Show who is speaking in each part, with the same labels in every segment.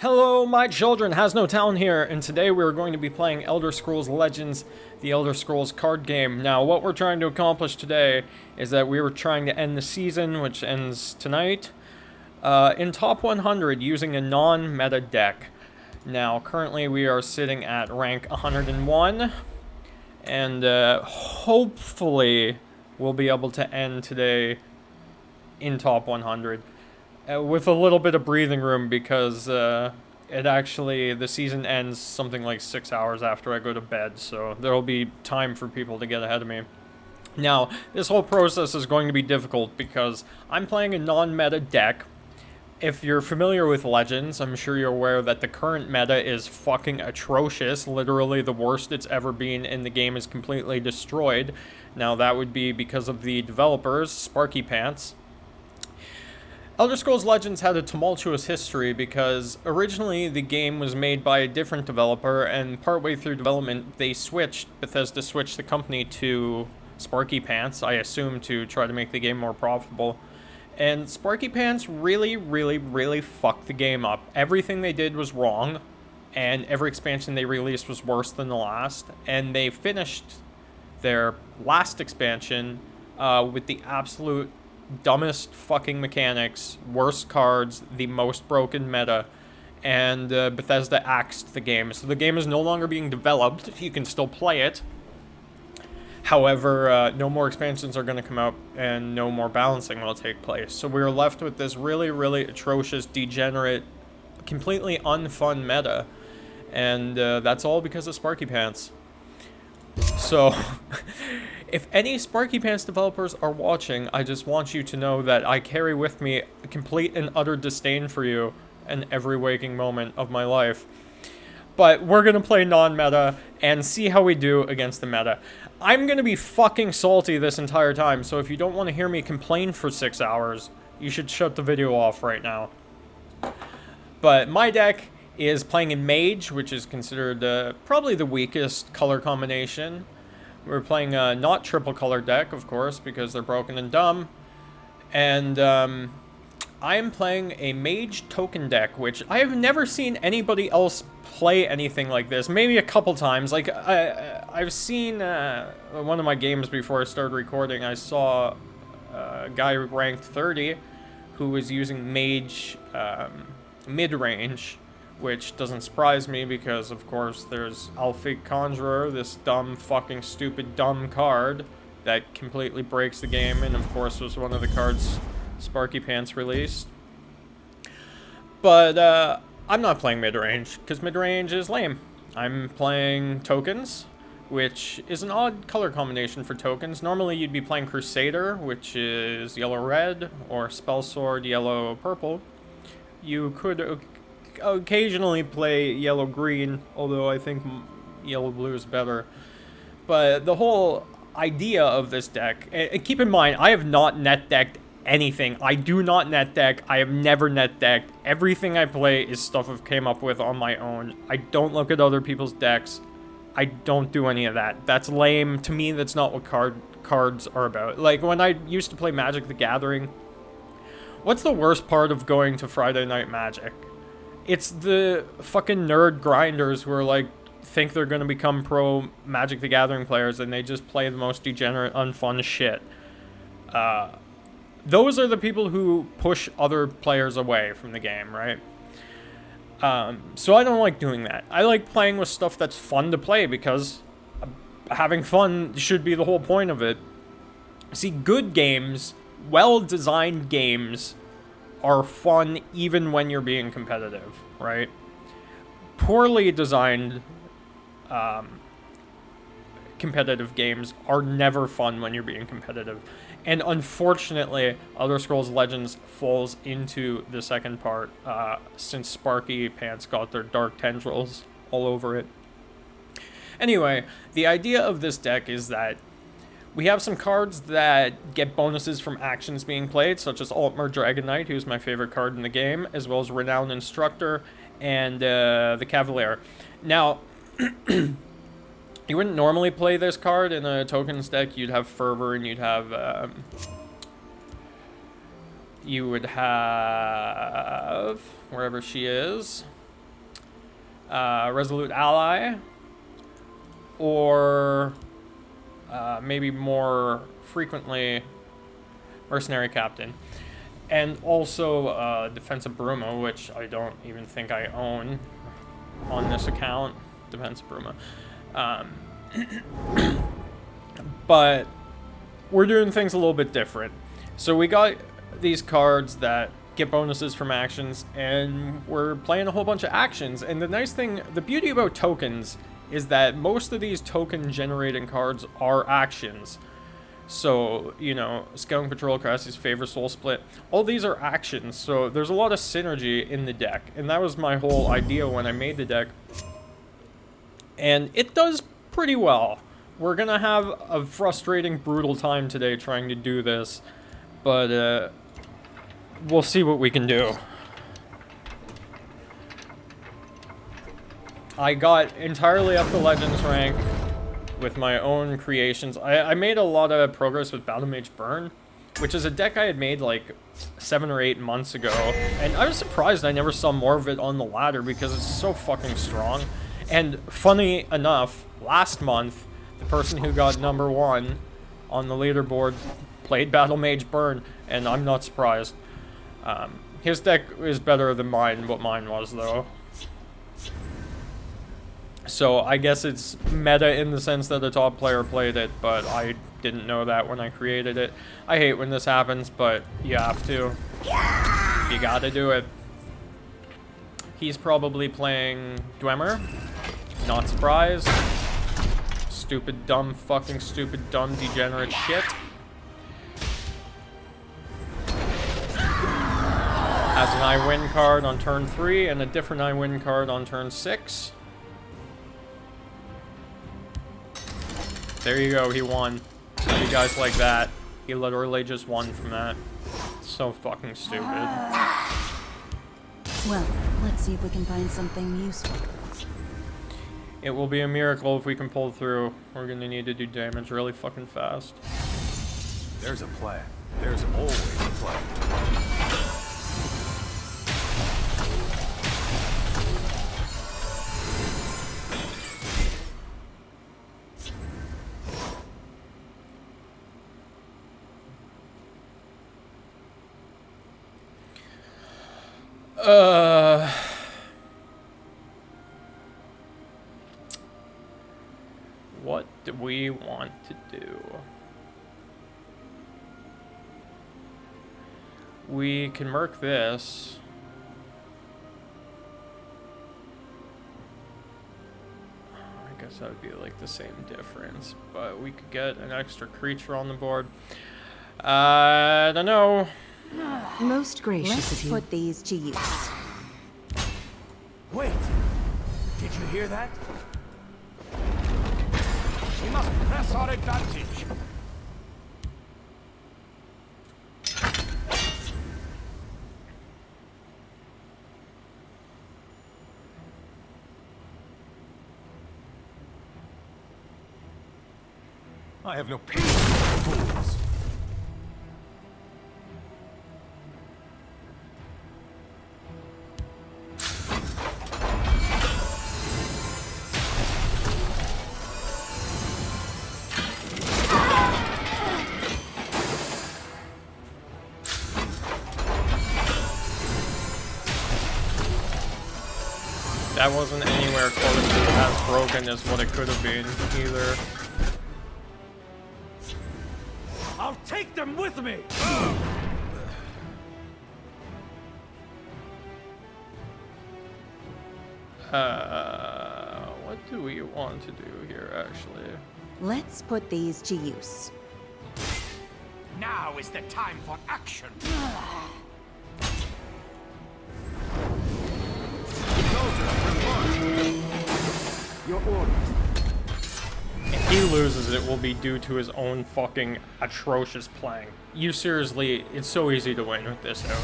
Speaker 1: Hello, my children, Hasnotalent here, and today we're going to be playing Elder Scrolls Legends, the Elder Scrolls card game. Now, what we're trying to accomplish today is that we were trying to end the season, which ends tonight, in top 100 using a non-meta deck. Now, currently we are sitting at rank 101, and hopefully we'll be able to end today in top 100. With a little bit of breathing room because the season ends something like 6 hours after I go to bed, so there'll be time for people to get ahead of me. Now, this whole process is going to be difficult because I'm playing a non-meta deck. If you're familiar with Legends, I'm sure you're aware that the current meta is fucking atrocious, literally the worst it's ever been, and the game is completely destroyed. Now, that would be because of the developers, Sparky Pants. Elder Scrolls Legends had a tumultuous history because originally the game was made by a different developer, and partway through development Bethesda switched the company to Sparky Pants, I assume to try to make the game more profitable. And Sparky Pants really fucked the game up. Everything they did was wrong, and every expansion they released was worse than the last, and they finished their last expansion with the absolute dumbest fucking mechanics, worst cards, the most broken meta, and Bethesda axed the game. So the game is no longer being developed. You can still play it. However, no more expansions are going to come out, and no more balancing will take place. So we're left with this really atrocious, degenerate, completely unfun meta. And that's all because of Sparky Pants. So, if any Sparky Pants developers are watching, I just want you to know that I carry with me a complete and utter disdain for you in every waking moment of my life. But we're gonna play non-meta and see how we do against the meta. I'm gonna be fucking salty this entire time, so if you don't want to hear me complain for 6 hours, you should shut the video off right now. But my deck is playing in Mage, which is considered probably the weakest color combination. We're playing a not triple color deck, of course, because they're broken and dumb. And I am playing a Mage token deck, which I have never seen anybody else play anything like this. Maybe a couple times. Like, I've seen one of my games before I started recording, I saw a guy ranked 30 who was using Mage mid-range, which doesn't surprise me because, of course, there's Alfig Conjurer, this dumb, fucking, stupid, dumb card that completely breaks the game, and, of course, was one of the cards Sparky Pants released. But, I'm not playing mid-range, because mid-range is lame. I'm playing tokens, which is an odd color combination for tokens. Normally, you'd be playing Crusader, which is yellow-red, or Spellsword, yellow-purple. You could occasionally play yellow-green, although I think yellow-blue is better. But the whole idea of this deck, and keep in mind, I have not net decked anything. I do not net deck. I have never net decked. Everything I play is stuff I've came up with on my own. I don't look at other people's decks. I don't do any of that. That's lame. To me, that's not what cards are about. Like, when I used to play Magic the Gathering, what's the worst part of going to Friday Night Magic? It's the fucking nerd grinders who are like, think they're gonna become pro Magic the Gathering players, and they just play the most degenerate, unfun shit. Those are the people who push other players away from the game, right? So I don't like doing that. I like playing with stuff that's fun to play because having fun should be the whole point of it. See, good games, well-designed games, are fun even when you're being competitive, right? Poorly designed competitive games are never fun when you're being competitive. And unfortunately, Elder Scrolls Legends falls into the second part, since Sparky Pants got their dark tendrils all over it. Anyway, the idea of this deck is that we have some cards that get bonuses from actions being played, such as Altmer Dragon Knight, who's my favorite card in the game, as well as Renowned Instructor and the Cavalier. Now, you wouldn't normally play this card in a tokens deck. You'd have Fervor, and you'd have wherever she is, Resolute Ally, or maybe more frequently Mercenary Captain. And also Defensive Bruma, which I don't even think I own on this account. Defensive Bruma. But we're doing things a little bit different. So we got these cards that get bonuses from actions, and we're playing a whole bunch of actions. And the nice thing, the beauty about tokens is that most of these token generating cards are actions. So, you know, Scouting Patrol, Crassie's Favor, Soul Split, all these are actions, so there's a lot of synergy in the deck. And that was my whole idea when I made the deck. And it does pretty well. We're gonna have a frustrating, brutal time today trying to do this, but we'll see what we can do. I got entirely up to Legends rank with my own creations. I made a lot of progress with Battle Mage Burn, which is a deck I had made like 7 or 8 months ago, and I was surprised I never saw more of it on the ladder because it's so fucking strong. And funny enough, last month, the person who got #1 on the leaderboard played Battle Mage Burn, and I'm not surprised. His deck is better than mine, what mine was, though. So I guess it's meta in the sense that a top player played it, but I didn't know that when I created it. I hate when this happens, but you have to. You gotta do it. He's probably playing Dwemer. Not surprised. Stupid, dumb, fucking stupid, dumb, degenerate shit. Has an I win card on turn 3 and a different I win card on turn 6. There you go, he won. How do you guys like that? He literally just won from that. So fucking stupid.
Speaker 2: Well, let's see if we can find something useful.
Speaker 1: It will be a miracle if we can pull through. We're gonna need to do damage really fucking fast.
Speaker 3: There's a plan. There's always a plan.
Speaker 1: What do we want to do? We can merc this. I guess that would be like the same difference, but we could get an extra creature on the board. I don't know.
Speaker 2: Most gracious
Speaker 4: Let's
Speaker 2: of you. Put these to use.
Speaker 3: Wait! Did you hear that? We must press our advantage. I have no patience for fools.
Speaker 1: That wasn't anywhere close to as broken as what it could have been, either.
Speaker 3: I'll take them with me!
Speaker 1: What do we want to do here, actually?
Speaker 2: Let's put these to use.
Speaker 3: Now is the time for action! Your orders.
Speaker 1: If he loses, it will be due to his own fucking atrocious playing. You seriously, it's so easy to win with this out.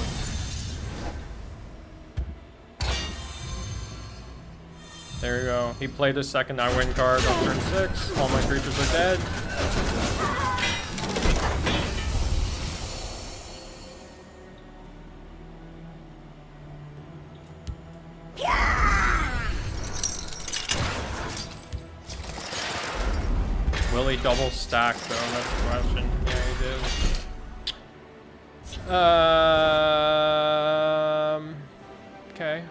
Speaker 1: There you go. He played his second I win card on turn 6. All my creatures are dead. Will he double stack though? That's the question. Yeah, he did. Okay.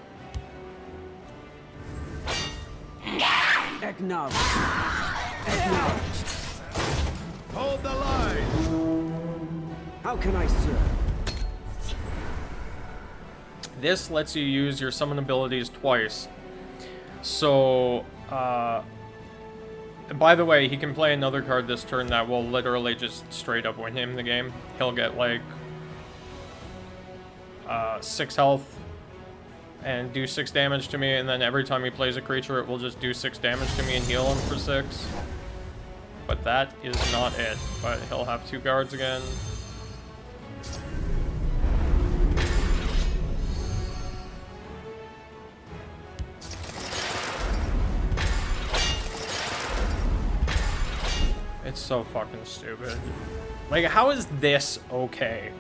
Speaker 4: Acknowledged. Acknowledged.
Speaker 3: Hold the line.
Speaker 4: How can I serve?
Speaker 1: This lets you use your summon abilities twice. So, by the way, he can play another card this turn that will literally just straight up win him the game. He'll get like 6 health and do 6 damage to me, and then every time he plays a creature, it will just do 6 damage to me and heal him for 6. But that is not it. But he'll have 2 guards again. It's so fucking stupid. Like, how is this okay?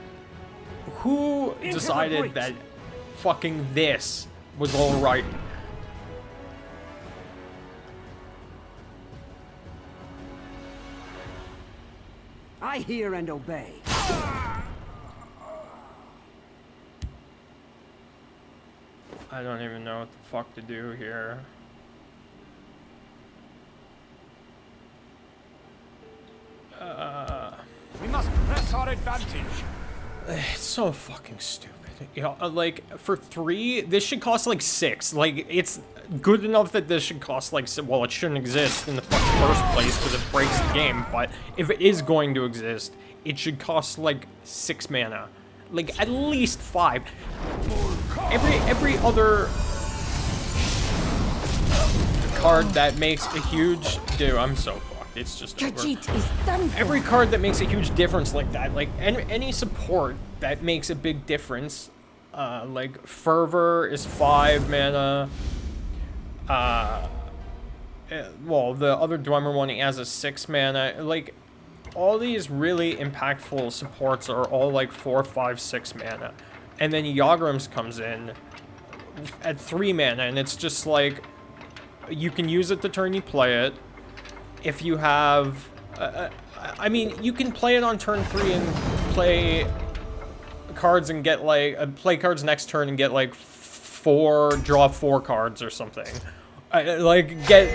Speaker 1: Who decided that fucking this was alright?
Speaker 4: I hear and obey.
Speaker 1: I don't even know what the fuck to do here.
Speaker 3: We must press our advantage.
Speaker 1: It's so fucking stupid. You know, like, for 3, this should cost like 6. Like, it's good enough that this should cost like, well, it shouldn't exist in the fucking first place because it breaks the game, but if it is going to exist, it should cost like 6 mana. Like, at least 5. Every other card that makes a huge... Dude, I'm so fucked. It's just over.
Speaker 2: Khajiit is done for.
Speaker 1: Every card that makes a huge difference like that, like any support that makes a big difference, like Fervor is 5 mana. Well, the other Dwemer one, he has a 6 mana. Like, all these really impactful supports are all like 4, 5, 6 mana. And then Yagram's comes in at 3 mana, and it's just like, you can use it the turn you play it. If you have, I mean, you can play it on turn 3 and play cards and get like, play cards next turn and get like draw 4 cards or something. Like, get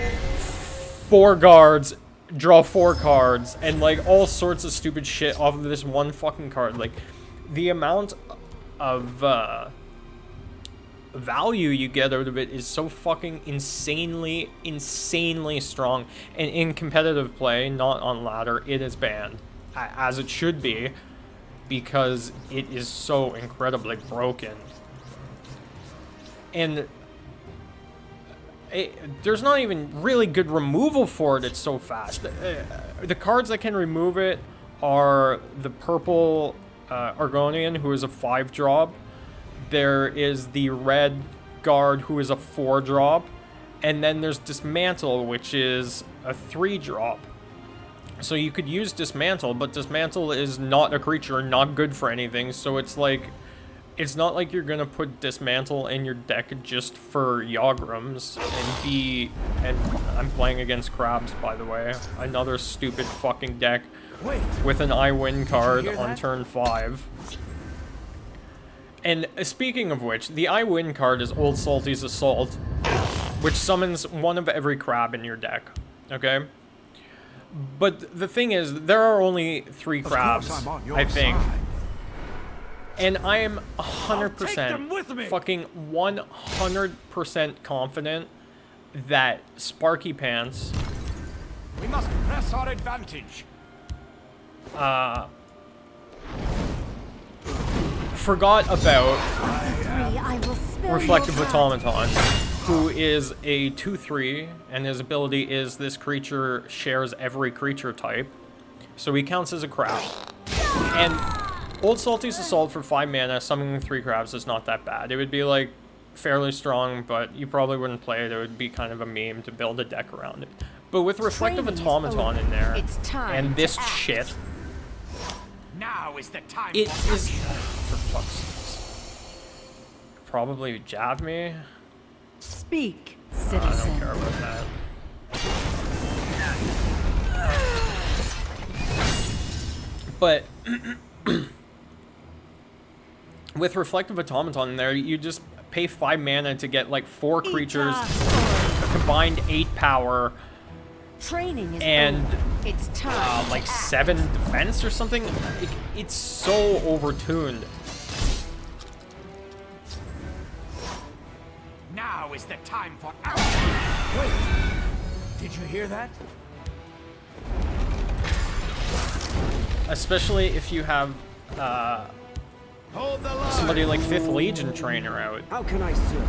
Speaker 1: 4 guards, draw 4 cards, and like all sorts of stupid shit off of this one fucking card. Like, the amount of value you get out of it is so fucking insanely strong. And in competitive play, not on ladder, it is banned, as it should be, because it is so incredibly broken. And there's not even really good removal for it. It's so fast. The cards that can remove it are the purple Argonian, who is a 5-drop. There is the red guard, who is a 4-drop. And then there's Dismantle, which is a 3-drop. So you could use Dismantle, but Dismantle is not a creature, not good for anything. So it's like, it's not like you're gonna put Dismantle in your deck just for Yagrams and I'm playing against Crabs, by the way. Another stupid fucking deck with an I win card on turn 5. And speaking of which, the I win card is Old Salty's Assault, which summons one of every crab in your deck, okay? But the thing is, there are only 3 crabs, I think. And I am 100%, fucking 100% confident that Sparky Pants...
Speaker 3: We must press our advantage.
Speaker 1: forgot about
Speaker 2: I will spill
Speaker 1: Reflective
Speaker 2: your blood.
Speaker 1: Automaton, who is a 2/3, and his ability is this creature shares every creature type. So he counts as a crab. And Old Salty's Assault for 5 mana, summoning 3 crabs is not that bad. It would be like fairly strong, but you probably wouldn't play it. It would be kind of a meme to build a deck around it. But with Reflective
Speaker 2: Training is
Speaker 1: Automaton
Speaker 2: over.
Speaker 1: in there,
Speaker 2: It's time
Speaker 1: and this
Speaker 2: to act.
Speaker 1: shit,
Speaker 3: Now is the time.
Speaker 1: it
Speaker 3: for
Speaker 1: is...
Speaker 3: action.
Speaker 1: For fuck's sakes. Probably jab me?
Speaker 2: Speak,
Speaker 1: I don't
Speaker 2: citizen.
Speaker 1: care about that. But with Reflective Automaton in there, you just pay 5 mana to get like 4 creatures, a combined 8 power,
Speaker 2: Training is
Speaker 1: and
Speaker 2: over. It's time.
Speaker 1: like 7 defense or something. It's so overtuned.
Speaker 3: Now is the time for action. Wait, did you hear that?
Speaker 1: Especially if you have
Speaker 3: Hold the line.
Speaker 1: somebody like 5th Legion trainer out.
Speaker 4: How can I serve?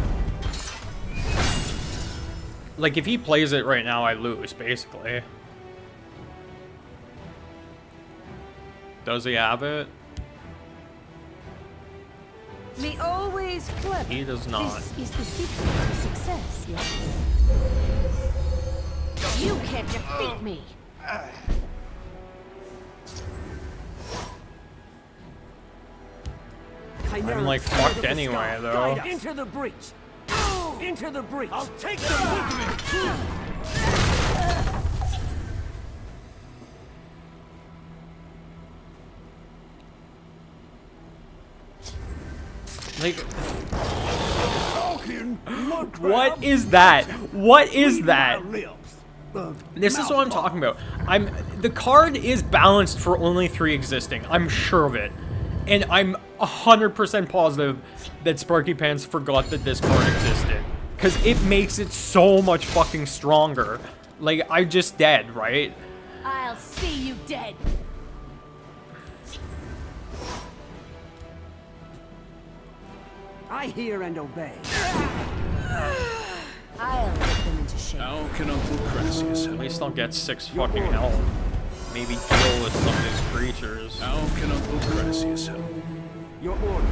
Speaker 1: Like, if he plays it right now, I lose, basically. Does he have it?
Speaker 2: Me always clever.
Speaker 1: He does not.
Speaker 2: This is the secret to success, yes? You can't defeat me.
Speaker 1: I'm like fucked anyway, though.
Speaker 4: Into the breach. Into the breach.
Speaker 3: I'll take the movement.
Speaker 1: Like,
Speaker 3: Talking.
Speaker 1: what is that? What is that? This is what I'm talking about. The card is balanced for only 3 existing. I'm sure of it. And I'm 100% positive that Sparky Pants forgot that this card existed. Because it makes it so much fucking stronger. Like, I'm just dead, right?
Speaker 2: I'll see you dead.
Speaker 4: I hear and obey.
Speaker 2: I'll put them into shape.
Speaker 3: How can Uncle Crassius
Speaker 1: At
Speaker 3: help?
Speaker 1: least I'll get 6 fucking health. Maybe deal with some of these creatures.
Speaker 3: How can Uncle Crassius help?
Speaker 4: Your orders.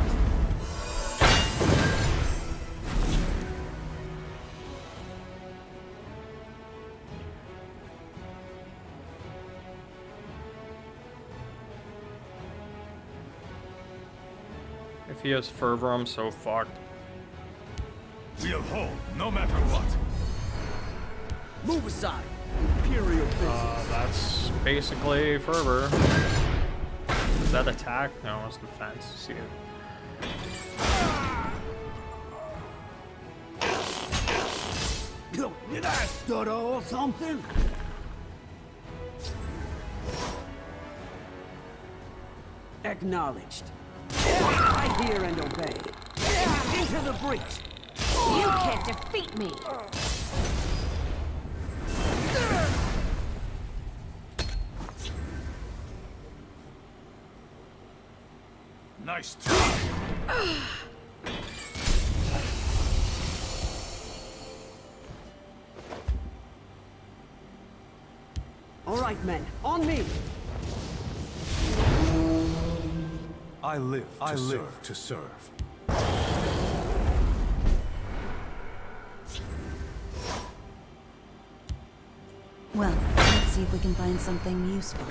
Speaker 1: If he has Fervor, I'm so fucked.
Speaker 3: We'll hold, no matter what.
Speaker 4: Move aside. Imperial business.
Speaker 1: That's basically Fervor. Is that attack? No, it's defense. See it.
Speaker 4: Did I stutter or something? Acknowledged. I hear and obey. Into the breach.
Speaker 2: You can't defeat me.
Speaker 3: Nice try.
Speaker 4: All right, men. On me.
Speaker 3: I live to serve.
Speaker 2: Well, let's see if we can find something useful.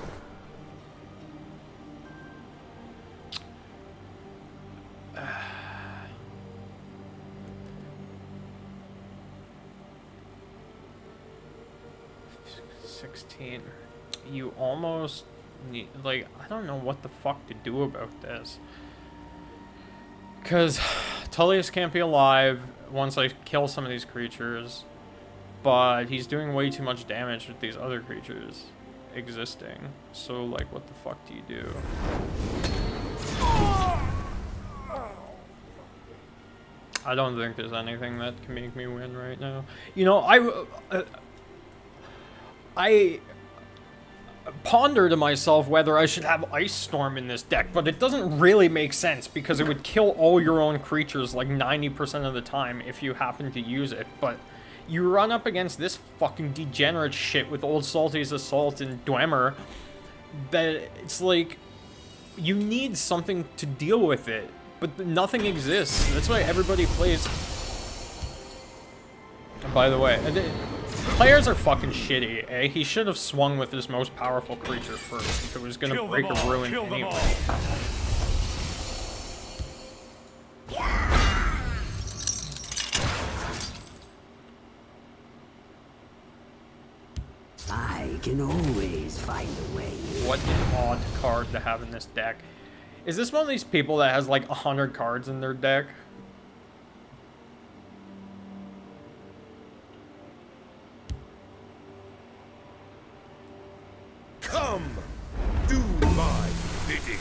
Speaker 1: You almost need, like, I don't know what the fuck to do about this. Because Tullius can't be alive once I kill some of these creatures, but he's doing way too much damage with these other creatures existing. So, like, what the fuck do you do? I don't think there's anything that can make me win right now. You know, I ponder to myself whether I should have Ice Storm in this deck, but it doesn't really make sense because it would kill all your own creatures like 90% of the time if you happen to use it. But you run up against this fucking degenerate shit with Old Salty's Assault and Dwemer that it's like you need something to deal with it, but nothing exists. That's why everybody plays. By the way, players are fucking shitty, eh? He should have swung with his most powerful creature first if it was gonna
Speaker 3: Kill
Speaker 1: break
Speaker 3: them
Speaker 1: a
Speaker 3: all,
Speaker 1: ruin
Speaker 3: kill them
Speaker 1: anyway.
Speaker 3: all.
Speaker 4: I can always find a way.
Speaker 1: What an odd card to have in this deck. Is this one of these people that has like 100 cards in their deck?
Speaker 3: Come, do my bidding.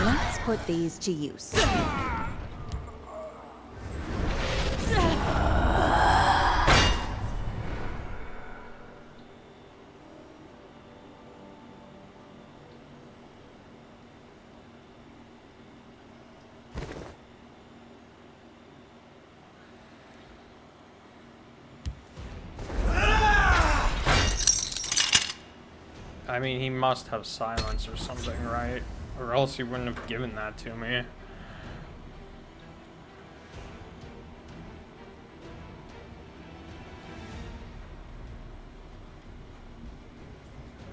Speaker 2: Let's put these to use.
Speaker 1: I mean, he must have silence or something, right? Or else he wouldn't have given that to me.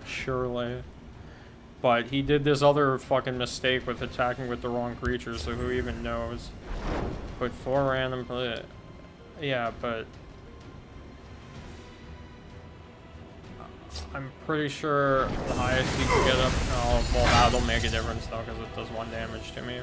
Speaker 1: Surely. But he did this other fucking mistake with attacking with the wrong creature, so who even knows? Put 4 random... Yeah, but... I'm pretty sure the highest you can get up... Oh, well, that'll make a difference, though, because it does 1 damage to me.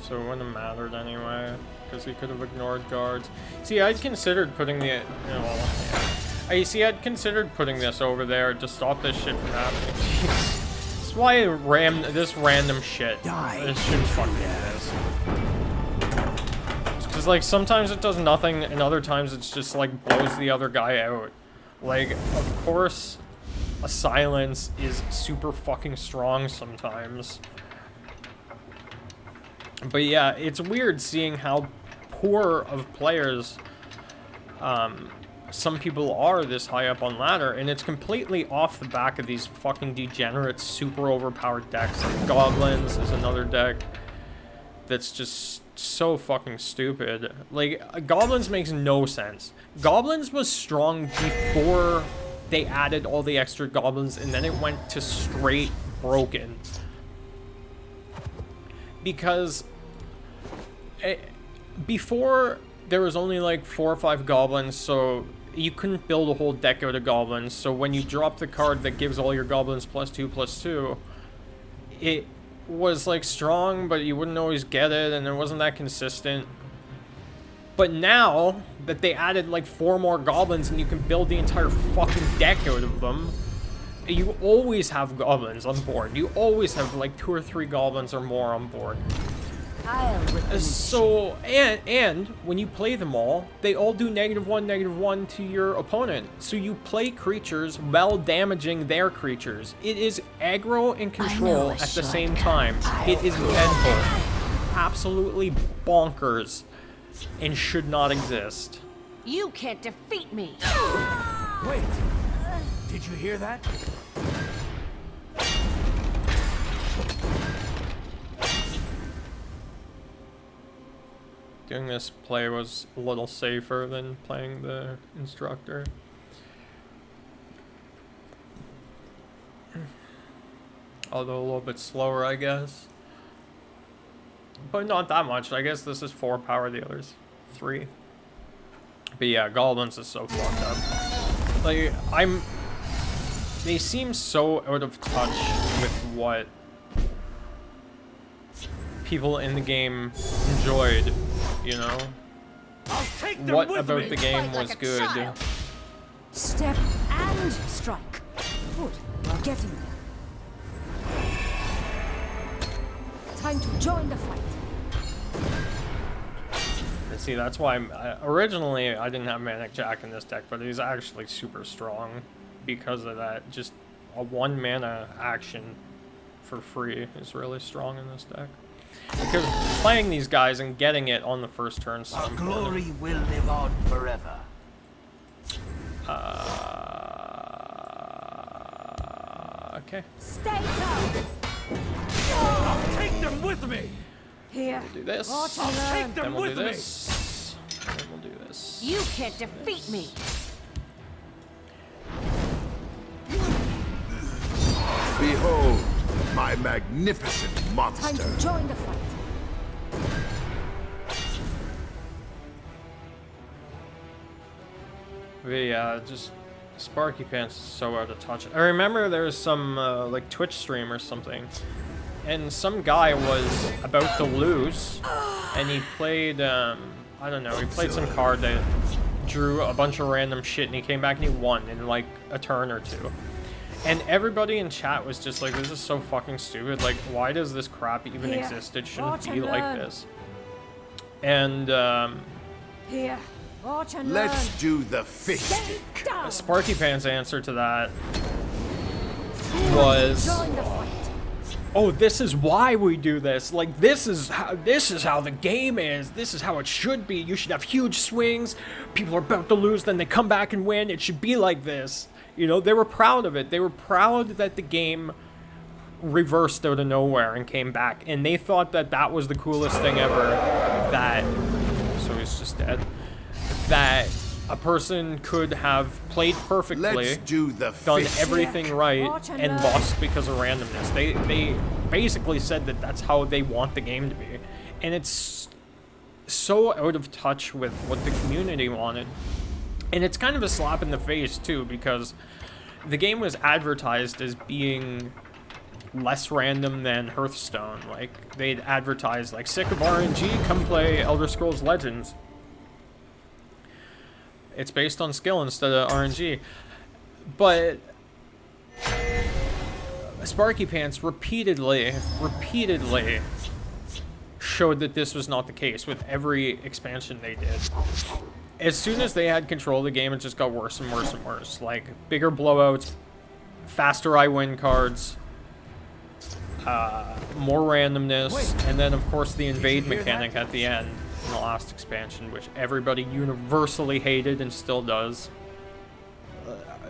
Speaker 1: So it wouldn't have mattered anyway, because he could have ignored guards. See, I'd considered putting the... I'd considered putting this over there to stop this shit from happening. That's why I rammed this random shit. This shouldn't fucking do this. Because, like, sometimes it does nothing, and other times it's just, like, blows the other guy out. Like, of course, a silence is super fucking strong sometimes. But yeah, it's weird seeing how poor of players some people are this high up on ladder, and it's completely off the back of these fucking degenerate, super overpowered decks. Like Goblins is another deck that's just so fucking stupid. Like, Goblins makes no sense. Goblins was strong before they added all the extra goblins, and then it went to straight broken. Because before there was only like 4 or 5 goblins, so you couldn't build a whole deck out of goblins. So when you drop the card that gives all your goblins +2/+2, it was like strong, but you wouldn't always get it, and it wasn't that consistent. But now that they added like 4 more goblins and you can build the entire fucking deck out of them, you always have goblins on board. You always have like 2 or 3 goblins or more on board. So, and when you play them all, they all do -1/-1 to your opponent. So you play creatures while damaging their creatures. It is aggro and control at the same time. It is mental. Absolutely bonkers. And should not exist.
Speaker 5: You can't defeat me!
Speaker 3: Wait, did you hear that?
Speaker 1: Doing this play was a little safer than playing the instructor. Although a little bit slower, I guess. But not that much. I guess this is 4 power, the other's 3. But yeah, Goblins is so fucked up. Like, they seem so out of touch with what people in the game enjoyed, you know? What about the game was good?
Speaker 2: Step and strike. Good. We're getting there. Time to join the fight.
Speaker 1: And see, that's why originally I didn't have Manic Jack in this deck, but he's actually super strong because of that. Just a 1 mana action for free is really strong in this deck. Because playing these guys and getting it on the first turn is so
Speaker 4: Our
Speaker 1: important.
Speaker 4: glory will live on forever.
Speaker 1: Okay.
Speaker 5: Stay down.
Speaker 3: I'll take them with me!
Speaker 5: Here.
Speaker 1: Do this.
Speaker 5: Watch
Speaker 3: I'll
Speaker 5: and learn.
Speaker 3: take
Speaker 1: Then
Speaker 3: them
Speaker 1: we'll
Speaker 3: with
Speaker 1: do
Speaker 3: me!
Speaker 1: this. Then we'll do this.
Speaker 5: You can't defeat me.
Speaker 6: Behold, my magnificent
Speaker 5: Time
Speaker 6: monster.
Speaker 5: to join the fight.
Speaker 1: Just Sparky Pants is so out of touch. I remember there was some like Twitch stream or something, and some guy was about to lose, and he played I don't know, he played some card that drew a bunch of random shit, and he came back and he won in like a turn or two. And everybody in chat was just like, this is so fucking stupid. Like, why does this crap even
Speaker 5: Here,
Speaker 1: exist? It shouldn't
Speaker 5: watch
Speaker 1: be
Speaker 5: and
Speaker 1: like
Speaker 5: learn.
Speaker 1: this. And
Speaker 5: Here. Watch and
Speaker 6: Let's
Speaker 5: learn.
Speaker 6: do the fish
Speaker 5: Stay
Speaker 6: stick.
Speaker 5: down.
Speaker 1: Sparky Pants' answer to that was,
Speaker 5: Join the fight.
Speaker 1: oh, this is why we do this. Like, this is how the game is. This is how it should be. You should have huge swings. People are about to lose, then they come back and win. It should be like this. You know, they were proud of it. They were proud that the game reversed out of nowhere and came back. And they thought that that was the coolest thing ever. That, so he's just dead. That a person could have played perfectly,
Speaker 6: Let's do the
Speaker 1: done
Speaker 6: fish
Speaker 1: everything
Speaker 6: stick.
Speaker 1: right,
Speaker 5: Watch and
Speaker 1: and
Speaker 5: learn.
Speaker 1: lost because of randomness. They basically said that that's how they want the game to be. And it's so out of touch with what the community wanted. And it's kind of a slap in the face, too, because the game was advertised as being less random than Hearthstone. Like, they'd advertised, like, sick of RNG, come play Elder Scrolls Legends. It's based on skill instead of RNG. But Sparky Pants repeatedly showed that this was not the case with every expansion they did. As soon as they had control of the game, it just got worse and worse and worse. Like, bigger blowouts, faster I win cards, more randomness, and then, of course, the invade mechanic at the end in the last expansion, which everybody universally hated and still does.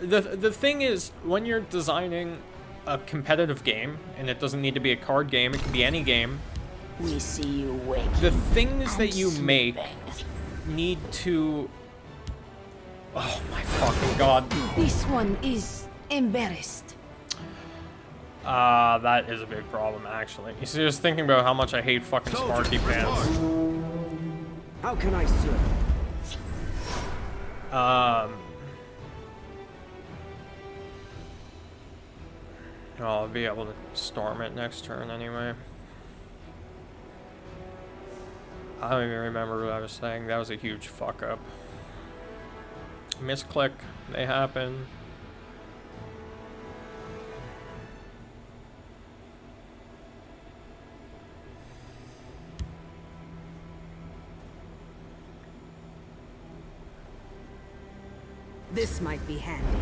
Speaker 1: The thing is, when you're designing a competitive game, and it doesn't need to be a card game, it can be any game,
Speaker 5: We see you waking.
Speaker 1: the things that you
Speaker 5: and
Speaker 1: make
Speaker 5: sleeping.
Speaker 1: need to... Oh my fucking god.
Speaker 5: This one is embarrassed.
Speaker 1: That is a big problem, actually. You see, just thinking about how much I hate fucking Sparky Pants.
Speaker 4: How can I serve?
Speaker 1: I'll be able to storm it next turn anyway. I don't even remember what I was saying. That was a huge fuck up. Misclick, they happen.
Speaker 5: This might be handy.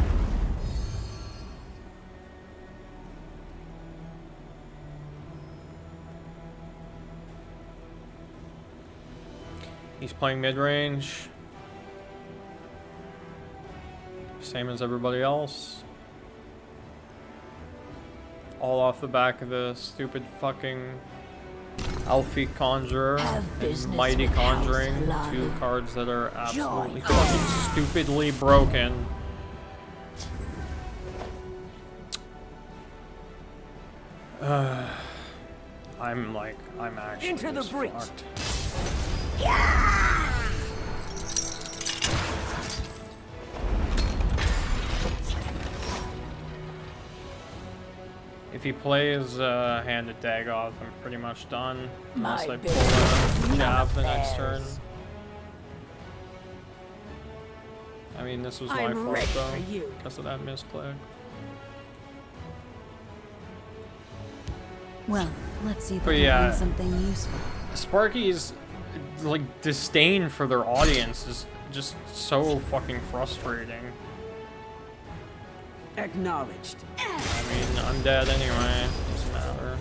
Speaker 1: He's playing mid-range. Same as everybody else. All off the back of the stupid fucking Alfie Conjurer
Speaker 5: Have
Speaker 1: and
Speaker 5: business
Speaker 1: Mighty
Speaker 5: with House
Speaker 1: Conjuring.
Speaker 5: Lana.
Speaker 1: Two cards that are absolutely
Speaker 5: Join us.
Speaker 1: fucking stupidly broken. I'm actually
Speaker 4: Into the
Speaker 1: just
Speaker 4: breach.
Speaker 1: fucked. If he plays handed Dagoth, I'm pretty much done. Unless
Speaker 5: My
Speaker 1: I
Speaker 5: big
Speaker 1: pull a
Speaker 5: none
Speaker 1: jab
Speaker 5: of
Speaker 1: the next turn.
Speaker 5: theirs.
Speaker 1: I mean, this was my
Speaker 5: I'm
Speaker 1: fault
Speaker 5: ready
Speaker 1: though,
Speaker 5: for you.
Speaker 1: because of that misclick.
Speaker 2: Well, let's see if
Speaker 1: But
Speaker 2: we can
Speaker 1: yeah.
Speaker 2: find something useful.
Speaker 1: Sparky's like disdain for their audience is just so fucking frustrating.
Speaker 4: Acknowledged.
Speaker 1: I mean, I'm dead anyway. Doesn't matter.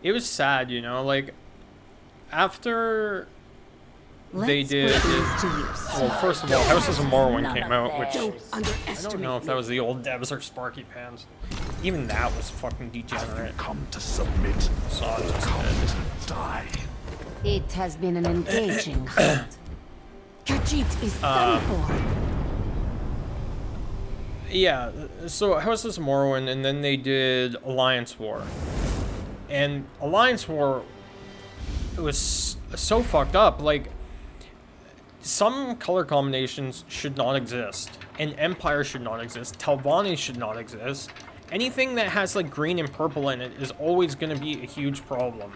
Speaker 1: it was sad, you know, like after they
Speaker 2: Let's
Speaker 1: did.
Speaker 2: put these to use.
Speaker 1: Well, first of all, Houses of Morrowind came out, which
Speaker 5: Don't
Speaker 1: I
Speaker 5: underestimate
Speaker 1: don't know if that was the old devs or Sparky Pans. Even that was fucking degenerate.
Speaker 6: Come to submit.
Speaker 1: So I just did.
Speaker 6: Die.
Speaker 5: It has been an engaging hunt. Khajiit is done for.
Speaker 1: Yeah, so Houses of Morrowind, and then they did Alliance War. And Alliance War, it was so fucked up. Like, some color combinations should not exist. And Empire should not exist. Talvani should not exist. Anything that has, like, green and purple in it is always going to be a huge problem.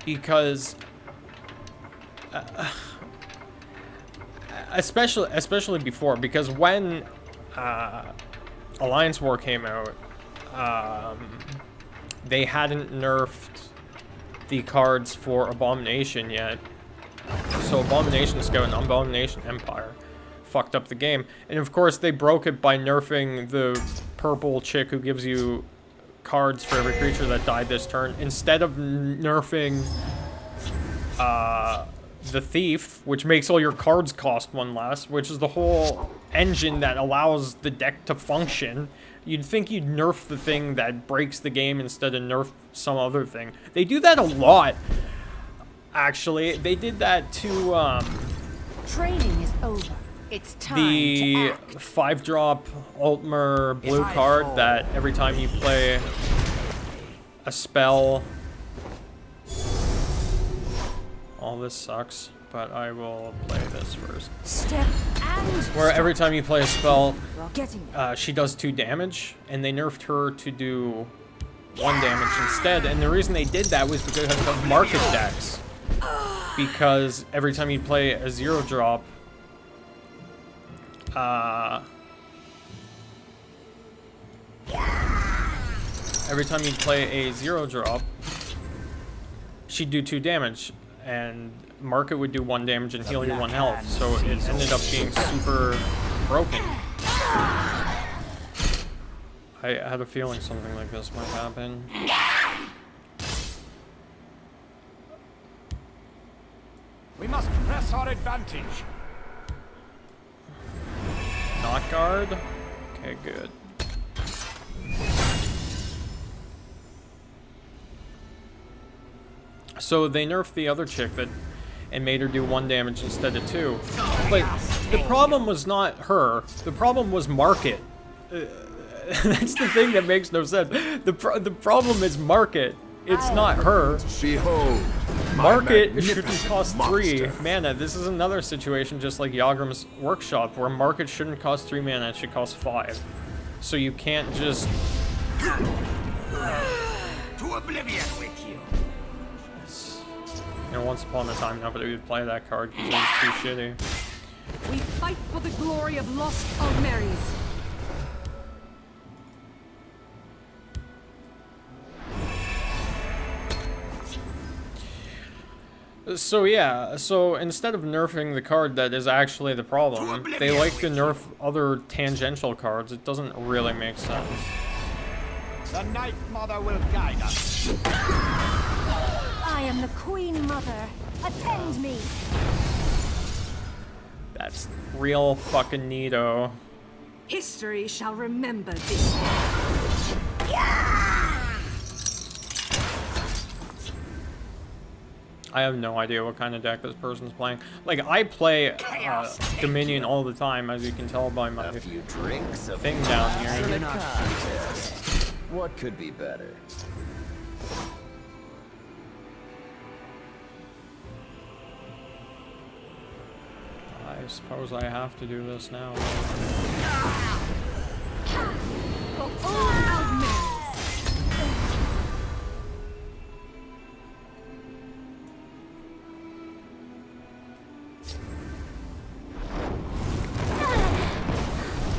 Speaker 1: Because... especially before, because when Alliance War came out, they hadn't nerfed the cards for Abomination yet. So Abomination Scout and Abomination Empire fucked up the game. And of course they broke it by nerfing the purple chick who gives you cards for every creature that died this turn, instead of nerfing the Thief, which makes all your cards cost one less, which is the whole engine that allows the deck to function. You'd think you'd nerf the thing that breaks the game instead of nerf some other thing. They do that a lot, actually. They did that to
Speaker 5: Training is over. It's time
Speaker 1: the
Speaker 5: to act.
Speaker 1: 5-drop Altmer blue card that every time you play a spell... All this sucks, but I will play this first.
Speaker 5: Step and
Speaker 1: Where every time you play a spell,
Speaker 5: getting
Speaker 1: she does 2 damage, and they nerfed her to do 1 damage instead. And the reason they did that was because of market decks. Because every time you play a 0-drop, every time you play a 0-drop, she'd do 2 damage. And Market would do 1 damage and heal you 1 health, so it ended up being super broken. I had a feeling something like this might happen.
Speaker 3: We must press our advantage.
Speaker 1: Not guard? Okay, good. So they nerfed the other chick and made her do 1 damage instead of 2. But the problem was not her. The problem was Market. That's the thing that makes no sense. The problem is Market. It's not her.
Speaker 6: Behold, my
Speaker 1: Market shouldn't
Speaker 6: magnificent
Speaker 1: cost 3
Speaker 6: monster.
Speaker 1: mana. This is another situation just like Yagram's Workshop, where Market shouldn't cost 3 mana, it should cost 5. So you can't just...
Speaker 3: To oblivion with you.
Speaker 1: You know, once upon a time, nobody would play that card because it was too shitty.
Speaker 5: We fight for the glory of lost Aldmeris.
Speaker 1: So yeah, so instead of nerfing the card that is actually the problem, they like to nerf other tangential cards. It doesn't really make sense.
Speaker 3: The Night Mother will guide us.
Speaker 5: I am the Queen Mother. Attend me.
Speaker 1: That's real fucking neato.
Speaker 5: History shall remember this.
Speaker 1: I have no idea what kind of deck this person's playing. Like, I play Dominion all the time, as you can tell by my
Speaker 7: A few drinks, a
Speaker 1: thing down here.
Speaker 7: in a contest. What could be better?
Speaker 1: I suppose I have to do this now.
Speaker 5: For all Aldmeris.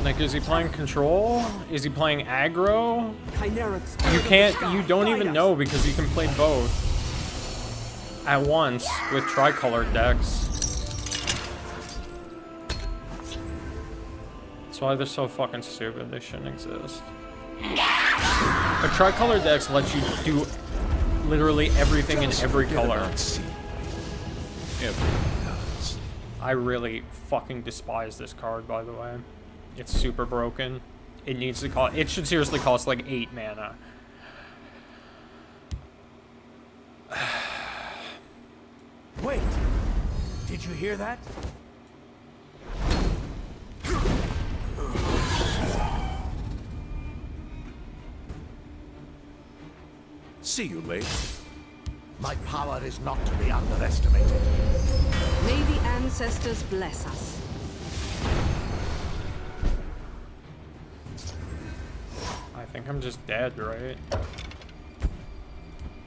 Speaker 1: Like, is he playing control? Is he playing aggro?
Speaker 4: Chimerics.
Speaker 1: You can't, you don't even know because you can play both at once with tricolored decks. That's why they're so fucking stupid. They shouldn't exist. But tricolored decks let you do literally everything in every
Speaker 6: Forget
Speaker 1: color.
Speaker 6: about sea. Everything does.
Speaker 1: I really fucking despise this card, by the way. It's super broken. It needs to cost. It should seriously cost like 8 mana.
Speaker 3: Wait! Did you hear that?
Speaker 6: See you later.
Speaker 3: My power is not to be underestimated.
Speaker 5: May the ancestors bless us.
Speaker 1: I think I'm just dead, right?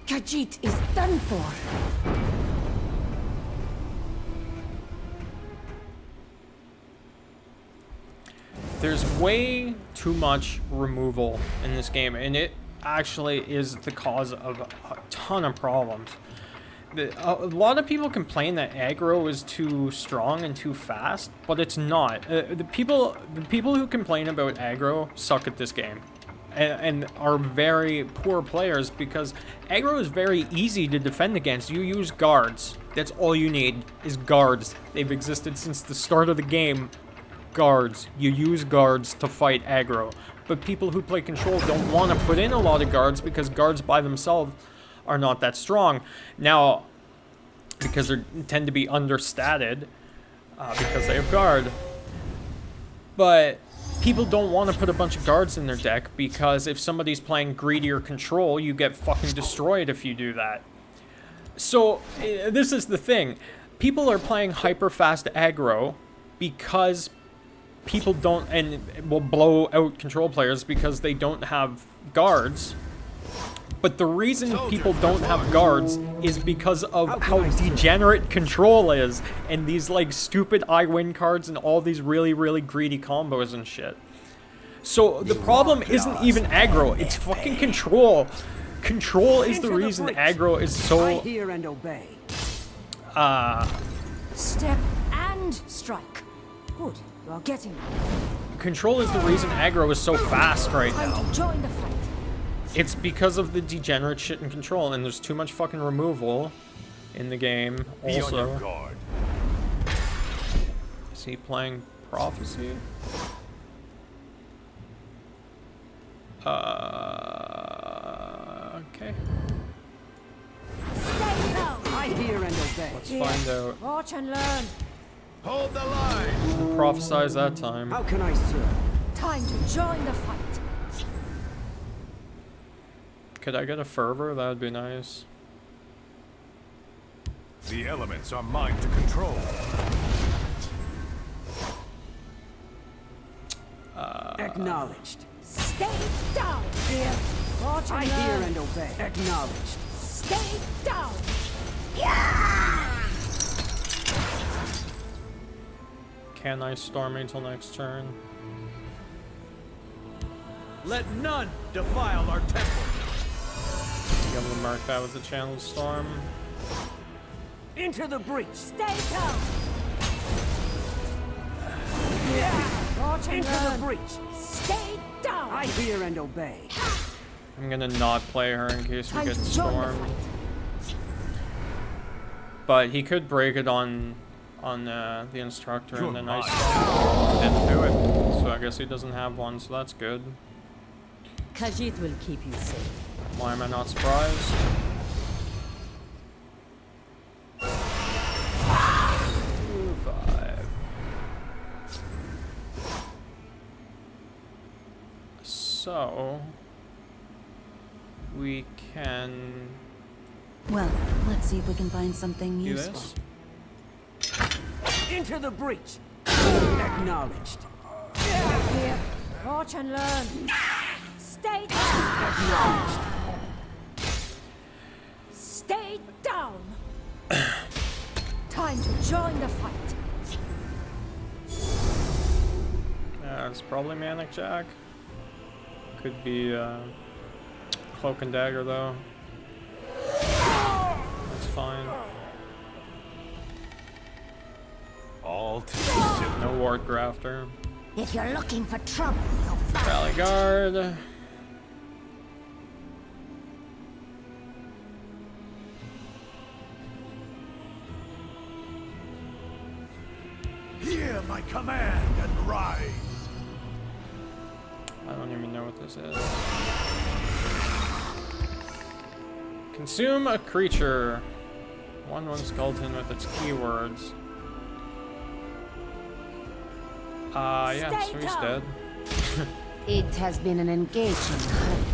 Speaker 5: Khajiit is done for.
Speaker 1: There's way too much removal in this game, and it actually is the cause of a ton of problems. A lot of people complain that aggro is too strong and too fast, but it's not. The people who complain about aggro suck at this game, and are very poor players, because aggro is very easy to defend against. You use guards. That's all you need is guards. They've existed since the start of the game. Guards. You use guards to fight aggro. But people who play control don't want to put in a lot of guards, because guards by themselves are not that strong. Now, because they tend to be understated, because they have guard. But people don't want to put a bunch of guards in their deck, because if somebody's playing greedy or control, you get fucking destroyed if you do that. So, this is the thing. People are playing hyper fast aggro because people don't, and will blow out control players because they don't have guards. But the reason people don't have guards is because of how degenerate control is, and these like stupid I win cards and all these really, really greedy combos and shit. So the problem isn't even aggro, it's fucking control. Control is the reason aggro is
Speaker 4: I
Speaker 1: so
Speaker 4: hear and obey.
Speaker 2: Step and strike. Good. You are getting there.
Speaker 1: control is the reason aggro is so fast right
Speaker 2: Time
Speaker 1: now.
Speaker 2: to join the fight.
Speaker 1: It's because of the degenerate shit in control, and there's too much fucking removal in the game.
Speaker 6: Be on your
Speaker 1: Also,
Speaker 6: guard.
Speaker 1: is he playing Prophecy? Okay.
Speaker 2: Stay low.
Speaker 4: I hear and obey.
Speaker 1: Let's find out.
Speaker 2: Watch and learn.
Speaker 3: Hold the line!
Speaker 1: Prophesize that time.
Speaker 4: How can I serve?
Speaker 2: Time to join the fight.
Speaker 1: Could I get a fervor? That would be nice.
Speaker 6: The elements are mine to control.
Speaker 4: Acknowledged.
Speaker 2: Stay down. Here. Watch and
Speaker 4: I
Speaker 2: learn.
Speaker 4: hear and obey. Acknowledged.
Speaker 2: Stay down.
Speaker 1: Can I storm me until next turn?
Speaker 3: Let none defile our temple!
Speaker 1: Be able to mark that with a channel storm.
Speaker 4: Into the breach.
Speaker 2: Stay down. Watch and
Speaker 4: Into the
Speaker 2: learn.
Speaker 4: breach.
Speaker 2: Stay down.
Speaker 4: I hear and obey.
Speaker 1: I'm gonna not play her in case we
Speaker 2: Time
Speaker 1: get
Speaker 2: to join the
Speaker 1: stormed.
Speaker 2: fight.
Speaker 1: But he could break it on the instructor, and then I
Speaker 6: You're
Speaker 1: didn't do it. So I guess he doesn't have one, so that's good.
Speaker 5: Khajiit will keep you safe.
Speaker 1: Why am I not surprised? Ooh, 5. So we can
Speaker 2: Well, let's see if we can find something
Speaker 1: do
Speaker 2: useful.
Speaker 1: this.
Speaker 4: Into the breach. Acknowledged.
Speaker 2: Here. Watch and learn. Stay down.
Speaker 4: Acknowledged.
Speaker 2: Stay down. Time to join the fight.
Speaker 1: It's probably Manic Jack. Could be Cloak and Dagger though. That's fine.
Speaker 6: All to the
Speaker 1: No Ward Grafter.
Speaker 5: If you're looking for trouble, you'll find
Speaker 1: Valley Guard.
Speaker 6: Hear my command and rise.
Speaker 1: I don't even know what this is. Consume a creature. 1/1 skeleton with its keywords. Yeah,
Speaker 2: Stay
Speaker 1: so he's
Speaker 2: calm.
Speaker 1: dead.
Speaker 5: It has been an engaging hunt.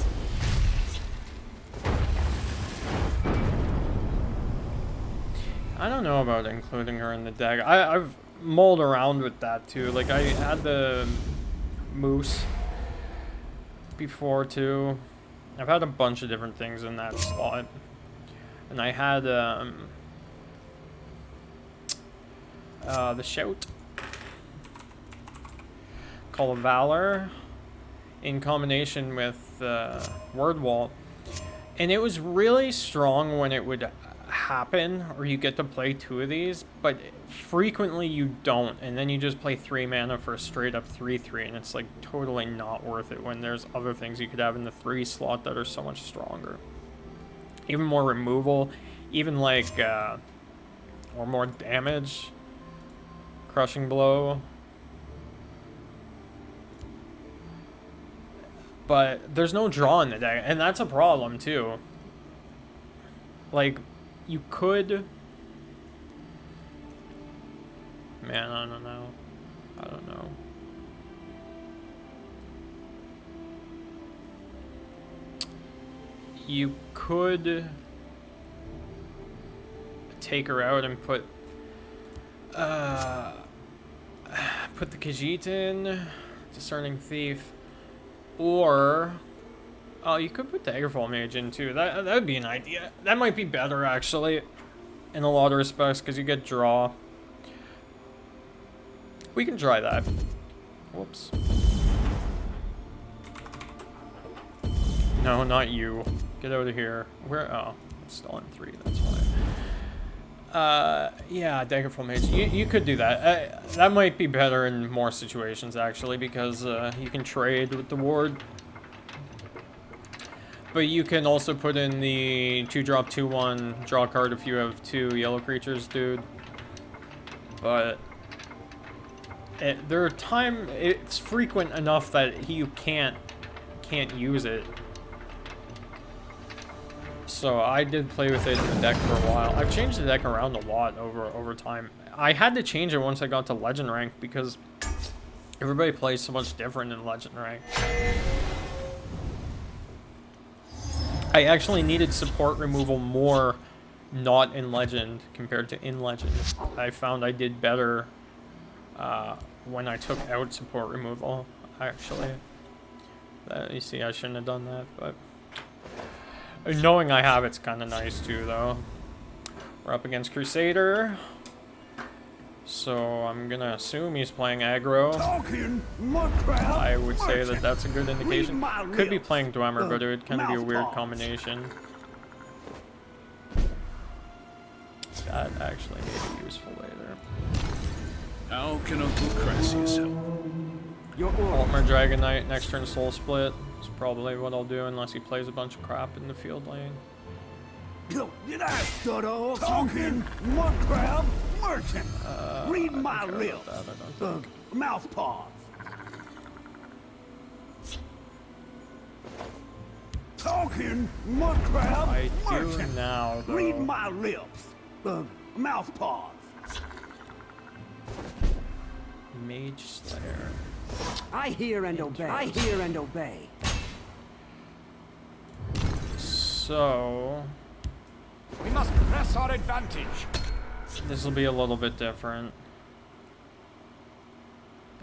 Speaker 1: I don't know about including her in the deck. I've mulled around with that too. Like, I had the moose before too. I've had a bunch of different things in that slot. And I had the shout. Call of Valor in combination with Word Wall. And it was really strong when it would happen, or you get to play 2 of these, but frequently you don't, and then you just play 3 mana for a straight up 3/3, and it's like totally not worth it when there's other things you could have in the 3 slot that are so much stronger. Even more removal, even like, or more damage. Crushing Blow. But there's no draw in the deck, and that's a problem too. Like, you could... Man, I don't know. I don't know. You could take her out and put the Khajiit in, Discerning Thief, or oh, you could put Daggerfall Mage in too. That would be an idea. That might be better actually, in a lot of respects, because you get draw. We can try that. Whoops. No, not you. Get out of here. Where? Oh, it's still on 3. That's why. Yeah, Daggerfall Mage. You could do that. That might be better in more situations, actually, because you can trade with the ward. But you can also put in the 2-drop, 2/1, draw a card if you have 2 yellow creatures, dude. But it's frequent enough that you can't use it. So I did play with it in the deck for a while. I've changed the deck around a lot over time. I had to change it once I got to Legend rank because everybody plays so much different in Legend rank. I actually needed support removal more not in Legend compared to in Legend. I found I did better when I took out support removal, actually. You see, I shouldn't have done that, but... knowing I have it's kind of nice too, though. We're up against Crusader. So I'm gonna assume he's playing aggro. I would say that that's a good indication. Could be playing Dwemer, but it would kind of be a weird combination. That actually may be useful later.
Speaker 6: How can Uncle Crassius help?
Speaker 1: Altmer Dragon Knight, next turn Soul Split. That's probably what I'll do unless he plays a bunch of crap in the field lane.
Speaker 4: Did I stutter talking? Mud crab merchant. Read my lips. Mouth paws. Talking mud crab
Speaker 1: I do
Speaker 4: merchant.
Speaker 1: now, though.
Speaker 4: Read my lips. Mouth paws.
Speaker 1: Mage Slayer.
Speaker 4: I hear and obey. I hear and obey.
Speaker 1: So...
Speaker 3: We must press our advantage.
Speaker 1: this will be a little bit different.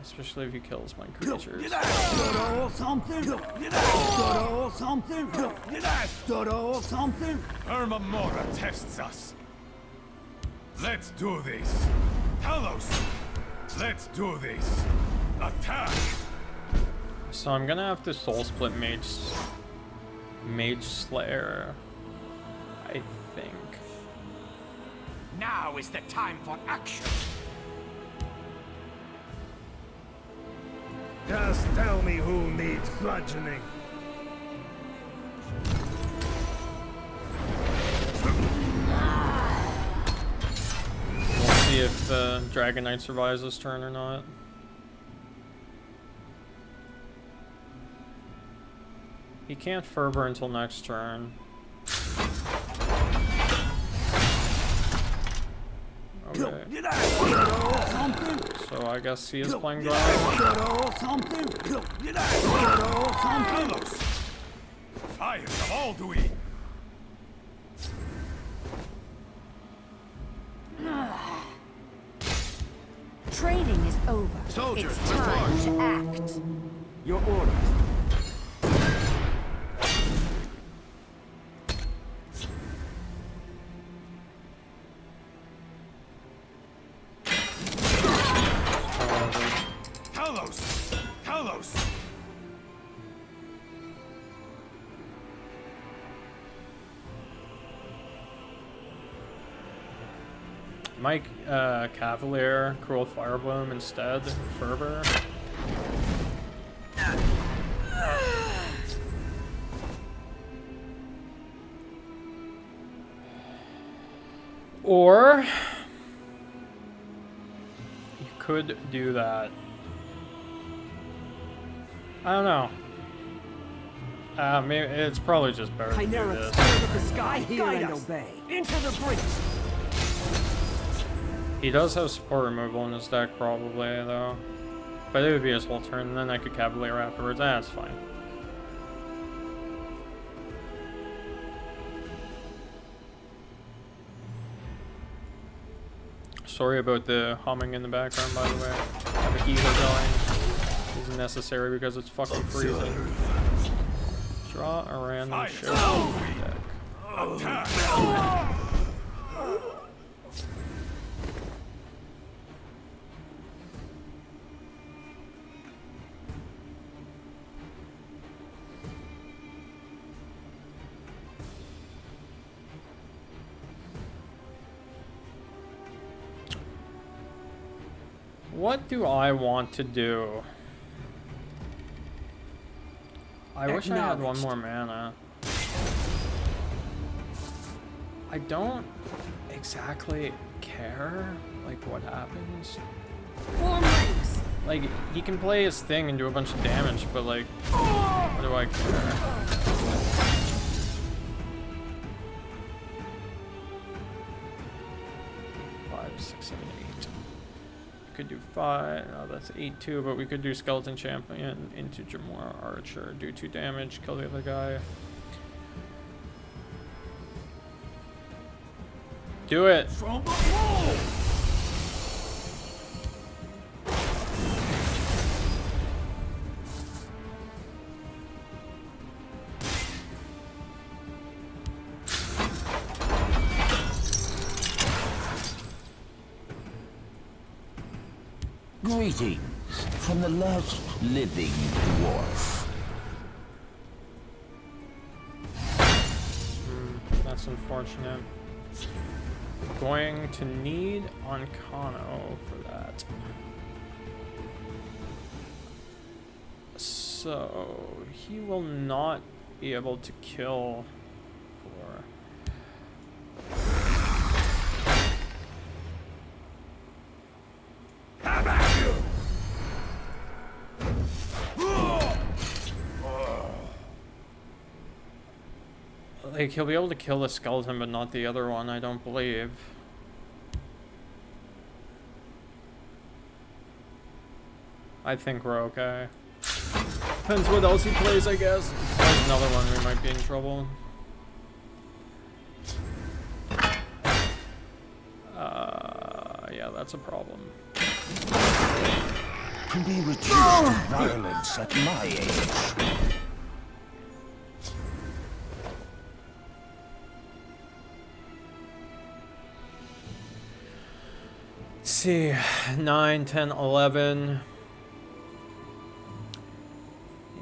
Speaker 1: Especially if he kills my creatures.
Speaker 4: Did I stutter or something? Did I stutter or something? Did I stutter or something?
Speaker 6: Irma Mora tests us. Let's do this. Talos, let's do this. Attack!
Speaker 1: So I'm gonna have to Soul Split Mage Slayer, I think.
Speaker 3: Now is the time for action.
Speaker 8: Just tell me who needs bludgeoning.
Speaker 1: We'll see if the Dragon Knight survives this turn or not. He can't fervor until next turn. Okay. So I guess he is playing ground.
Speaker 3: Fires of all do we.
Speaker 5: Training is over.
Speaker 3: Soldiers,
Speaker 5: it's time to act.
Speaker 3: Your orders. Talos!
Speaker 1: Mike, Cavalier, Cruel Firebloom instead, Fervor. Or you could do that. I don't know. Maybe it's probably just better to do this.
Speaker 3: The sky, guide us. Obey. Into the breach.
Speaker 1: He does have support removal in his deck, probably, though. But it would be his whole turn, and then I could Cavalier afterwards. That's fine. Sorry about the humming in the background, by the way. I have a heater going. It's necessary because it's fucking freezing. Draw a random ship deck. What do I want to do? I wish I had one more mana. I don't exactly care, like, what happens. Like, he can play his thing and do a bunch of damage, but, like, what do I care? 5, 6, 7, 8. Could do 5. Oh, that's 8-2, but we could do Skeleton Champion into Jamora Archer, do 2 damage, kill the other guy. Do it.
Speaker 3: From the wall.
Speaker 4: Greetings from the last living dwarf.
Speaker 1: That's unfortunate. Going to need Onkano for that. So he will not be able to kill for. Like, he'll be able to kill the skeleton, but not the other one, I don't believe. I think we're okay. Depends what else he plays, I guess. If there's another one, we might be in trouble. Yeah, that's a problem.
Speaker 4: Can be reduced to violence at my age.
Speaker 1: Let's see, 9, 10, 11,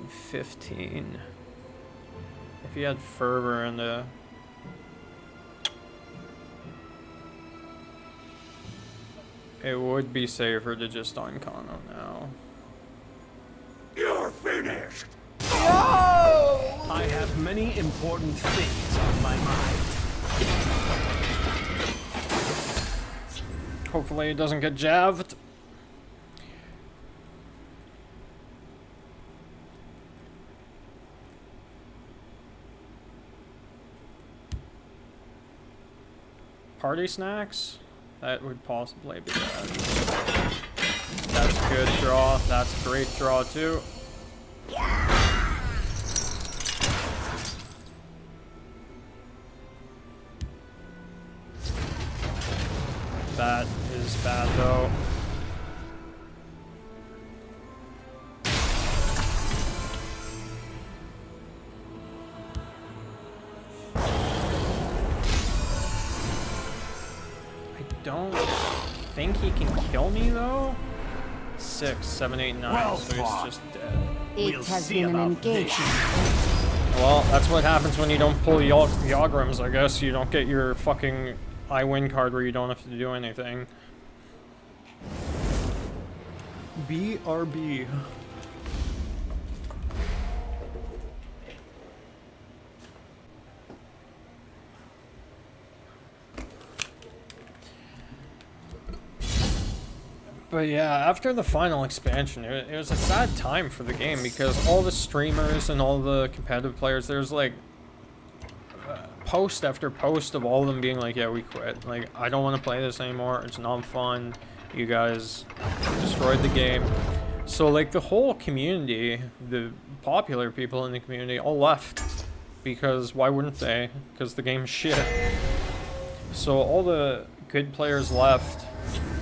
Speaker 1: 15. If he had Fervor in the... It would be safer to just Onkano now.
Speaker 3: You're finished.
Speaker 8: I have many important things on my mind.
Speaker 1: Hopefully it doesn't get jabbed. Party snacks? That would possibly be bad. That's a good draw. That's a great draw too. That is bad though. I don't think he can kill me though. 6, 7, 8, 9,
Speaker 3: Well
Speaker 1: so he's
Speaker 3: fought.
Speaker 1: just dead.
Speaker 5: It
Speaker 3: We'll
Speaker 5: has
Speaker 3: see
Speaker 5: been an
Speaker 3: about this.
Speaker 5: engagement.
Speaker 1: Well, that's what happens when you don't pull Yograms, I guess. You don't get your fucking I win card where you don't have to do anything. BRB. But yeah, after the final expansion, it was a sad time for the game because all the streamers and all the competitive players, there's like post after post of all of them being like, yeah, we quit. Like, I don't want to play this anymore. It's not fun. You guys destroyed the game. So like the whole community, the popular people in the community all left because why wouldn't they? Because the game's shit. So all the good players left.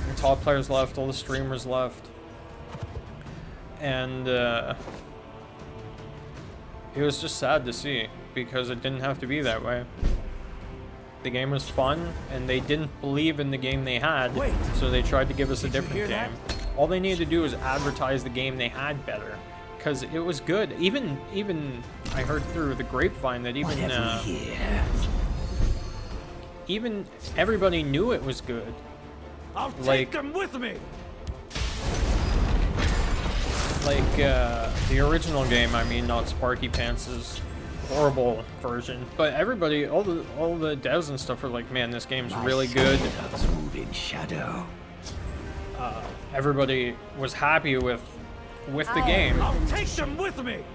Speaker 1: The top players left, all the streamers left, and it was just sad to see because it didn't have to be that way. The game was fun, and they didn't believe in the game they had, so they tried to give us a different game. All they needed to do was advertise the game they had better, because it was good. Even I heard through the grapevine that even everybody knew it was good.
Speaker 3: I'll
Speaker 1: Like-
Speaker 3: take them with me.
Speaker 1: Like, the original game, I mean, not Sparky Pants' horrible version. But everybody, all the devs and stuff were like, man, this game's really good.
Speaker 3: Move in shadow.
Speaker 1: Everybody was happy with the game.
Speaker 3: I'll take them with me.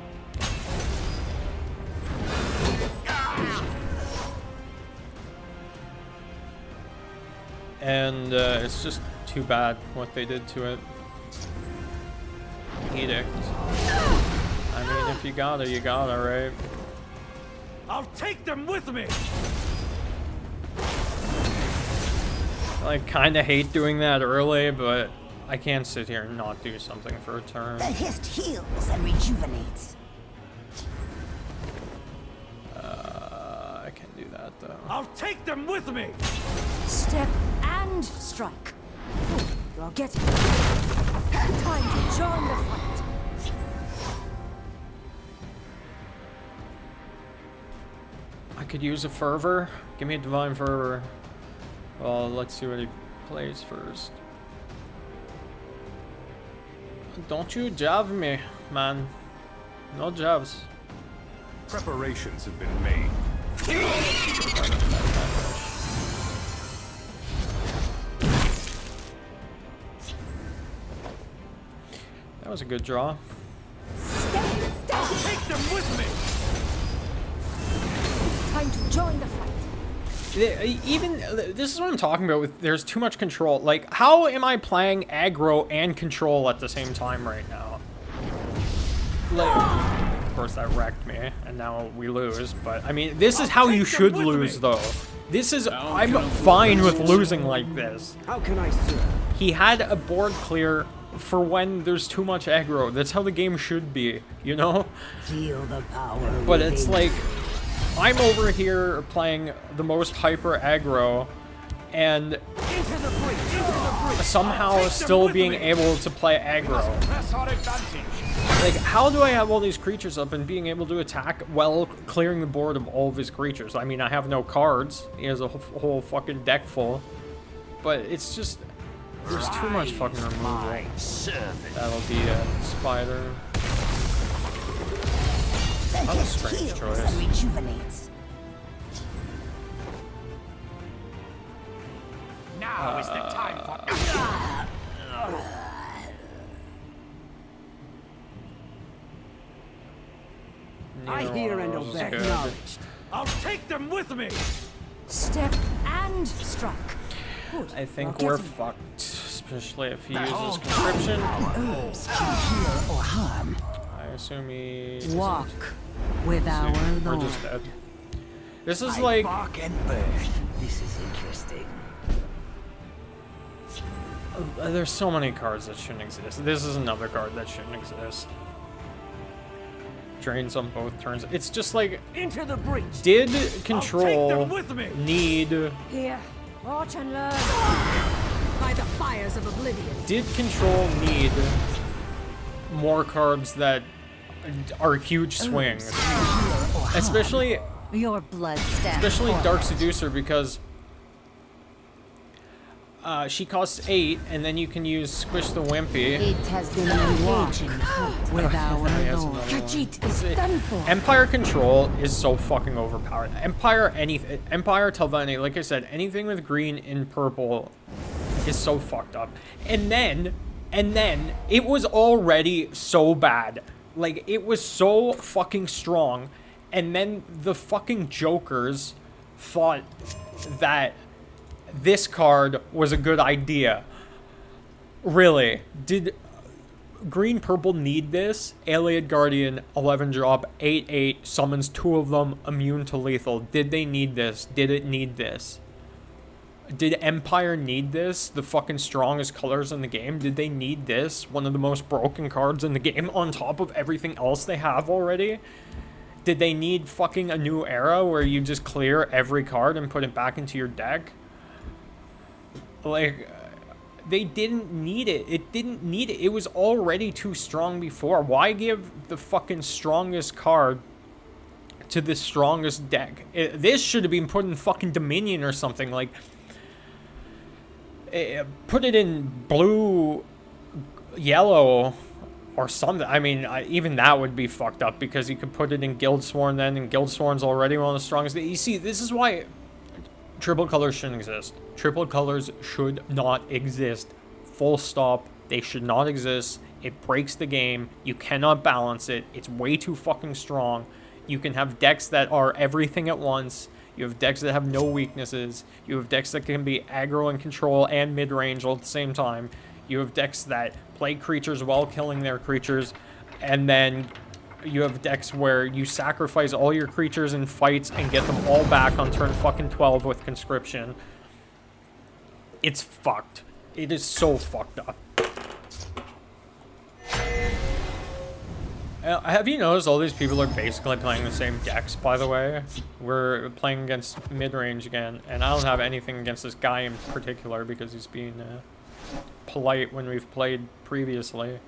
Speaker 1: And it's just too bad what they did to it. Edict. I mean, if you gotta, you gotta, right?
Speaker 3: I'll take them with me.
Speaker 1: I like, kinda hate doing that early, but I can't sit here and not do something for a turn.
Speaker 5: The hist heals and rejuvenates.
Speaker 1: I can do that though.
Speaker 3: I'll take them with me.
Speaker 2: Step and strike. Good, you're getting it. Time to join the fight.
Speaker 1: I could use a fervor. Give me a divine fervor. Well, let's see what he plays first. Don't you jab me, man. No jabs.
Speaker 8: Preparations have been made.
Speaker 1: That was a good draw.
Speaker 3: I'll take them with me.
Speaker 2: Time to join the fight.
Speaker 1: Even this is what I'm talking about with there's too much control. Like, how am I playing aggro and control at the same time right now? Like, of course that wrecked me and now we lose, but I mean, this is how you should lose though. This is, I'm fine with losing like this.
Speaker 8: How can I serve?
Speaker 1: He had a board clear for when there's too much aggro. That's how the game should be, you know?
Speaker 5: Feel the power.
Speaker 1: But it's like, I'm over here playing the most hyper aggro and somehow still being able to play aggro.
Speaker 3: Press our advantage.
Speaker 1: Like, how do I have all these creatures up and being able to attack while clearing the board of all of his creatures? I mean, I have no cards. He has a whole fucking deck full. But it's just, there's too much fucking removal. That'll be a spider. That was a strange choice.
Speaker 5: And rejuvenates.
Speaker 3: Now Now is the time for
Speaker 4: I
Speaker 1: Neither
Speaker 4: hear
Speaker 1: one
Speaker 4: and
Speaker 1: of those is
Speaker 4: obey.
Speaker 1: good.
Speaker 4: Acknowledged.
Speaker 3: I'll take them with me!
Speaker 2: Step and strike. Good.
Speaker 1: I think
Speaker 2: You're
Speaker 1: we're
Speaker 2: getting
Speaker 1: fucked, especially if he uses conscription.
Speaker 4: Herbs can heal or harm.
Speaker 1: I assume he isn't.
Speaker 5: Walk with our
Speaker 1: We're
Speaker 5: Lord.
Speaker 1: just dead. This is like,
Speaker 4: Bark and birth. This is interesting.
Speaker 1: there's so many cards that shouldn't exist. This is another card that shouldn't exist. Drains on both turns. It's just like,
Speaker 3: Into the breach!
Speaker 1: did
Speaker 3: I'll take
Speaker 1: control
Speaker 3: them with me!
Speaker 1: need,
Speaker 2: Here. Watch and learn.
Speaker 5: By the fires of oblivion.
Speaker 1: did control need more cards that are huge swings? Especially
Speaker 5: Your blood stands
Speaker 1: Especially
Speaker 5: for
Speaker 1: Dark
Speaker 5: it.
Speaker 1: Seducer, because she costs 8, and then you can use Squish the Wimpy.
Speaker 5: It has been an engaging hunt with our
Speaker 1: He has
Speaker 5: Lord.
Speaker 1: another one.
Speaker 5: Khajiit is done for.
Speaker 1: Empire Control is so fucking overpowered. Empire Telvanni, like I said, anything with green and purple is so fucked up. And then, it was already so bad. Like, it was so fucking strong. And then the fucking jokers thought that this card was a good idea. Really? Did green purple need this? Allied Guardian, 11 drop, 8/8, summons 2 of them, immune to lethal. Did they need this? Did it need this? Did Empire need this? The fucking strongest colors in the game? Did they need this? One of the most broken cards in the game on top of everything else they have already? Did they need fucking a new era where you just clear every card and put it back into your deck? Like, they didn't need it. It didn't need it. It was already too strong before. Why give the fucking strongest card to the strongest deck? This should have been put in fucking Dominion or something. Like, put it in blue, yellow, or something. I mean, even that would be fucked up because you could put it in Guildsworn then, and Guildsworn's already one of the strongest. You see, this is why triple colors shouldn't exist. Triple colors should not exist. Full stop. They should not exist. It breaks the game. You cannot balance it. It's way too fucking strong. You can have decks that are everything at once. You have decks that have no weaknesses. You have decks that can be aggro and control and mid-range all at the same time. You have decks that play creatures while killing their creatures. And then you have decks where you sacrifice all your creatures in fights and get them all back on turn fucking 12 with conscription. It's fucked. It is so fucked up. Have you noticed all these people are basically playing the same decks, by the way? We're playing against mid-range again, and I don't have anything against this guy in particular because he's being polite when we've played previously.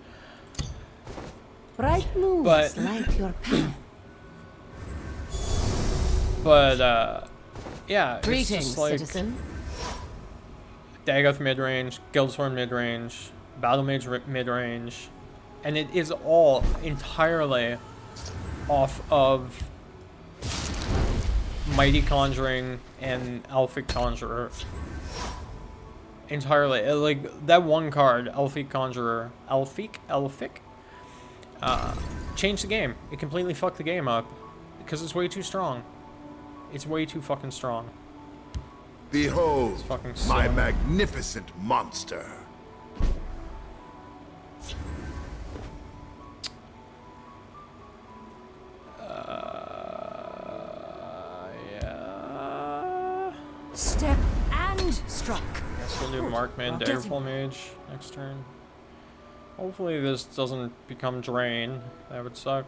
Speaker 5: Bright moves
Speaker 1: But-
Speaker 5: light your path.
Speaker 1: But, yeah, it's
Speaker 5: Greetings,
Speaker 1: just like
Speaker 5: citizen.
Speaker 1: Dagoth mid-range, Guildsworn mid-range, Battle Mage mid-range, and it is all entirely off of Mighty Conjuring and Elfic Conjurer. Entirely. Like, that one card, Elfic Conjurer, Elfic, changed the game. It completely fucked the game up because it's way too strong. It's way too fucking strong.
Speaker 9: Behold,
Speaker 1: fucking
Speaker 9: my
Speaker 1: silly.
Speaker 9: magnificent monster.
Speaker 1: Yeah.
Speaker 2: Step and strike.
Speaker 1: Guess we'll do Markman,
Speaker 2: Well,
Speaker 1: Daggerful Mage next turn. Hopefully this doesn't become Drain. That would suck.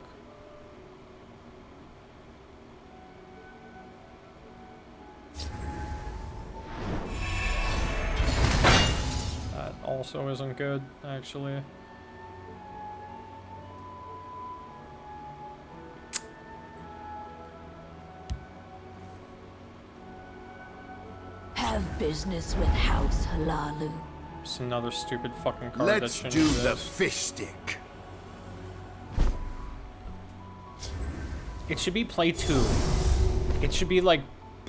Speaker 1: That also isn't good, actually.
Speaker 2: Have business with House Halalu.
Speaker 1: It's another stupid fucking card that
Speaker 9: Let's
Speaker 1: shouldn't
Speaker 9: do the
Speaker 1: exist.
Speaker 9: fish stick.
Speaker 1: It should be play 2. It should be like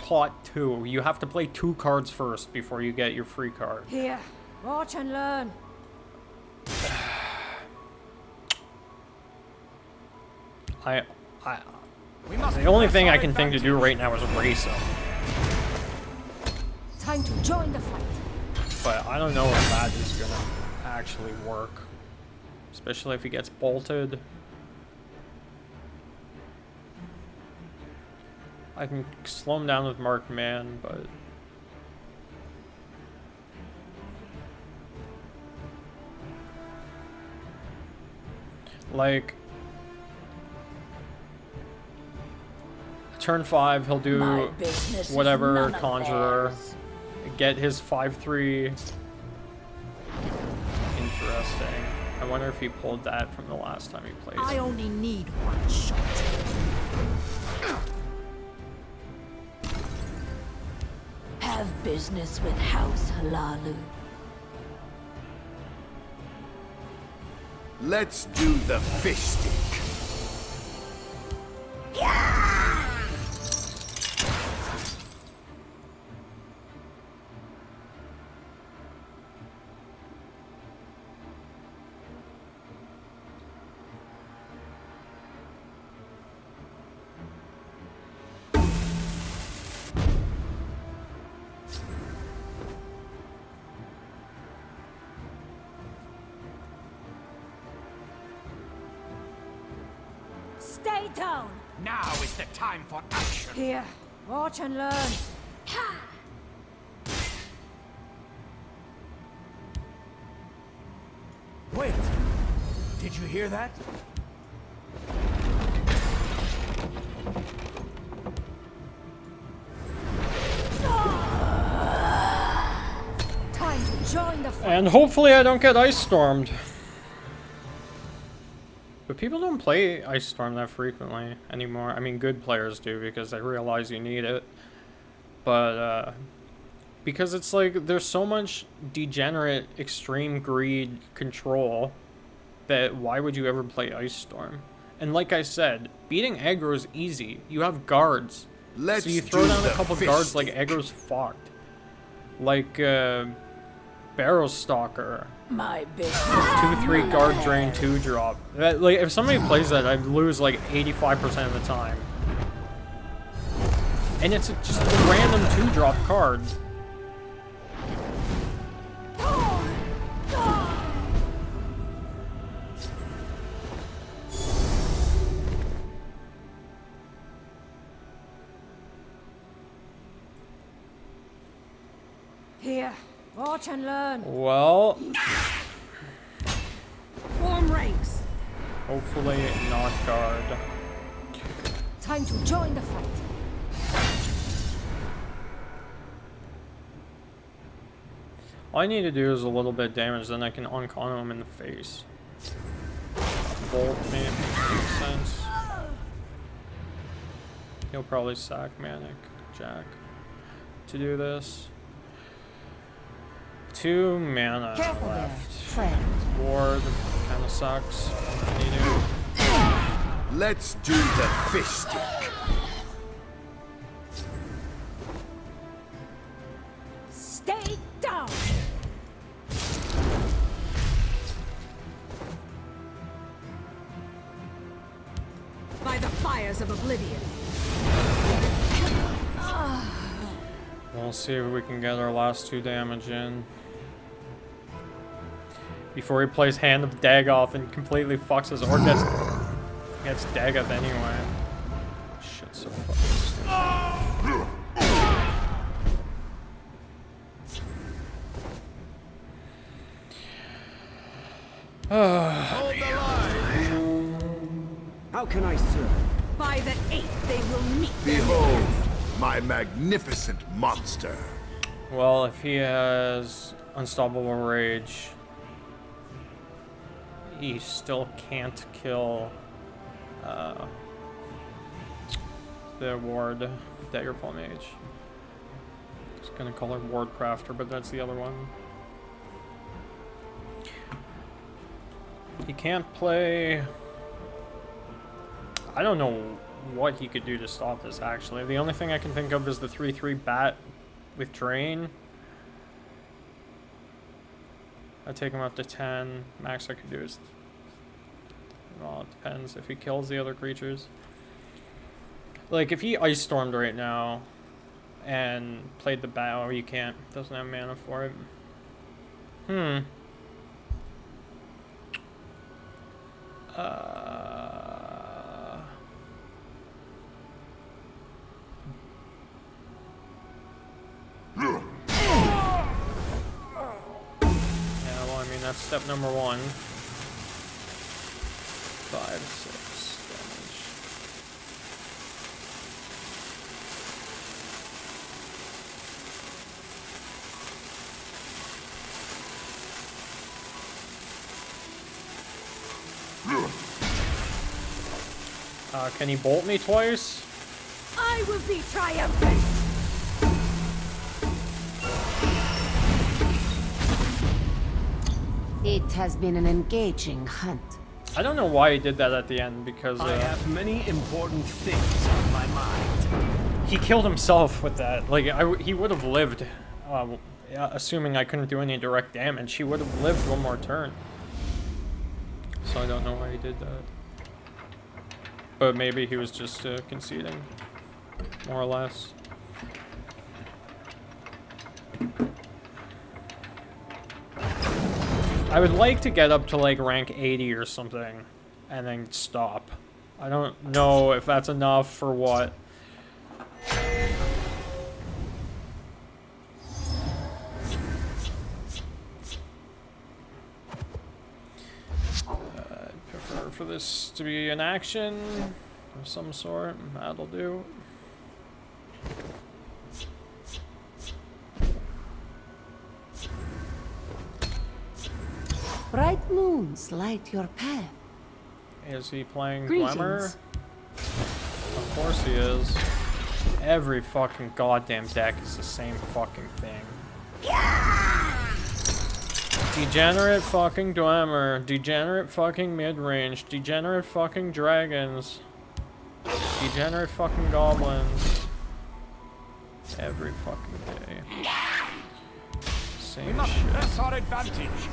Speaker 1: taught to. You have to play 2 cards first before you get your free card.
Speaker 2: Here, watch and learn.
Speaker 1: The only thing I can think to do right now is race him.
Speaker 2: Time to join the fight.
Speaker 1: But I don't know if that is gonna actually work. Especially if he gets bolted. I can slow him down with Marked Man, but... like... turn 5, he'll do whatever Conjurer. Get his 5/3. Interesting. I wonder if he pulled that from the last time he played.
Speaker 2: I only need one shot.
Speaker 5: Have business with House Halalu.
Speaker 9: Let's do the fish stick.
Speaker 2: Stay down.
Speaker 3: Now is the time for action.
Speaker 2: Here, watch and learn.
Speaker 3: Wait. Did you hear that?
Speaker 2: Time to join the fight.
Speaker 1: And hopefully I don't get Ice Stormed. But people don't play Ice Storm that frequently anymore. I mean, good players do because they realize you need it. But, because it's like, there's so much degenerate, extreme greed control that why would you ever play Ice Storm? And like I said, beating aggro is easy. You have guards.
Speaker 9: Let's
Speaker 1: so you throw
Speaker 9: do
Speaker 1: down a
Speaker 9: the
Speaker 1: couple
Speaker 9: fish
Speaker 1: guards like
Speaker 9: stick.
Speaker 1: aggro's fucked. Like, Barrow Stalker.
Speaker 5: My business.
Speaker 1: 2/3 guard drain 2 drop. Like if somebody plays that, I'd lose like 85% of the time. And it's just a random 2 drop card.
Speaker 2: Here, watch and learn.
Speaker 1: Well,
Speaker 2: Form ranks.
Speaker 1: hopefully not guard.
Speaker 2: Time to join the fight.
Speaker 1: All I need to do is a little bit of damage, then I can uncon him in the face. Bolt me, makes sense. He'll probably sack Manic Jack to do this. 2 mana
Speaker 5: Careful there,
Speaker 1: left.
Speaker 5: friend.
Speaker 1: Ward kinda sucks. What can you do?
Speaker 9: Let's do the fish stick.
Speaker 2: Stay down. By the fires of oblivion.
Speaker 1: We'll see if we can get our last 2 damage in. Before he plays Hand of Dagoth and completely fucks us, or gets Dagoth anyway. Shit's so fucking stupid.
Speaker 4: Hold the line! How can I serve?
Speaker 2: By the 8th, they will meet.
Speaker 9: Behold, my magnificent monster.
Speaker 1: Well, if he has Unstoppable Rage, he still can't kill the Ward Daggerfall Mage. I was gonna call her Ward Crafter, but that's the other one. He can't play... I don't know what he could do to stop this, actually. The only thing I can think of is the 3/3 bat with drain. I'd take him up to 10. Max I could do is... Well, it depends if he kills the other creatures. Like, if he Ice Stormed right now and played the bat... Oh, you can't. Doesn't have mana for it. Yeah, well, I mean, that's step number 1. 5, 6 damage. Can he bolt me twice?
Speaker 2: I will be triumphant.
Speaker 5: It has been an engaging hunt.
Speaker 1: I don't know why he did that at the end, because
Speaker 8: I have many important things on my mind.
Speaker 1: he killed himself with that. Like, he would have lived, assuming I couldn't do any direct damage. He would have lived one more turn. So I don't know why he did that. But maybe he was just conceding, more or less. I would like to get up to like rank 80 or something and then stop. I don't know if that's enough for what. I'd prefer for this to be an action of some sort. That'll do.
Speaker 5: Bright moons light your path.
Speaker 1: Is he playing
Speaker 5: Greetings.
Speaker 1: Glamour? Of course he is. Every fucking goddamn deck is the same fucking thing. Degenerate fucking Glamour. Degenerate fucking mid-range. Degenerate fucking dragons. Degenerate fucking goblins. Every fucking day. Same
Speaker 3: We must
Speaker 1: shit.
Speaker 3: press our advantage.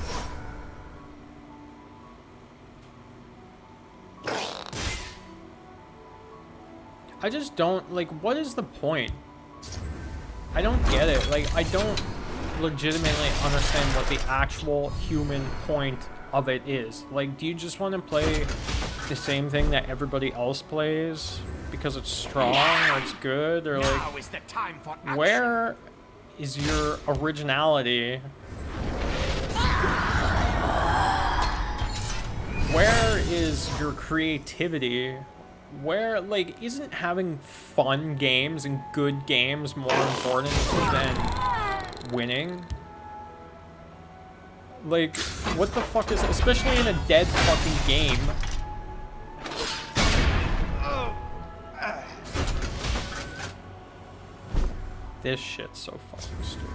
Speaker 1: I just don't, like, what is the point? I don't get it. Like, I don't legitimately understand what the actual human point of it is. Like, do you just want to play the same thing that everybody else plays because it's strong or it's good, or like,
Speaker 3: Now is the time for action.
Speaker 1: where is your originality? Where is your creativity? Where, like, isn't having fun games and good games more important than winning? Like, what the fuck is, especially in a dead fucking game. This shit's so fucking stupid.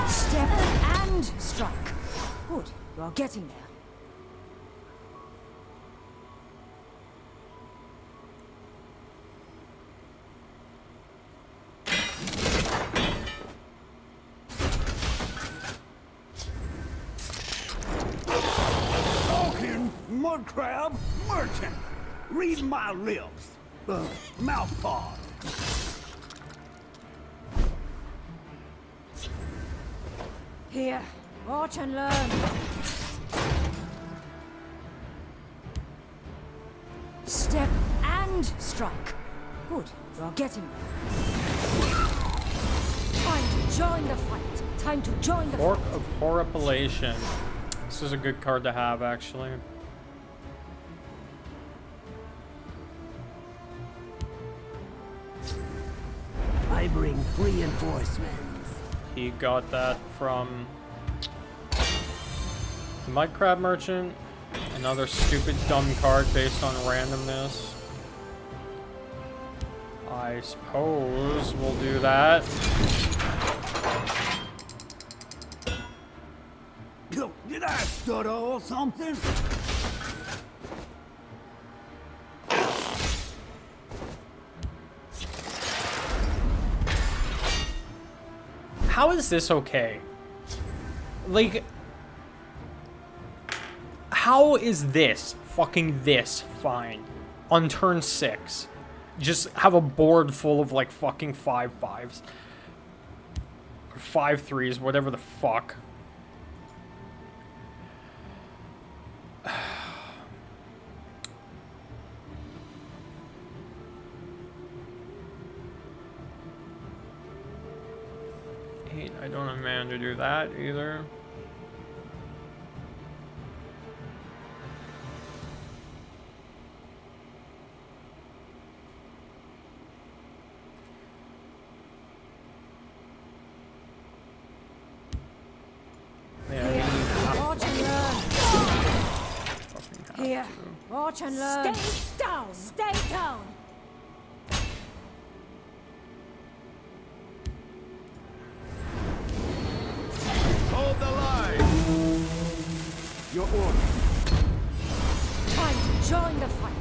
Speaker 2: Step and strike. Good, you are getting there.
Speaker 4: Talking mud crab merchant. Read my lips. Mouth part.
Speaker 2: Here, watch and learn. Step and strike. Good, you are getting there. Time to join the fight. Time to join the
Speaker 1: Fork
Speaker 2: fight.
Speaker 1: of Horripilation. This is a good card to have, actually.
Speaker 4: I bring reinforcements.
Speaker 1: He got that from the Mud Crab Merchant. Another stupid dumb card based on randomness. I suppose we'll do that.
Speaker 4: Get Did I stutter or something?
Speaker 1: How is this okay? Like, how is this fucking this fine on turn 6? Just have a board full of like fucking 5/5s or 5/3s, whatever the fuck. I don't have man to do that either.
Speaker 2: Watch and learn. Here. Watch and learn. Stay down. Stay down.
Speaker 7: Hold the line!
Speaker 3: Your order.
Speaker 2: Time to join the fight.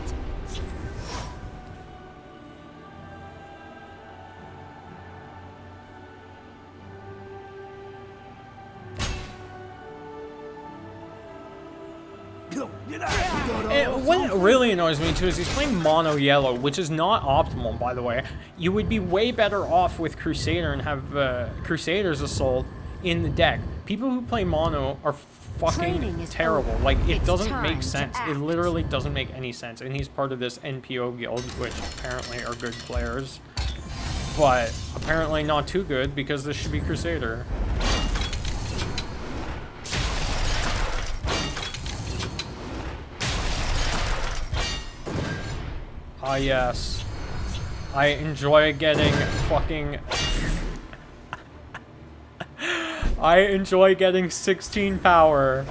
Speaker 4: Did I stutter or
Speaker 1: What really annoys me too is he's playing mono yellow, which is not optimal, by the way. You would be way better off with Crusader and have Crusader's Assault in the deck. People who play mono are
Speaker 5: Training
Speaker 1: fucking
Speaker 5: is
Speaker 1: terrible.
Speaker 5: over.
Speaker 1: Like, it
Speaker 5: It's
Speaker 1: doesn't
Speaker 5: time
Speaker 1: make
Speaker 5: to
Speaker 1: sense. It
Speaker 5: act.
Speaker 1: literally doesn't make any sense. And he's part of this NPO guild, which apparently are good players. But apparently not too good, because this should be Crusader. Ah, yes. I enjoy getting fucking... I enjoy getting 16 power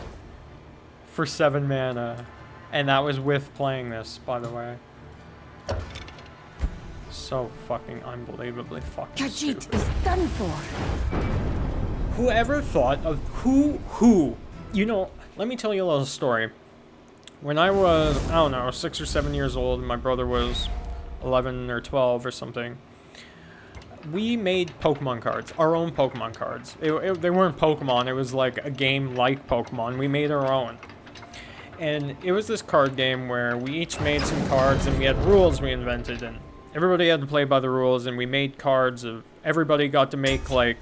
Speaker 1: for 7 mana. And that was with playing this, by the way. So fucking unbelievably fucking
Speaker 5: Khajiit
Speaker 1: stupid.
Speaker 5: is done for.
Speaker 1: Whoever thought of who? You know, let me tell you a little story. When I was, I don't know, 6 or 7 years old, and my brother was 11 or 12 or something, we made Pokemon cards, our own Pokemon cards. They weren't Pokemon, it was like a game like Pokemon. We made our own. And it was this card game where we each made some cards and we had rules we invented, and everybody had to play by the rules, and we made cards of, everybody got to make like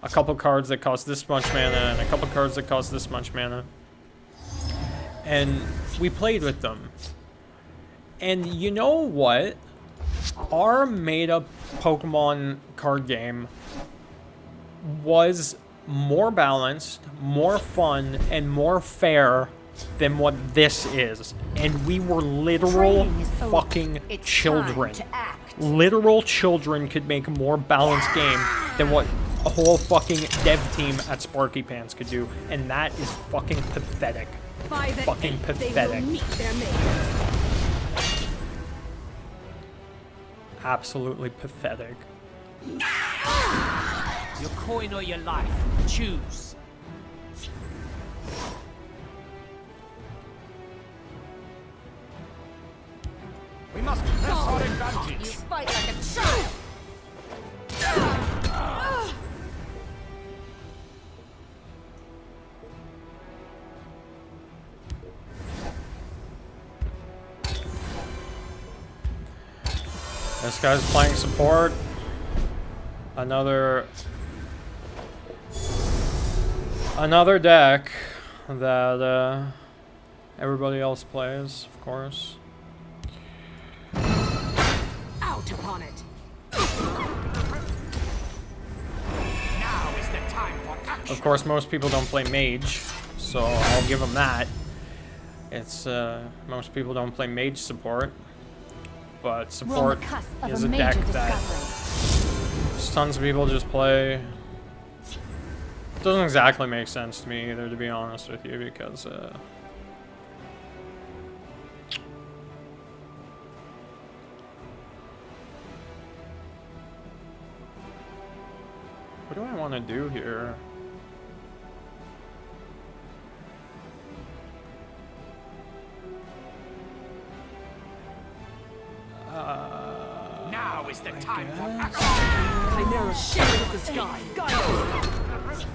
Speaker 1: a couple cards that cost this much mana and a couple cards that cost this much mana. And we played with them. And you know what? Our made-up Pokemon card game was more balanced, more fun, and more fair than what this is. And we were literal
Speaker 5: Training is over.
Speaker 1: fucking
Speaker 5: It's
Speaker 1: children.
Speaker 5: time to act.
Speaker 1: Literal children could make a more balanced game than what a whole fucking dev team at Sparky Pants could do. And that is fucking pathetic.
Speaker 2: By the
Speaker 1: Fucking
Speaker 2: eighth, they
Speaker 1: pathetic.
Speaker 2: will meet their maker.
Speaker 1: Absolutely pathetic.
Speaker 3: Your coin or your life. Choose. We must press our advantage.
Speaker 5: You fight like a child.
Speaker 1: This guy's playing support. Another deck that everybody else plays, of course.
Speaker 2: Out upon it.
Speaker 3: Now is the time for action.
Speaker 1: Of course, most people don't play mage, so I'll give them that. It's most people don't play mage support, but
Speaker 5: We're on
Speaker 1: support
Speaker 5: the cusp of
Speaker 1: is
Speaker 5: a
Speaker 1: a
Speaker 5: major
Speaker 1: deck that
Speaker 5: discovery.
Speaker 1: tons of people just play. Doesn't exactly make sense to me either, to be honest with you, because what do I want to do here?
Speaker 3: time for
Speaker 1: guess.
Speaker 3: action.
Speaker 2: Chimera shield of the sky. Guide us.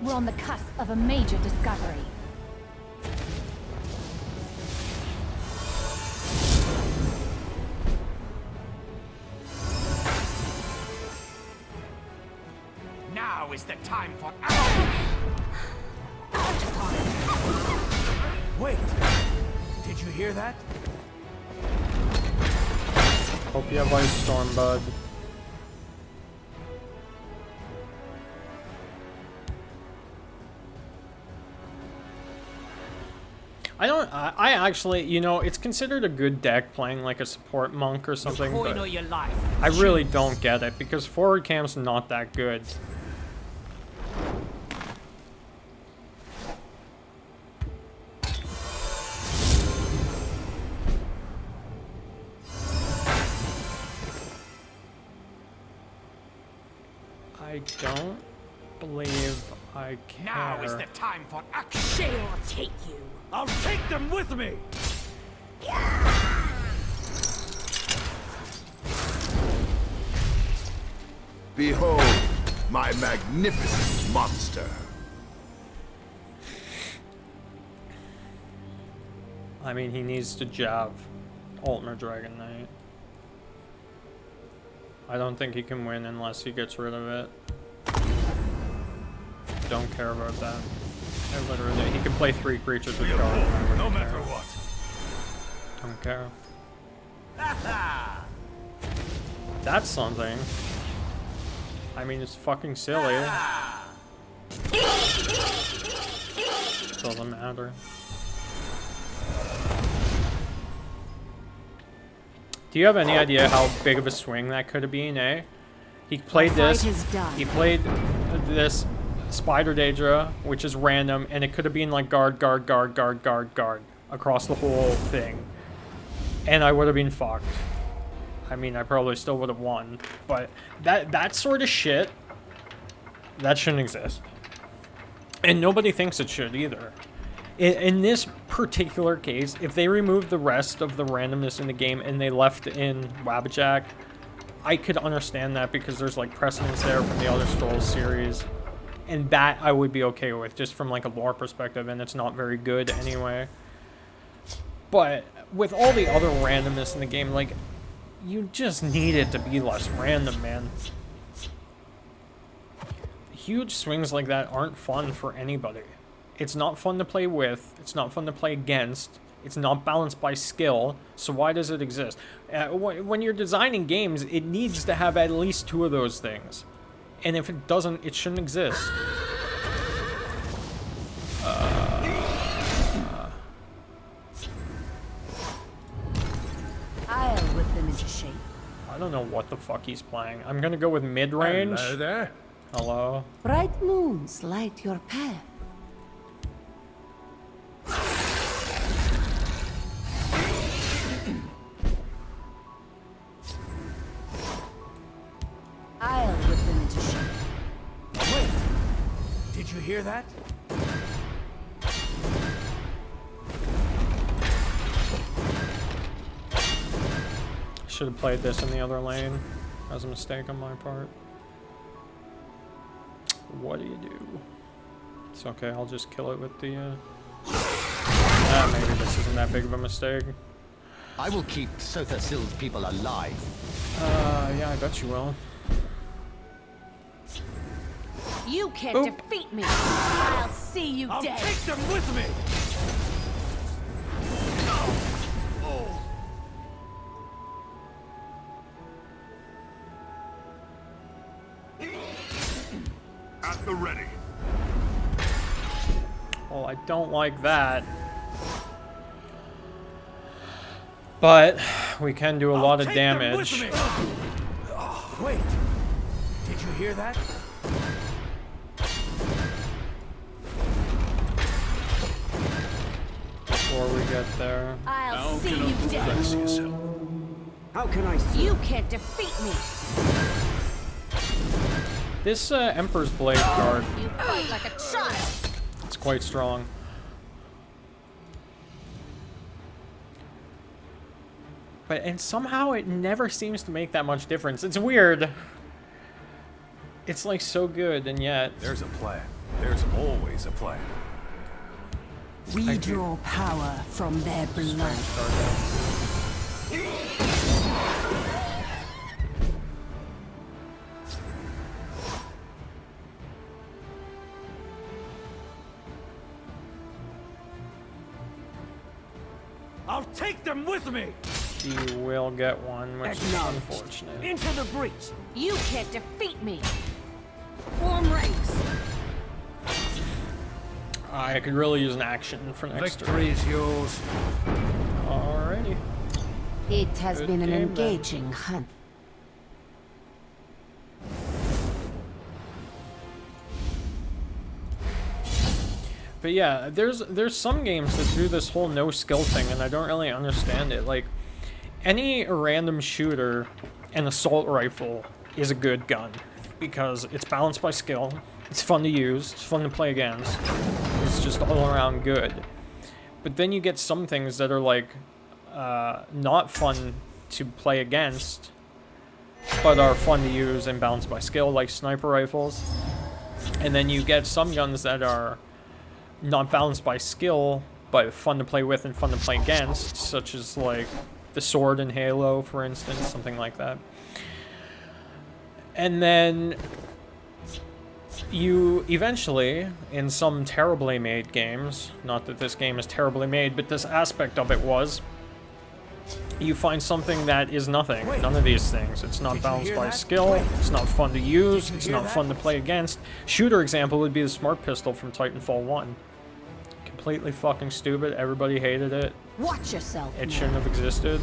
Speaker 5: We're on the cusp of a major discovery.
Speaker 3: Now is the time for action. Wait, did you hear that?
Speaker 1: Hope you have Ice Storm, bud. I actually, you know, it's considered a good deck playing like a support monk or something,
Speaker 3: Coin
Speaker 1: but
Speaker 3: or your life.
Speaker 1: I really don't get it because forward camp's not that good. I don't believe I care.
Speaker 3: Now is the time for action.
Speaker 2: Shale take you.
Speaker 3: I'll take them with me.
Speaker 9: Behold, my magnificent monster.
Speaker 1: I mean, he needs to jab Ultimate Dragon Knight. I don't think he can win unless he gets rid of it. Don't care about that. I literally, he can play 3 creatures with guard.
Speaker 3: No matter what.
Speaker 1: Don't care. That's something. I mean, it's fucking silly. Doesn't matter. Do you have any idea how big of a swing that could have been, eh? He played this. He played this Spider Daedra, which is random, and it could have been like guard, guard, guard, guard, guard, guard across the whole thing. And I would have been fucked. I mean, I probably still would have won. But that sort of shit, that shouldn't exist. And nobody thinks it should either. In this particular case, if they removed the rest of the randomness in the game and they left in Wabbajack, I could understand that because there's like precedence there from the Elder Scrolls series. And that I would be okay with, just from like a lore perspective, and it's not very good anyway. But with all the other randomness in the game, like, you just need it to be less random, man. Huge swings like that aren't fun for anybody. It's not fun to play with, it's not fun to play against, it's not balanced by skill, so why does it exist? When you're designing games, it needs to have at least 2 of those things. And if it doesn't, it shouldn't exist.
Speaker 5: I'll whip them into shape.
Speaker 1: I don't know what the fuck he's playing. I'm gonna go with mid-range.
Speaker 7: Hello there.
Speaker 1: Hello?
Speaker 5: Bright moons light your path. I'll whip them into shape.
Speaker 3: Wait, did you hear that?
Speaker 1: Should have played this in the other lane. That was a mistake on my part. What do you do? It's okay, I'll just kill it with the, maybe this isn't that big of a mistake.
Speaker 8: I will keep Sothasil's people alive.
Speaker 1: Yeah, I bet you will.
Speaker 5: You can't defeat me. I'll see you
Speaker 3: I'll
Speaker 5: dead.
Speaker 3: take them with me.
Speaker 9: At the ready.
Speaker 1: Well, I don't like that. But we can do a lot of
Speaker 3: Take them with
Speaker 1: damage.
Speaker 3: me. Wait, did you hear that?
Speaker 1: Before we get there.
Speaker 5: I'll
Speaker 6: How
Speaker 5: see
Speaker 6: can
Speaker 5: you
Speaker 6: Uncle
Speaker 5: dead.
Speaker 6: Crassus help?
Speaker 4: How can I see?
Speaker 5: You can't defeat me.
Speaker 1: This Emperor's Blade card,
Speaker 5: You fight like a child.
Speaker 1: it's quite strong. and somehow it never seems to make that much difference. It's weird. It's like so good, and yet
Speaker 8: There's a plan. There's always a plan.
Speaker 5: We draw power from their blood.
Speaker 3: I'll take them with me!
Speaker 1: you will get one, which is unfortunate.
Speaker 3: Into the breach!
Speaker 5: You can't defeat me. Form race.
Speaker 1: I could really use an action for next turn.
Speaker 3: Victory is yours.
Speaker 1: Alrighty.
Speaker 5: It has
Speaker 1: Good
Speaker 5: been an
Speaker 1: game, then.
Speaker 5: engaging hunt.
Speaker 1: But yeah, there's some games that do this whole no skill thing, and I don't really understand it. Like, any random shooter, an assault rifle is a good gun because it's balanced by skill, it's fun to use, it's fun to play against, it's just all around good. But then you get some things that are like not fun to play against, but are fun to use and balanced by skill, like sniper rifles. And then you get some guns that are not balanced by skill, but fun to play with and fun to play against, such as like the sword in Halo, for instance, something like that. And then you eventually, in some terribly made games, not that this game is terribly made, but this aspect of it was, you find something that is nothing. None of these things. It's not balanced by skill, it's not fun to use, it's not fun to play against. Shooter example would be the Smart Pistol from Titanfall 1. Completely fucking stupid, everybody hated it.
Speaker 5: Watch yourself.
Speaker 1: It
Speaker 5: now.
Speaker 1: shouldn't have existed.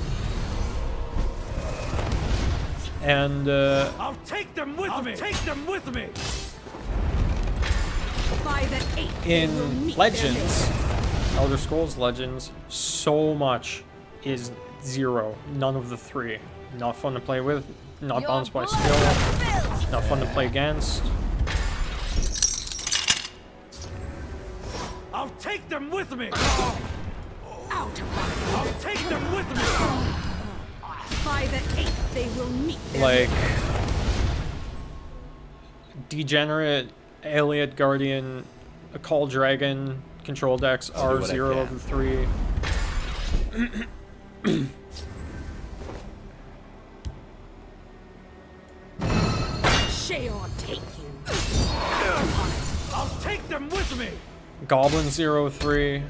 Speaker 1: And
Speaker 3: I'll take them with me! I'll take them with me!
Speaker 5: By the 8th, they will
Speaker 1: in
Speaker 5: meet their
Speaker 1: Legends, Elder Scrolls Legends, so much is 0. None of the 3. Not fun to play with, not balanced by skill, not fun to play against.
Speaker 3: I'll take them with me!
Speaker 5: Out of
Speaker 3: I'll take them with me!
Speaker 5: By the 8th, they will meet their
Speaker 1: Like, Degenerate, Aliot Guardian, a Call Dragon, control decks are 0 of the 3.
Speaker 5: Sheol take you.
Speaker 3: I'll take them with me!
Speaker 1: Goblin 0-3.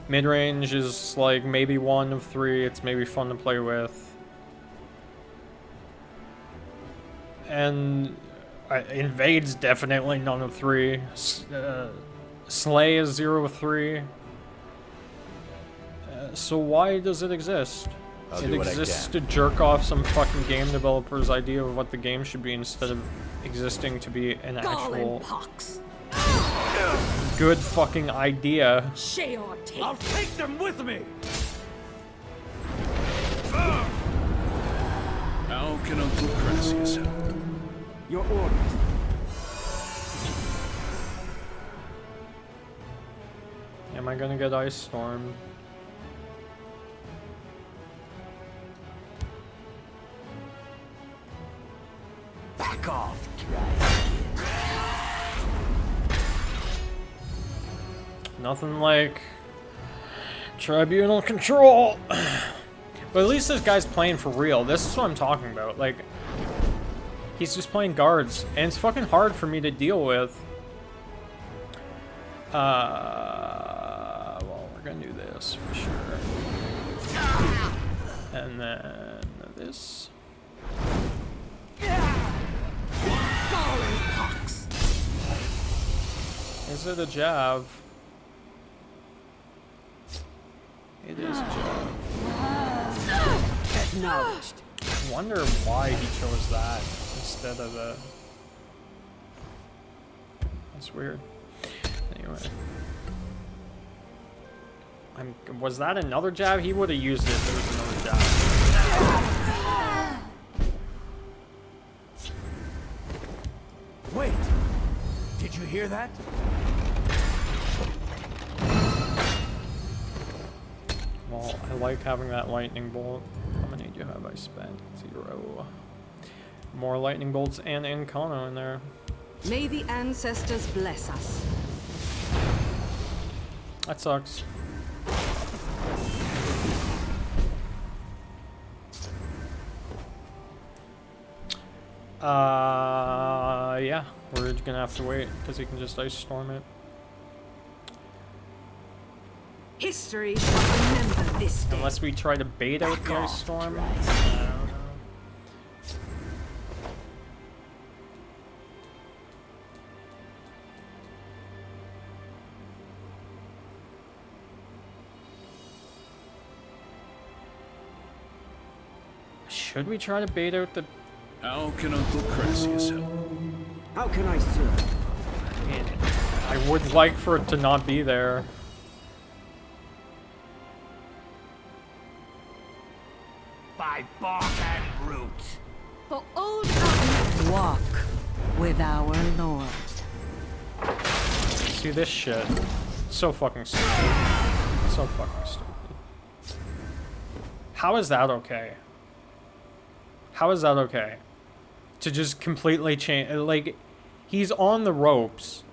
Speaker 1: Mid-range is like maybe 1 of 3. It's maybe fun to play with. And Invade's definitely none of 3. Slay is 0 of 3. So why does it exist? It exists to jerk off some fucking game developer's idea of what the game should be instead of existing to be an actual
Speaker 5: pox.
Speaker 1: good fucking idea.
Speaker 5: Sheol take
Speaker 3: I'll take them with me!
Speaker 6: How can Uncle Crassius help?
Speaker 3: Your orders.
Speaker 1: Am I gonna get Ice Storm?
Speaker 8: Back off,
Speaker 1: Nothing like tribunal control. But at least this guy's playing for real. This is what I'm talking about. Like, he's just playing guards, and it's fucking hard for me to deal with. Well, we're gonna do this for sure. And then this. Is it a jab? It is a jab.
Speaker 5: acknowledged.
Speaker 1: I wonder why he chose that instead of the... That's weird. Anyway. Was that another jab? He would have used it if there was another jab.
Speaker 3: Wait! Did you hear that?
Speaker 1: well, I like having that lightning bolt. How many do you have I spent? 0. More lightning bolts and Incarno in there.
Speaker 2: May the ancestors bless us.
Speaker 1: That sucks. Yeah, we're gonna have to wait because he can just ice storm it.
Speaker 2: History shall remember this day.
Speaker 1: Unless we try to bait out the ice storm. I don't know. Should we try to bait out the...
Speaker 6: How can Uncle Crassius help?
Speaker 4: How can I serve?
Speaker 1: I mean, I would like for it to not be there.
Speaker 3: By bark and root.
Speaker 2: For old Alton,
Speaker 5: Walk with our Lord.
Speaker 1: See this shit. So fucking stupid. So fucking stupid. How is that okay? How is that okay? To just completely change, like, he's on the ropes,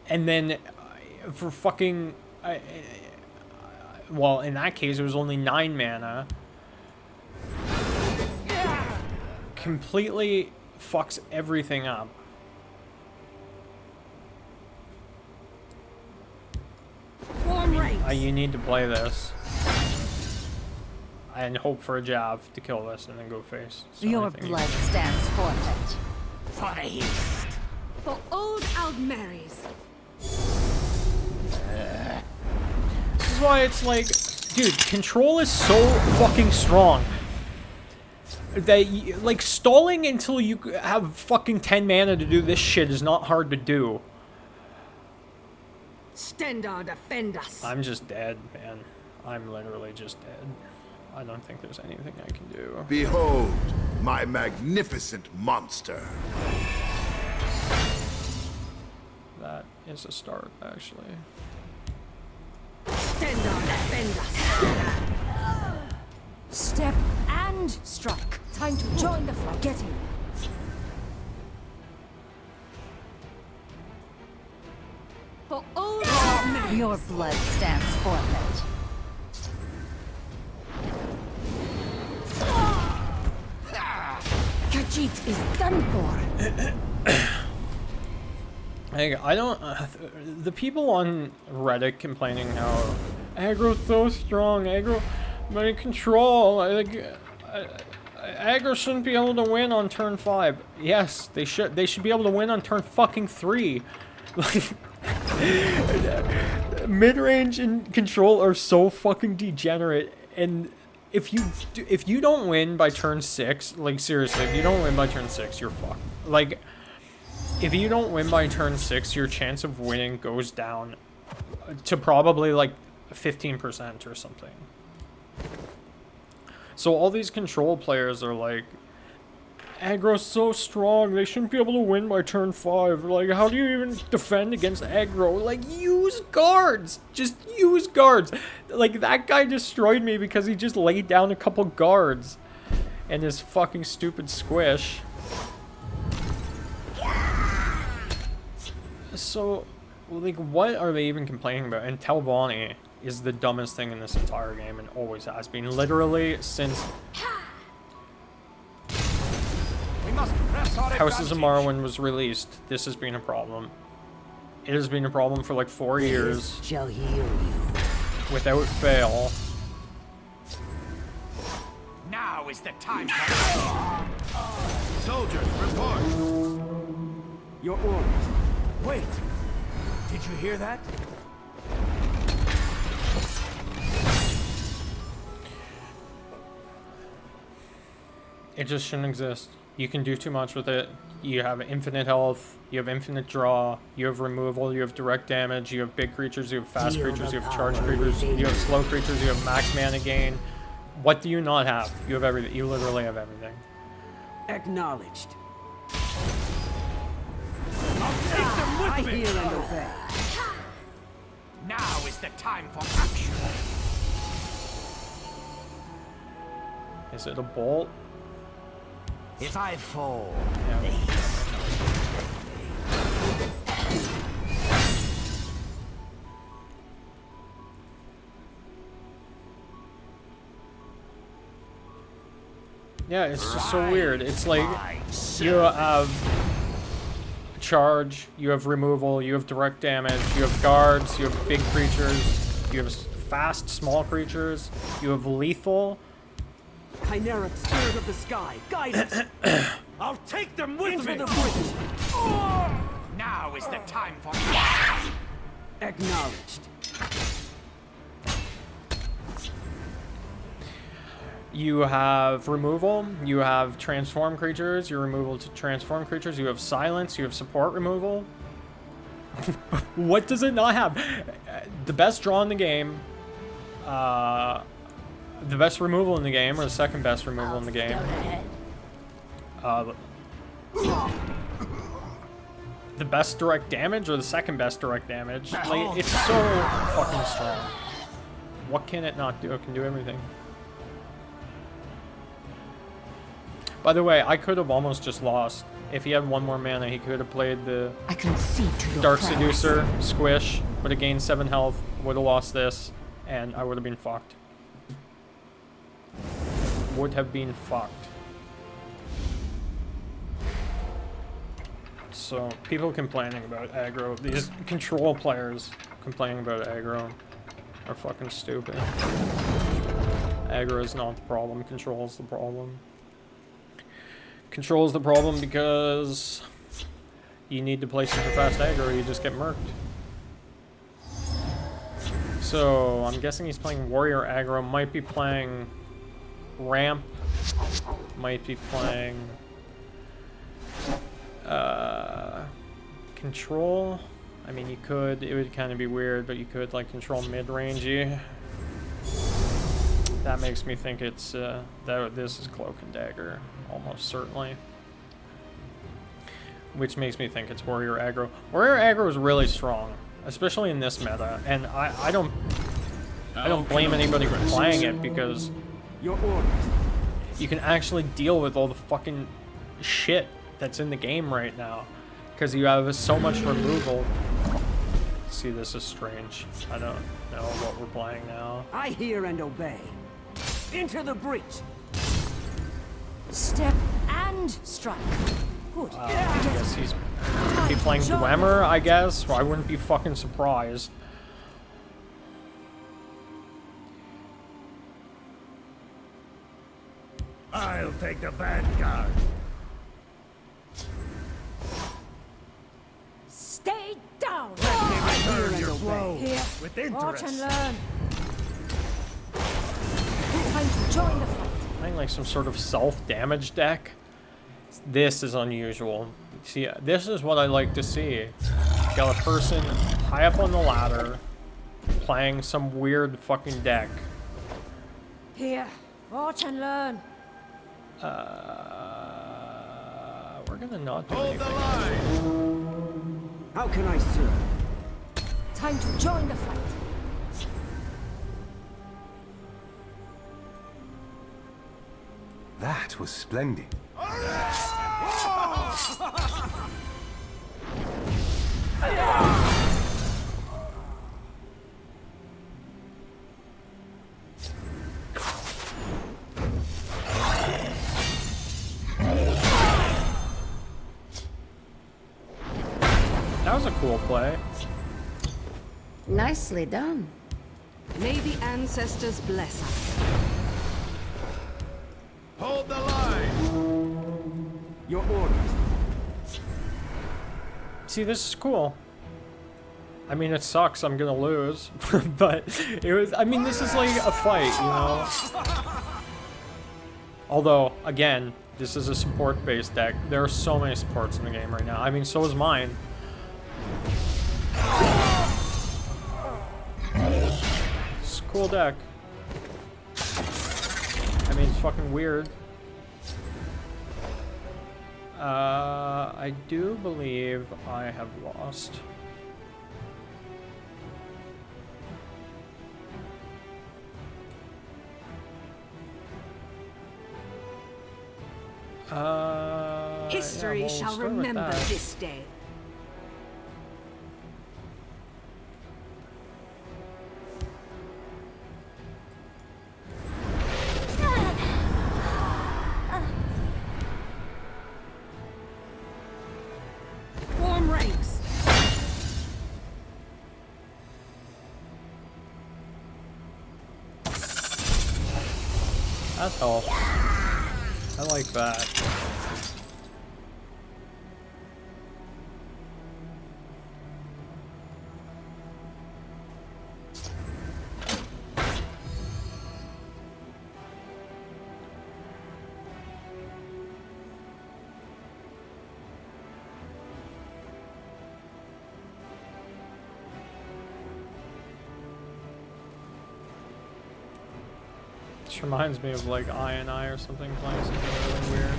Speaker 1: and then for fucking, well, in that case, it was only 9 mana. Completely fucks everything up.
Speaker 2: form ranks.
Speaker 1: You need to play this. And hope for a Jav to kill this and then go face. So
Speaker 5: Your
Speaker 1: I think-
Speaker 5: blood stands forfeit.
Speaker 3: For the East.
Speaker 2: For old Aldmary's.
Speaker 1: This is why it's like, dude, control is so fucking strong that like stalling until you have fucking 10 mana to do this shit is not hard to do.
Speaker 2: Stendarr defend us.
Speaker 1: I'm just dead, man. I'm literally just dead. I don't think there's anything I can do.
Speaker 9: Behold, my magnificent monster.
Speaker 1: That is a start, actually.
Speaker 2: Stendarr defend us. Step and strike. Time to join the fray. Getting there. For old Aldmary's.
Speaker 5: Your blood stands forfeit. Khajiit is done for.
Speaker 1: Hey, I don't. The people on Reddit complaining how aggro's so strong, aggro, my control. Aggro shouldn't be able to win on turn 5. Yes, they should. They should be able to win on turn fucking 3. Like, mid-range and control are so fucking degenerate, and if you don't win by turn 6, like seriously, if you don't win by turn 6, you're fucked. Like, if you don't win by turn 6, your chance of winning goes down to probably like 15% or something. So all these control players are like, aggro's so strong, they shouldn't be able to win by turn 5. Like, how do you even defend against aggro? Like, use guards! Just use guards! Like, that guy destroyed me because he just laid down a couple guards. And his fucking stupid squish. So, like, what are they even complaining about? And Telvanni is the dumbest thing in this entire game and always has been. Literally since
Speaker 3: We must press our
Speaker 1: Houses of
Speaker 3: advantage.
Speaker 1: Morrowind was released, this has been a problem. It has been a problem for like 4 years
Speaker 4: Shall heal you.
Speaker 1: without fail.
Speaker 3: Now is the time for
Speaker 9: Soldiers, report.
Speaker 3: your orders. Wait. Did you hear that?
Speaker 1: It just shouldn't exist. You can do too much with it. You have infinite health, you have infinite draw, you have removal, you have direct damage, you have big creatures, you have fast
Speaker 4: Feel
Speaker 1: creatures,
Speaker 4: the
Speaker 1: you have charged
Speaker 4: power
Speaker 1: creatures,
Speaker 4: within
Speaker 1: you have
Speaker 4: you.
Speaker 1: slow creatures, you have max mana gain. What do you not have? You have everything. You literally have everything.
Speaker 4: Acknowledged.
Speaker 3: Take them with
Speaker 4: I
Speaker 3: me.
Speaker 4: hear and obey.
Speaker 3: Now is the time for action.
Speaker 1: Is it a bolt?
Speaker 8: If I fall,
Speaker 1: Yeah. Yeah, it's just so weird. It's like you have charge, you have removal, you have direct damage, you have guards, you have big creatures, you have fast small creatures, you have lethal.
Speaker 8: Chimeric spirit of the sky, guide us.
Speaker 3: I'll take them with me!
Speaker 8: Into the void.
Speaker 3: Now is the time for
Speaker 8: Acknowledged.
Speaker 1: You have removal, you have transform creatures, your removal to transform creatures, you have silence, you have support removal. What does it not have? The best draw in the game, the best removal in the game, or the second best removal in the game. The best direct damage, or the second best direct damage. Like, it's so fucking strong. What can it not do? It can do everything. By the way, I could have almost just lost. If he had one more mana, he could have played the
Speaker 5: I can see to your
Speaker 1: Dark
Speaker 5: plans.
Speaker 1: Seducer, Squish, would have gained 7 health, would have lost this, and I would have been fucked. Would have been fucked. So, people complaining about aggro, these control players complaining about aggro are fucking stupid. Aggro is not the problem, control is the problem. Control is the problem because you need to play super fast aggro or you just get murked. So I'm guessing he's playing warrior aggro, might be playing ramp, might be playing control. I mean, you could, it would kind of be weird, but you could like control mid-rangey. That makes me think it's that this is Cloak and Dagger, almost certainly. Which makes me think it's Warrior Aggro. Warrior Aggro is really strong, especially in this meta, and I don't blame anybody for playing it because
Speaker 8: Your orders.
Speaker 1: you can actually deal with all the fucking shit that's in the game right now, because you have so much removal. See, this is strange. I don't know what we're playing now.
Speaker 8: I hear and obey. Into the breach.
Speaker 2: Step and strike. Good.
Speaker 1: I guess he's playing Dwemer, I guess. Well, I wouldn't be fucking surprised.
Speaker 9: I'll take the vanguard.
Speaker 2: Stay down.
Speaker 9: Return your blow
Speaker 2: Here.
Speaker 9: with
Speaker 2: Watch and
Speaker 9: interest.
Speaker 2: learn. Time to join the fight.
Speaker 1: Playing like some sort of self-damage deck. This is unusual. See, this is what I like to see. Got a person high up on the ladder playing some weird fucking deck.
Speaker 2: Here. Watch and learn.
Speaker 1: We're gonna not do
Speaker 9: Hold the
Speaker 1: anything.
Speaker 9: line.
Speaker 8: How can I serve?
Speaker 2: Time to join the fight.
Speaker 10: That was splendid.
Speaker 1: That was a cool play.
Speaker 5: Nicely done.
Speaker 11: May the ancestors bless us.
Speaker 9: Hold the line.
Speaker 8: Your orders.
Speaker 1: See, this is cool. I mean, it sucks, I'm gonna lose. But it was, I mean, this is like a fight, you know? Although, again, this is a support-based deck. There are so many supports in the game right now. I mean, so is mine. It's a cool deck. I mean, it's fucking weird. I do believe I have lost.
Speaker 11: History
Speaker 1: yeah, we'll
Speaker 11: shall
Speaker 1: start with
Speaker 11: remember
Speaker 1: that.
Speaker 11: this day. Form ranks.
Speaker 1: That helps. I like that. This reminds me of like I or something playing something really weird.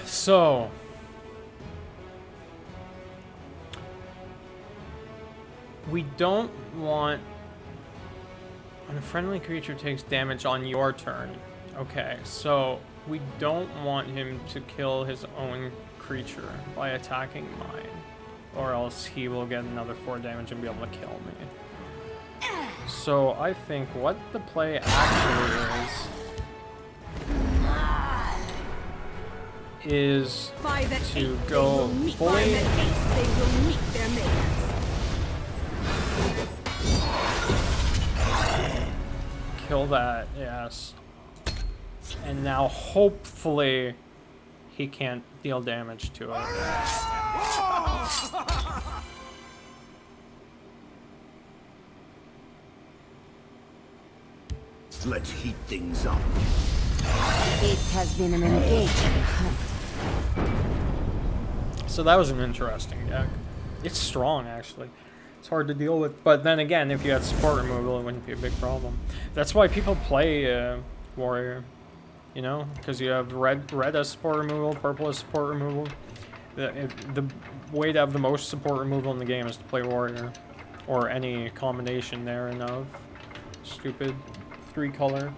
Speaker 1: So we don't want when a friendly creature takes damage on your turn. Okay, so we don't want him to kill his own creature by attacking mine, or else he will get another 4 damage and be able to kill me. So I think what the play actually is
Speaker 11: By the
Speaker 1: to
Speaker 11: eighth they
Speaker 1: go
Speaker 11: will meet. By
Speaker 1: fully
Speaker 11: the eighth they will meet their makers.
Speaker 1: kill that, yes. And now hopefully he can't deal damage to it.
Speaker 4: Let's heat things up.
Speaker 5: It has been an engaging hunt.
Speaker 1: So that was an interesting deck. It's strong, actually. It's hard to deal with, but then again, if you had support removal, it wouldn't be a big problem. That's why people play Warrior, you know, because you have red as support removal, purple as support removal. The way to have the most support removal in the game is to play Warrior, or any combination thereof. Stupid 3-color.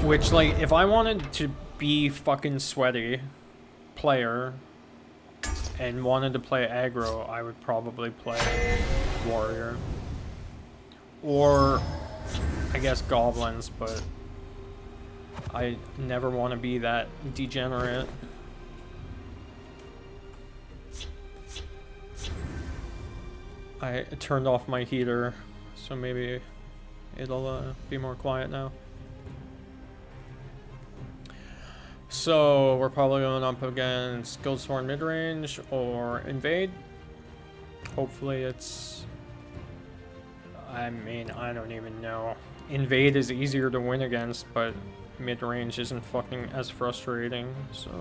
Speaker 1: Which, like, if I wanted to be fucking sweaty player and wanted to play aggro, I would probably play Warrior. Or, I guess, Goblins, but I never want to be that degenerate. I turned off my heater, so maybe it'll be more quiet now. So we're probably going up against Guildsworn midrange or Invade. Hopefully it's... I mean, I don't even know. Invade is easier to win against, but midrange isn't fucking as frustrating, so...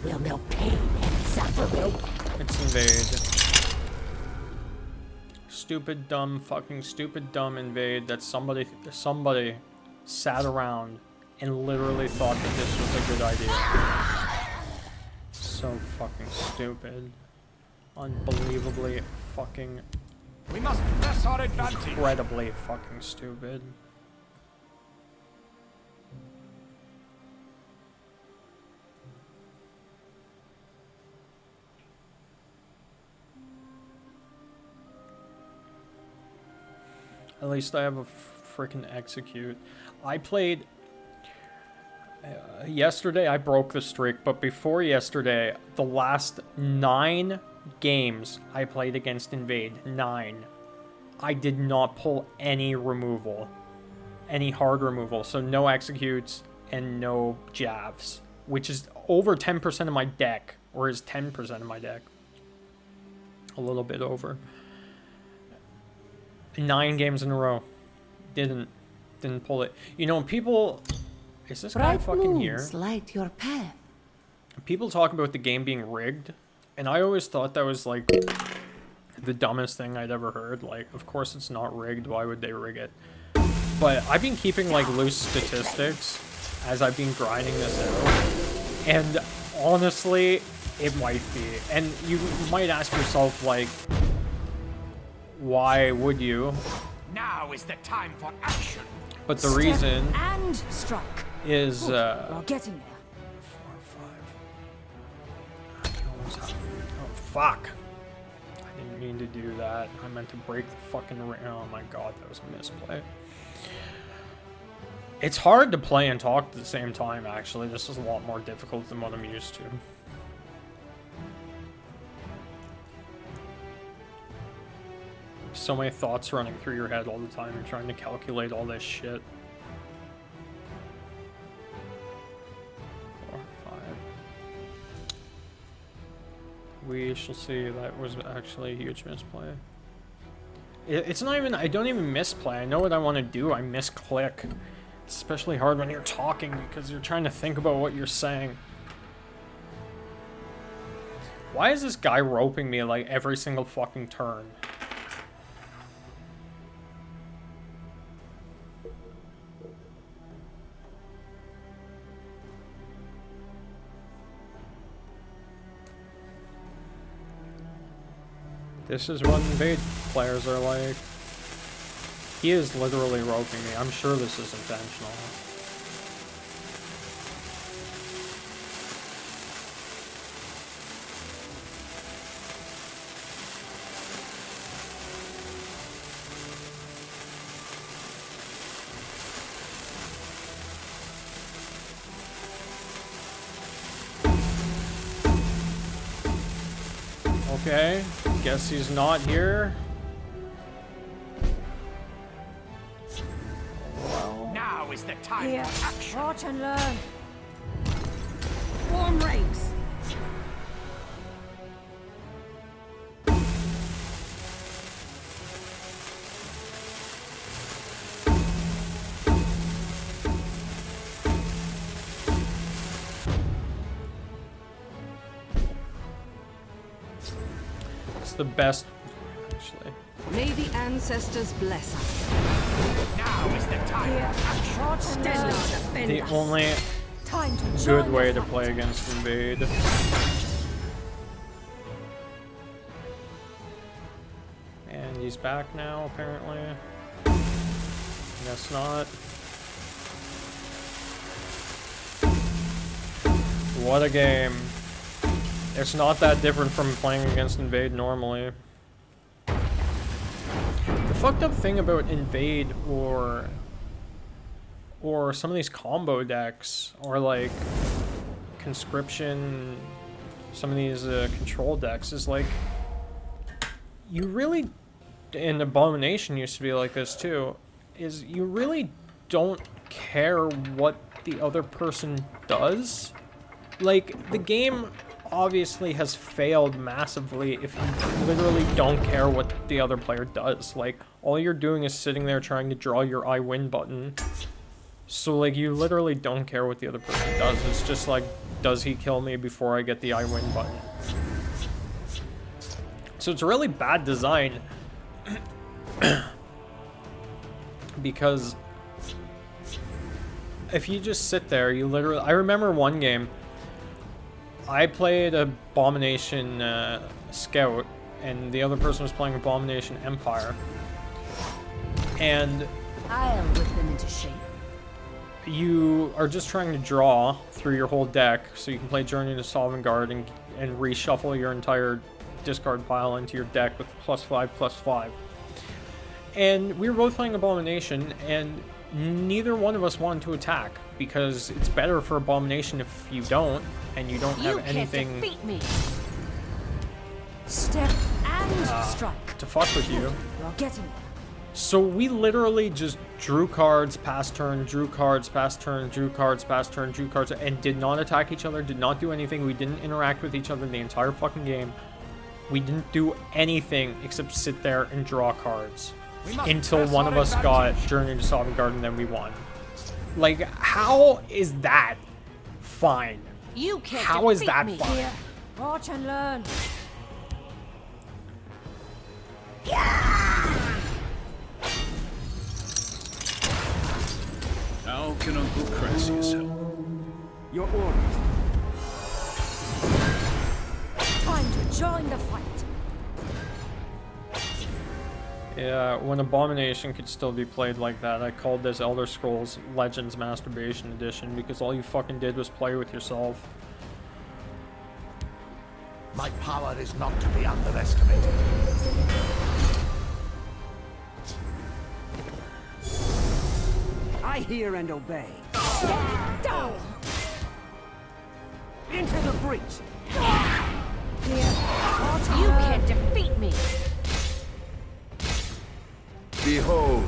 Speaker 5: Will know pain and suffering.
Speaker 1: It's Invade. Stupid, dumb, fucking stupid, dumb Invade that somebody sat around and literally thought that this was a good idea. So fucking stupid. Unbelievably fucking...
Speaker 3: We must press our advantage.
Speaker 1: incredibly fucking stupid. At least I have a freaking execute. I played... yesterday I broke the streak, but before yesterday, the last 9 games I played against Invade, 9, I did not pull any removal. Any hard removal. So no executes and no jabs. Which is over 10% of my deck. Or is 10% of my deck. A little bit over. 9 games in a row. Didn't pull it. You know, people... Is this guy
Speaker 5: Bright
Speaker 1: fucking here?
Speaker 5: moons light your path.
Speaker 1: People talk about the game being rigged, and I always thought that was, like, the dumbest thing I'd ever heard. Like, of course it's not rigged. Why would they rig it? But I've been keeping, like, loose statistics as I've been grinding this out. And honestly, it might be. And you might ask yourself, like, why would you?
Speaker 3: Now is the time for action.
Speaker 1: But the
Speaker 2: Step
Speaker 1: reason
Speaker 2: and strike.
Speaker 1: is,
Speaker 2: Good. You're getting there.
Speaker 1: 4, 5. Oh, fuck. I didn't mean to do that. I meant to break the fucking ring. Oh my god, that was a misplay. It's hard to play and talk at the same time, actually. This is a lot more difficult than what I'm used to. So many thoughts running through your head all the time. You're trying to calculate all this shit. 4, 5. We shall see. That was actually a huge misplay. It's not even... I don't even misplay. I know what I want to do. I misclick. It's especially hard when you're talking because you're trying to think about what you're saying. Why is this guy roping me like every single fucking turn? This is what invade players are like. He is literally roping me. I'm sure this is intentional. Okay, guess he's not here.
Speaker 3: Now is the time
Speaker 2: Here.
Speaker 3: for action.
Speaker 2: Watch and learn.
Speaker 11: Form ranks.
Speaker 1: It's the best, actually.
Speaker 11: May the ancestors bless us.
Speaker 3: Now is the time
Speaker 2: Here.
Speaker 3: for action.
Speaker 2: Watch and
Speaker 11: Stand
Speaker 2: learn.
Speaker 11: up, defend
Speaker 1: The
Speaker 11: us.
Speaker 1: only
Speaker 2: Time to
Speaker 1: good
Speaker 2: join
Speaker 1: way
Speaker 2: the
Speaker 1: to
Speaker 2: fight.
Speaker 1: play against invade. And he's back now, apparently. Guess not. What a game. It's not that different from playing against invade normally. The fucked up thing about invade or some of these combo decks, or like conscription, some of these control decks, is like, you really, and Abomination used to be like this too, is you really don't care what the other person does. Like, the game obviously has failed massively if you literally don't care what the other player does. Like, all you're doing is sitting there trying to draw your I win button. So, like, you literally don't care what the other person does. It's just like, does he kill me before I get the I win button? So it's really bad design. Because if you just sit there, you literally... I remember one game, I played Abomination Scout, and the other person was playing Abomination Empire. And
Speaker 5: I'll whip them into shape.
Speaker 1: you are just trying to draw through your whole deck, so you can play Journey to Sovngarde and reshuffle your entire discard pile into your deck with +5/+5. And we were both playing Abomination, and neither one of us wanted to attack, because it's better for Abomination if you don't, and you don't have anything
Speaker 5: can't defeat me.
Speaker 2: Step and strike.
Speaker 1: to fuck with you.
Speaker 2: You're getting there.
Speaker 1: So we literally just drew cards, pass turn, drew cards, pass turn, drew cards, pass turn, drew cards, and did not attack each other, did not do anything. We didn't interact with each other the entire fucking game. We didn't do anything except sit there and draw cards. until one of us got Journey to Sovngarde and then we won. Like, how is that fine?
Speaker 5: You can't
Speaker 1: How is
Speaker 5: defeat
Speaker 1: that
Speaker 5: me.
Speaker 1: fine?
Speaker 2: Here, watch and learn.
Speaker 6: How can Uncle Crassius help?
Speaker 8: Your orders.
Speaker 2: Time to join the fight.
Speaker 1: Yeah, when Abomination could still be played like that, I called this Elder Scrolls Legends Masturbation Edition because all you fucking did was play with yourself.
Speaker 3: My power is not to be underestimated.
Speaker 8: I hear and obey.
Speaker 2: Down.
Speaker 8: Into the breach.
Speaker 2: Here, watch and
Speaker 5: You
Speaker 2: learn.
Speaker 5: can't defeat me.
Speaker 7: Behold,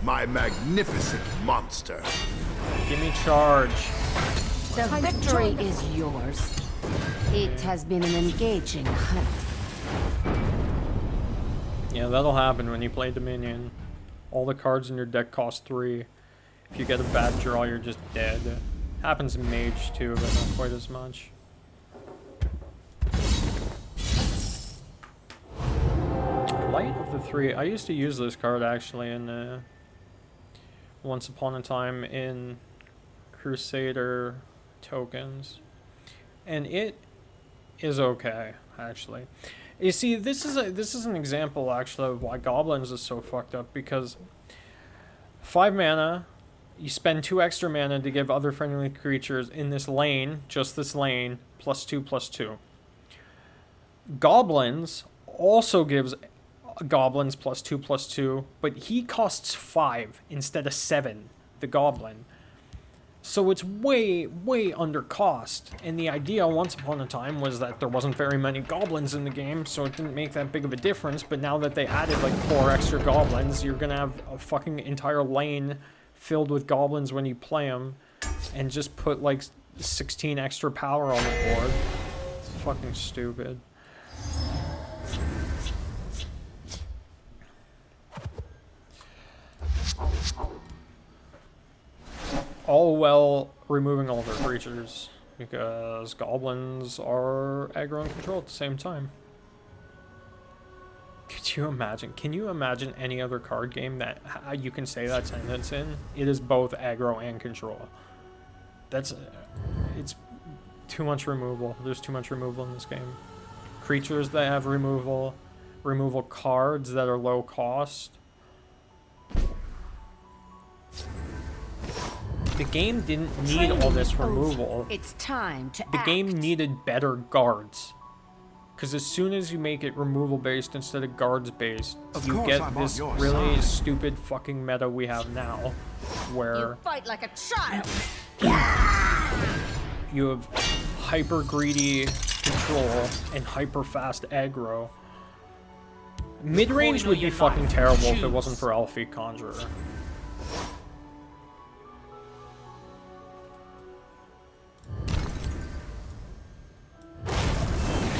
Speaker 7: my magnificent monster.
Speaker 1: Give me charge.
Speaker 5: The
Speaker 2: Time to
Speaker 5: victory
Speaker 2: join the
Speaker 5: is yours. It has been an engaging hunt.
Speaker 1: Yeah, that'll happen when you play Dominion. All the cards in your deck cost 3. If you get a bad draw, you're just dead. Happens in Mage too, but not quite as much. Light of the 3. I used to use this card actually in Once Upon a Time in Crusader tokens. And it is okay, actually. You see, this is an example actually of why Goblins is so fucked up, because 5 mana, you spend 2 extra mana to give other friendly creatures in this lane, just this lane, +2/+2. Goblins also gives goblins +2/+2, but he costs 5 instead of 7, the goblin. So it's way, way under cost. And the idea once upon a time was that there wasn't very many goblins in the game, so it didn't make that big of a difference. But now that they added like 4 extra goblins, you're gonna have a fucking entire lane filled with goblins when you play them, and just put like 16 extra power on the board. It's fucking stupid. All while removing all their creatures, because goblins are aggro and control at the same time. Could you imagine? Can you imagine any other card game that you can say that sentence in? It is both aggro and control. It's too much removal. There's too much removal in this game. Creatures that have removal cards that are low cost. The game didn't need all this removal.
Speaker 5: It's time to
Speaker 1: The
Speaker 5: act.
Speaker 1: game needed better guards. Because as soon as you make it removal based instead of guards based, you
Speaker 3: course
Speaker 1: get
Speaker 3: I'm on
Speaker 1: this
Speaker 3: your
Speaker 1: really
Speaker 3: side.
Speaker 1: stupid fucking meta we have now, where
Speaker 5: You fight like a child.
Speaker 1: you have hyper greedy control and hyper fast aggro. Mid-range would be fucking terrible if it wasn't for Elfie Conjurer.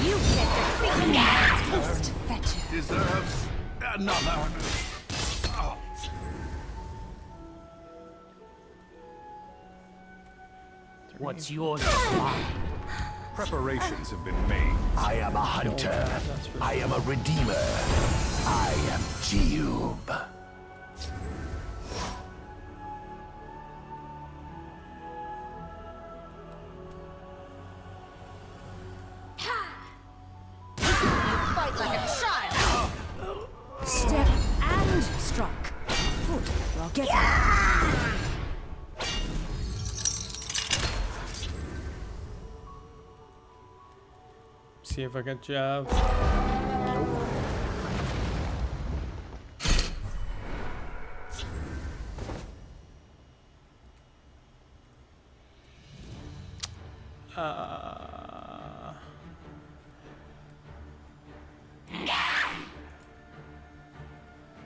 Speaker 5: You can't defeat me. Taste fetcher.
Speaker 3: Deserves another.
Speaker 8: What's yours?
Speaker 7: Preparations have been made.
Speaker 3: I am a hunter.
Speaker 1: That's for
Speaker 3: I am a redeemer. I am Jeub.
Speaker 5: Fight like a child.
Speaker 2: Step and strike. Good, you're getting
Speaker 1: See if I get jab. Nope.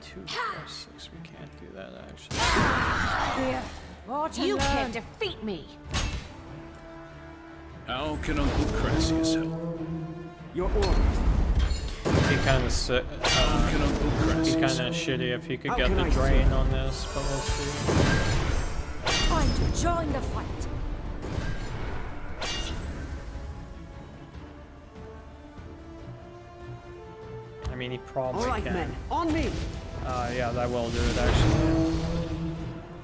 Speaker 1: Two, 4, 6. We can't do that actually.
Speaker 2: here. Watch and
Speaker 5: You
Speaker 2: learn.
Speaker 5: can't defeat me.
Speaker 6: How can Uncle Crassius help?
Speaker 8: Your orders.
Speaker 1: Be kind of shitty if he could get the drain on this, but we'll see.
Speaker 2: Time to join the fight.
Speaker 1: I mean, he probably
Speaker 8: All right,
Speaker 1: can.
Speaker 8: men, on me.
Speaker 1: Yeah, that will do it actually.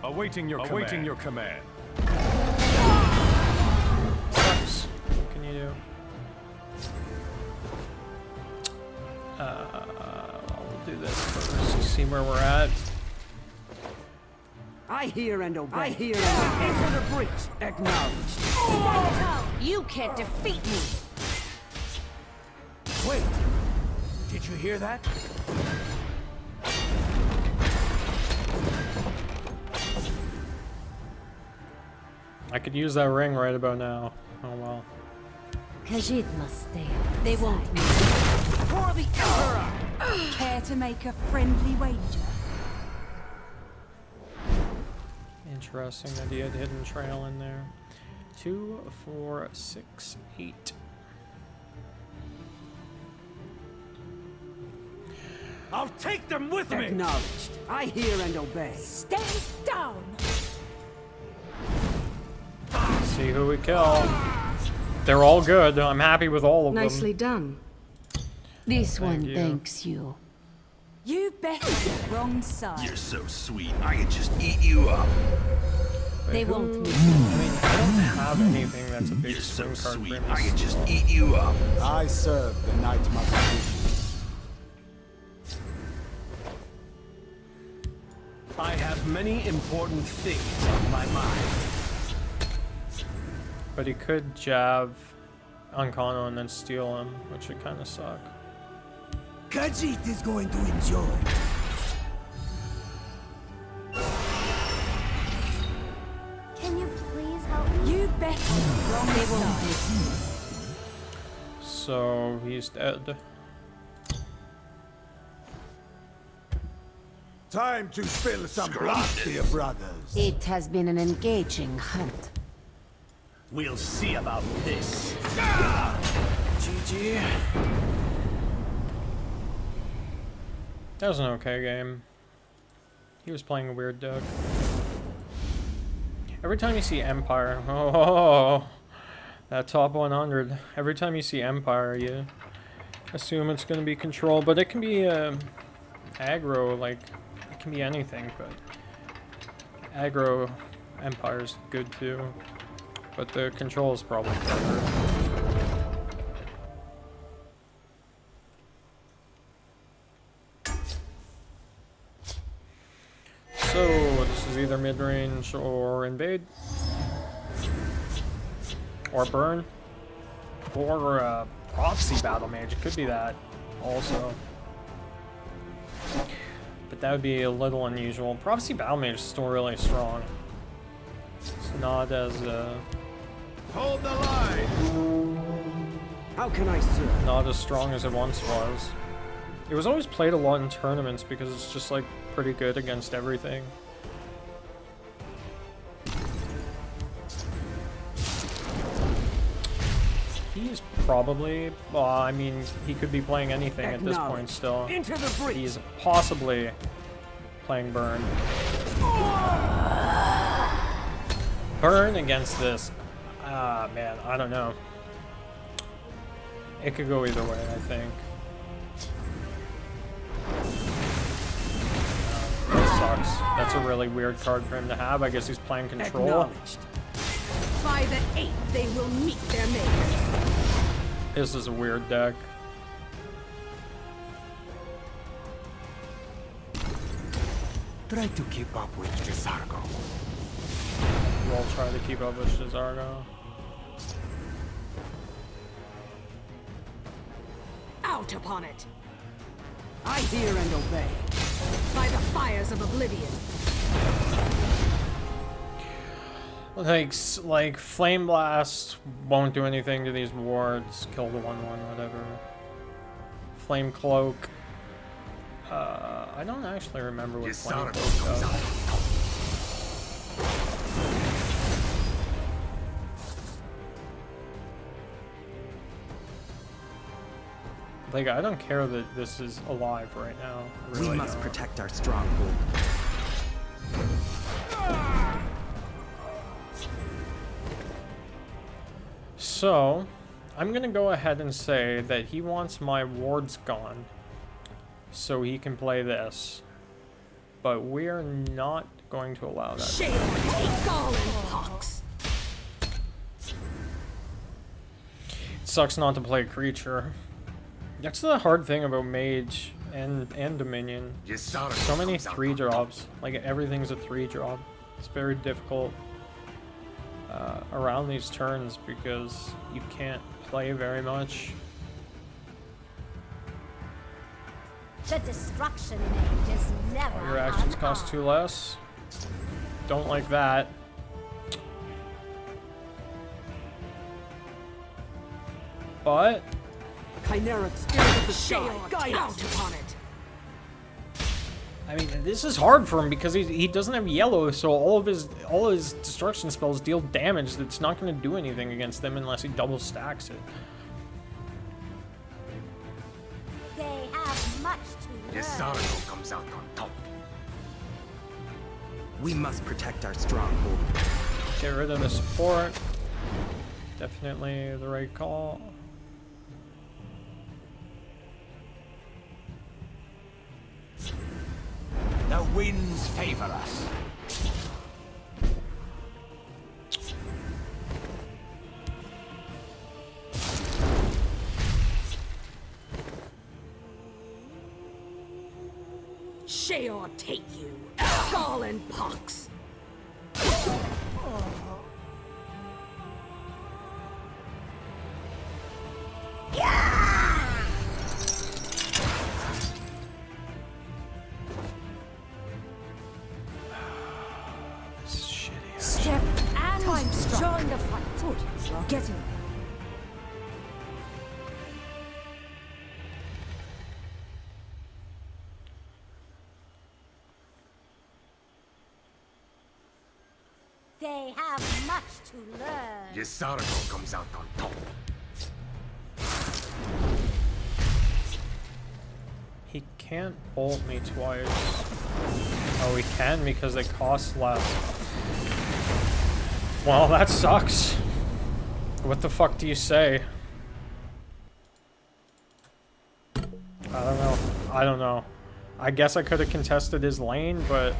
Speaker 9: Awaiting your command.
Speaker 1: Sucks. What can you do? I'll do this first. See where we're at.
Speaker 8: I hear and obey. I hear and obey. Into the breach. Acknowledged.
Speaker 5: Stand down. You can't defeat me.
Speaker 3: Wait! Did you hear that?
Speaker 1: I could use that ring right about now. Oh well.
Speaker 2: Khajiit must stay.
Speaker 5: They won't.
Speaker 11: For the Emperor! Care to make a friendly wager?
Speaker 1: Interesting that he had hidden trail in there. 2, 4, 6, 8.
Speaker 3: I'll take them with me!
Speaker 8: Acknowledged. I hear and obey.
Speaker 2: Stay down.
Speaker 1: See who we kill. They're all good. I'm happy with all of
Speaker 11: Nicely
Speaker 1: them.
Speaker 11: done.
Speaker 5: This one
Speaker 1: you.
Speaker 5: thanks you.
Speaker 2: You bet the wrong side.
Speaker 6: You're so sweet. I could just eat you up.
Speaker 5: They won't miss.
Speaker 1: I mean, I don't have anything that's a big
Speaker 6: You're so
Speaker 1: swing card
Speaker 6: sweet.
Speaker 1: for
Speaker 6: I
Speaker 1: me.
Speaker 6: could just eat you up.
Speaker 4: I serve the Knight Mathematician.
Speaker 8: I have many important things on my mind.
Speaker 1: But he could jab on Kano and then steal him, which would kind of suck.
Speaker 4: Khajiit is going to enjoy.
Speaker 2: Can you please help me? You bet the wrong side.
Speaker 1: So he's dead.
Speaker 4: Time to spill some blood, dear brothers.
Speaker 5: It has been an engaging hunt.
Speaker 8: We'll see about this.
Speaker 1: GG. That was an okay game. He was playing a weird deck. Every time you see Empire, oh, that top 100. Every time you see Empire, you assume it's going to be control, but it can be aggro, like, it can be anything, but aggro Empire's good too. But the control is probably better. So, this is either mid-range or invade. Or burn. Or prophecy battle mage. It could be that also. But that would be a little unusual. Prophecy battle mage is still really strong. It's not as
Speaker 9: Hold the line!
Speaker 8: How can I serve?
Speaker 1: not as strong as it once was. It was always played a lot in tournaments because it's just like pretty good against everything. He's probably, well, I mean, he could be playing anything at this point still.
Speaker 8: Into the breach.
Speaker 1: He's possibly playing burn. Burn against this. Ah, man, I don't know. It could go either way, I think. That sucks. That's a really weird card for him to have. I guess he's playing control.
Speaker 8: Acknowledged.
Speaker 11: By the 8th, they will meet their maker.
Speaker 1: This is a weird deck.
Speaker 4: Try to keep up with Desargo.
Speaker 1: We'll try to keep up with Shizargo.
Speaker 11: Out upon it!
Speaker 8: I hear and obey.
Speaker 11: By the fires of oblivion.
Speaker 1: Like Flame Blast won't do anything to these wards. Kill the 1/1, whatever. Flame Cloak. I don't actually remember what Flame Cloak does. Like, I don't care that this is alive right now. I really
Speaker 8: We must
Speaker 1: don't.
Speaker 8: protect our stronghold.
Speaker 1: So, I'm gonna go ahead and say that he wants my wards gone so he can play this. But we're not going to allow that.
Speaker 2: Shame take all in pox.
Speaker 1: It sucks not to play a creature. That's the hard thing about Mage and Dominion. So many 3-drops. Like, everything's a 3-drop. It's very difficult around these turns because you can't play very much.
Speaker 2: The destruction mage is never
Speaker 1: All your actions cost 2 less. Don't like that. But
Speaker 8: Chimeric spirit of the sky, guide
Speaker 2: count
Speaker 8: us.
Speaker 2: upon it.
Speaker 1: I mean, this is hard for him because he doesn't have yellow, so all of his destruction spells deal damage that's not going to do anything against them unless he double stacks it.
Speaker 2: They have much to learn.
Speaker 3: comes out on top.
Speaker 8: We must protect our stronghold.
Speaker 1: Get rid of the support. Definitely the right call.
Speaker 3: The winds favor us.
Speaker 2: Sheol take you, gall and pox.
Speaker 1: This is shitty.
Speaker 2: Step and join the fight. Good, you're getting there. They have much to learn.
Speaker 3: Yesargo comes out on top.
Speaker 1: He can't bolt me twice. Oh, he can because they cost less. Well, that sucks. What the fuck do you say? I don't know. I guess I could have contested his lane, but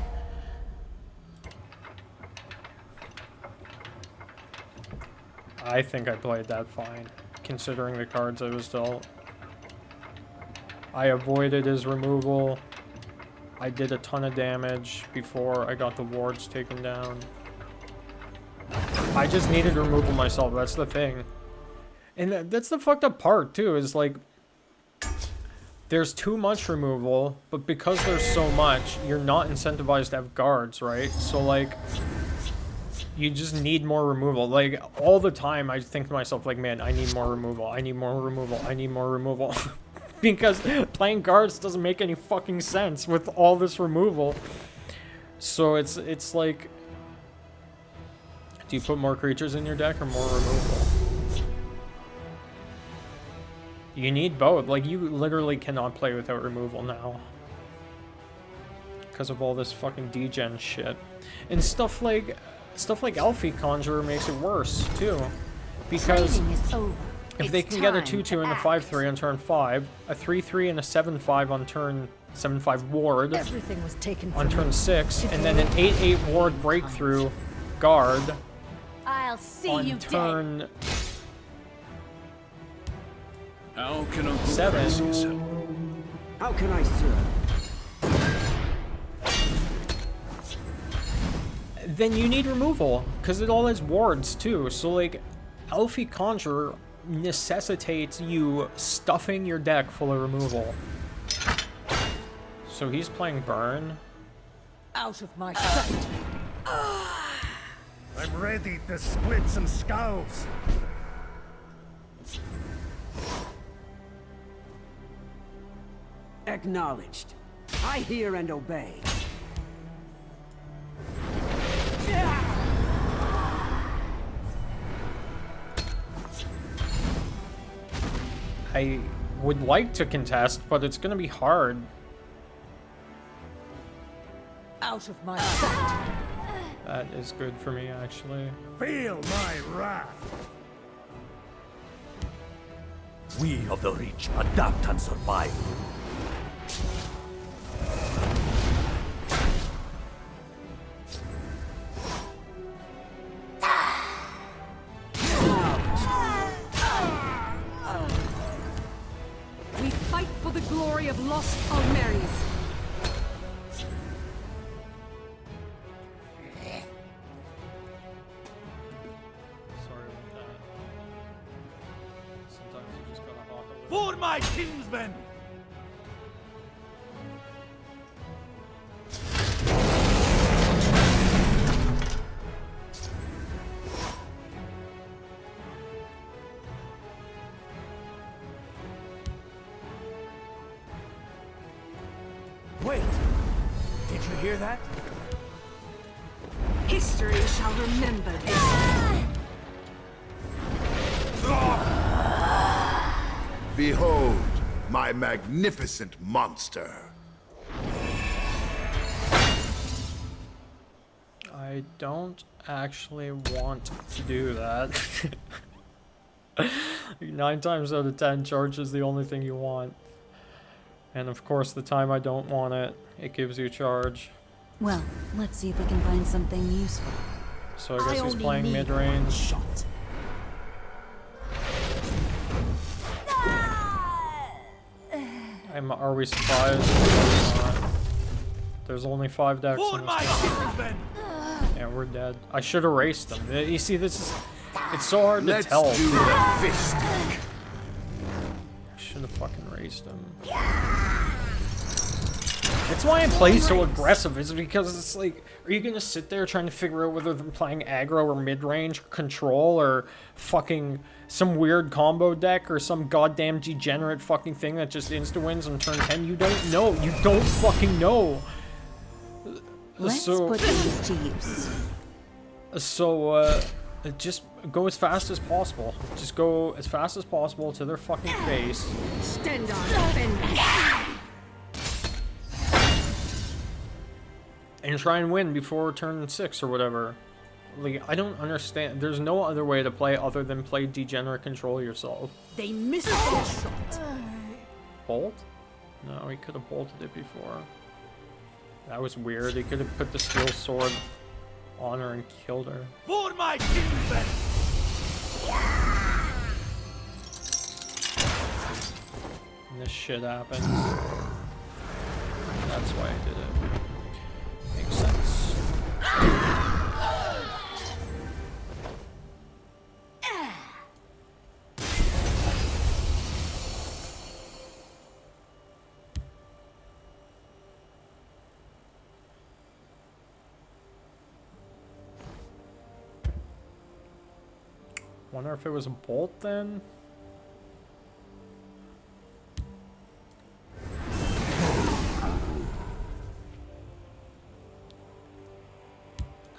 Speaker 1: I think I played that fine, considering the cards I was dealt. I avoided his removal. I did a ton of damage before I got the wards taken down. I just needed removal myself, that's the thing. And that's the fucked up part, too, is like, there's too much removal, but because there's so much, you're not incentivized to have guards, right? So, like, you just need more removal. Like, all the time, I think to myself, like, man, I need more removal, I need more removal, I need more removal. Because playing guards doesn't make any fucking sense with all this removal. So it's like, do you put more creatures in your deck or more removal? You need both. Like, you literally cannot play without removal now. Because of all this fucking degen shit. And stuff like Elfie Conjurer makes it worse, too. Because
Speaker 5: Training is over.
Speaker 1: if they can get a 2/2 and a 5/3 on turn 5, a 3/3 and a 7/5 on turn 7/5 ward
Speaker 2: Everything was taken
Speaker 1: on
Speaker 2: from
Speaker 1: turn
Speaker 2: you.
Speaker 1: 6, and then an 8/8 ward breakthrough guard
Speaker 2: I'll see
Speaker 1: on
Speaker 2: you dead.
Speaker 1: turn
Speaker 6: How can Uncle
Speaker 1: 7.
Speaker 6: Crassus help?
Speaker 8: How can I serve?
Speaker 1: Then you need removal, because it all has wards too. So like, Elfie Conjurer necessitates you stuffing your deck full of removal. So he's playing Burn.
Speaker 2: Out of my sight.
Speaker 9: I'm ready to split some skulls.
Speaker 8: Acknowledged. I hear and obey.
Speaker 1: would like to contest, but it's gonna be hard.
Speaker 2: Out of my sight.
Speaker 1: That is good for me, actually.
Speaker 9: Feel my wrath.
Speaker 8: We of the rich adapt and survive.
Speaker 11: We fight for the glory of lost Almeris.
Speaker 1: Sorry about that. Sometimes you just gotta hawk a little.
Speaker 8: For my kinsmen!
Speaker 3: Wait! Did you hear that?
Speaker 11: History shall remember this.
Speaker 7: Behold, my magnificent monster.
Speaker 1: I don't actually want to do that. 9 times out of 10, charge is the only thing you want. And of course, the time I don't want it, it gives you charge.
Speaker 5: Well, let's see if we can find something useful.
Speaker 1: So I guess he's playing mid-range.
Speaker 5: Shot.
Speaker 1: Are we surprised? There's only 5 decks
Speaker 8: For
Speaker 1: in
Speaker 8: my
Speaker 1: this game.
Speaker 8: kinsmen!
Speaker 1: Yeah, we're dead. I should erase them. You see, this is... It's so hard to
Speaker 7: Let's
Speaker 1: tell.
Speaker 7: do the fist.
Speaker 1: I should have fucking erased them. That's why I play so aggressive, is because it's like, are you gonna sit there trying to figure out whether they're playing aggro or mid-range, control, or fucking some weird combo deck, or some goddamn degenerate fucking thing that just insta-wins on turn 10? You don't know. You don't fucking know.
Speaker 5: Let's put these to use.
Speaker 1: Just go as fast as possible. Just go as fast as possible to their fucking face.
Speaker 11: Stand on, defend.
Speaker 1: And try and win before turn 6 or whatever. Like, I don't understand. There's no other way to play other than play degenerate control yourself.
Speaker 11: They missed their shot.
Speaker 1: Bolt? No, he could have bolted it before. That was weird. He could have put the steel sword on her and killed her.
Speaker 8: For my kinsmen!
Speaker 1: And this shit happens. That's why I did it. Makes sense. Wonder if it was a bolt then?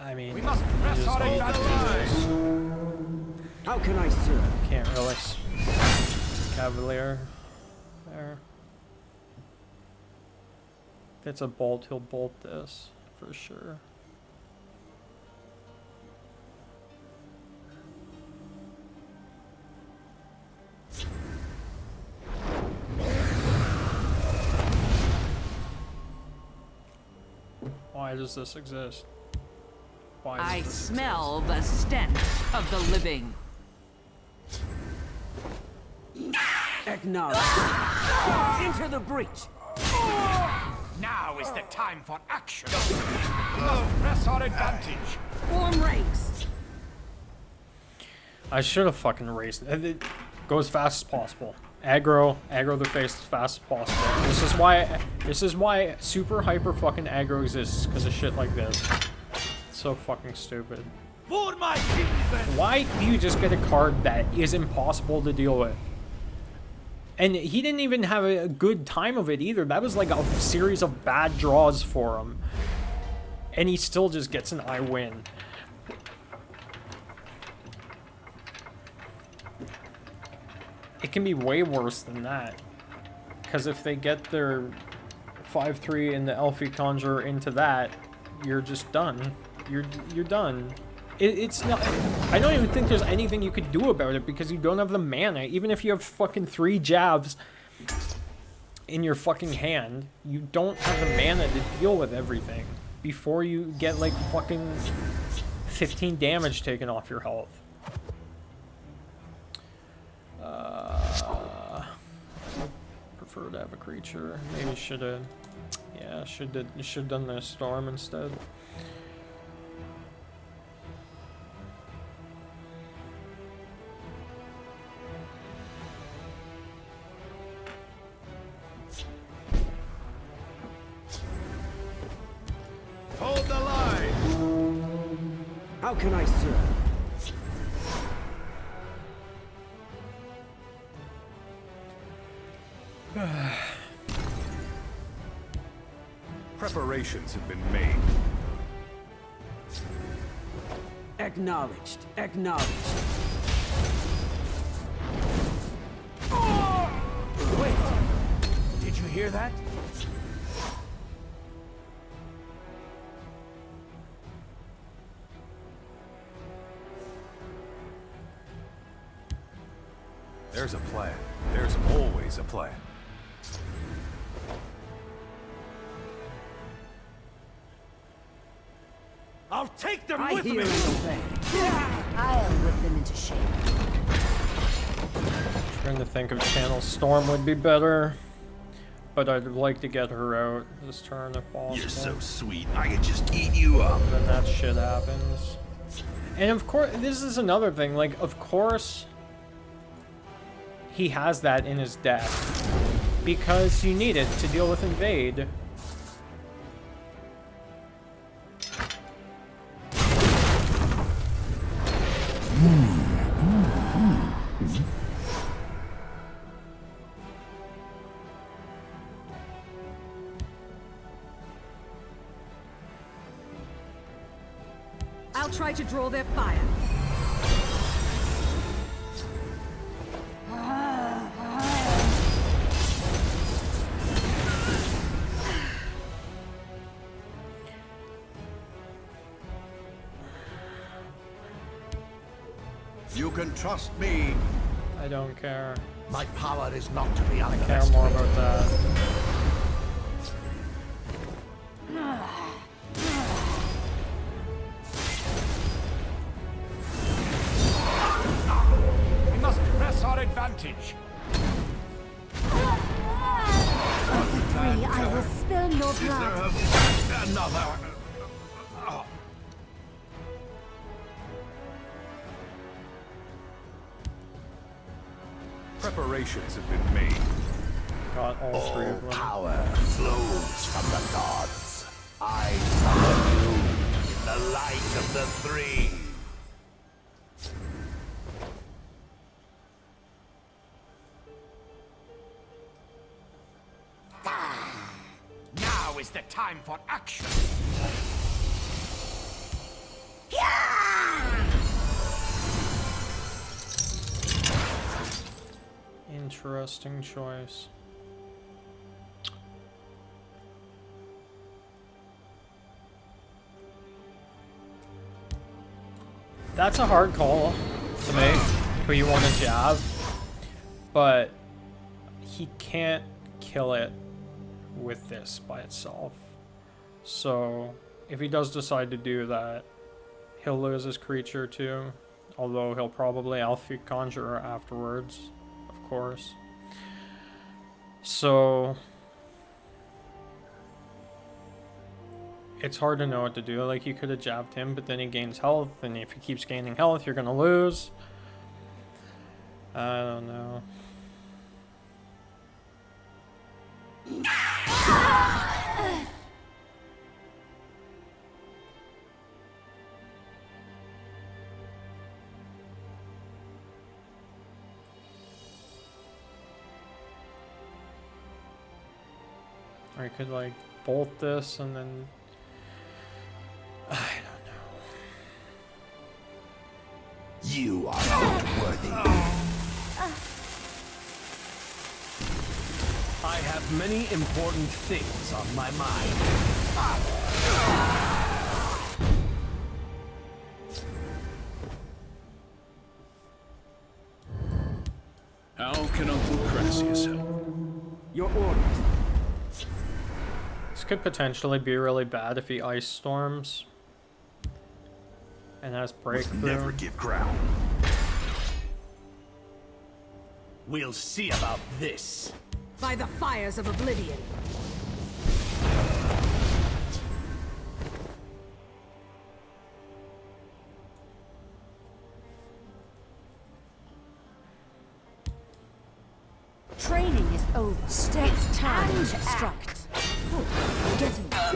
Speaker 1: I mean,
Speaker 3: We must
Speaker 1: you
Speaker 3: press
Speaker 1: just
Speaker 3: our
Speaker 1: need to do this.
Speaker 3: How can I serve?
Speaker 1: Can't really Cavalier there. If it's a bolt, he'll bolt this for sure. Why does this exist? Why does
Speaker 11: I
Speaker 1: this
Speaker 11: smell the stench of the living.
Speaker 3: Acknowledge. Into the breach.
Speaker 8: Now is the time for action. We must press our advantage.
Speaker 11: Form ranks.
Speaker 1: I should have fucking raced it. Go as fast as possible. Aggro the face as fast as possible. This is why super hyper fucking aggro exists, because of shit like this. It's so fucking stupid.
Speaker 8: For my kinsmen!
Speaker 1: Why do you just get a card that is impossible to deal with? And he didn't even have a good time of it either. That was like a series of bad draws for him. And he still just gets an I win. It can be way worse than that. Because if they get their 5/3 and the Elfie Conjurer into that, you're just done. You're done. It's not... I don't even think there's anything you could do about it because you don't have the mana. Even if you have fucking 3 jabs in your fucking hand, you don't have the mana to deal with everything before you get like fucking 15 damage taken off your health. I prefer to have a creature. Maybe should have... Yeah, should have done the storm instead.
Speaker 7: Hold the line!
Speaker 4: How can I serve?
Speaker 7: Preparations have been made.
Speaker 4: Acknowledged. Acknowledged.
Speaker 3: Wait! Did you hear that?
Speaker 7: There's a plan. There's always a plan.
Speaker 3: I'll take them
Speaker 4: I
Speaker 3: with
Speaker 4: hear
Speaker 3: me!
Speaker 4: and obey.
Speaker 5: I'll whip them into shape.
Speaker 1: Trying to think if Channel Storm would be better, but I'd like to get her out this turn if possible.
Speaker 7: You're so sweet, I could just eat you up.
Speaker 1: Then that shit happens. And of course, this is another thing, like, of course, he has that in his deck, because you need it to deal with Invade.
Speaker 11: I'll try to draw their fire.
Speaker 7: You can trust me.
Speaker 1: I don't care.
Speaker 3: My power is not to be
Speaker 1: I care more about that.
Speaker 8: We must press our advantage.
Speaker 5: I will spill no
Speaker 7: Is there
Speaker 5: blood.
Speaker 7: another? Preparations have been made.
Speaker 1: Got all 3 of them.
Speaker 3: Power flows from the gods. I summon you in the light of the 3.
Speaker 8: Now is the time for action.
Speaker 1: Interesting choice. That's a hard call to make, who you want to jab, but he can't kill it with this by itself. So if he does decide to do that, he'll lose his creature too, although he'll probably Elfie Conjurer afterwards, of course. So it's hard to know what to do. Like, you could have jabbed him, but then he gains health, and if he keeps gaining health, you're gonna lose. I don't know. Or you could, like, bolt this and then... I don't know.
Speaker 3: You are not worthy.
Speaker 7: I have many important things on my mind.
Speaker 6: How can Uncle Crassius help?
Speaker 4: Your orders.
Speaker 1: This could potentially be really bad if he ice storms and has breakthrough.
Speaker 3: Never give ground. We'll see about this.
Speaker 2: By the fires of oblivion.
Speaker 5: Training is over.
Speaker 2: Step
Speaker 5: It's time
Speaker 2: and
Speaker 5: to
Speaker 2: strike.
Speaker 5: act.
Speaker 2: Good. You're getting there.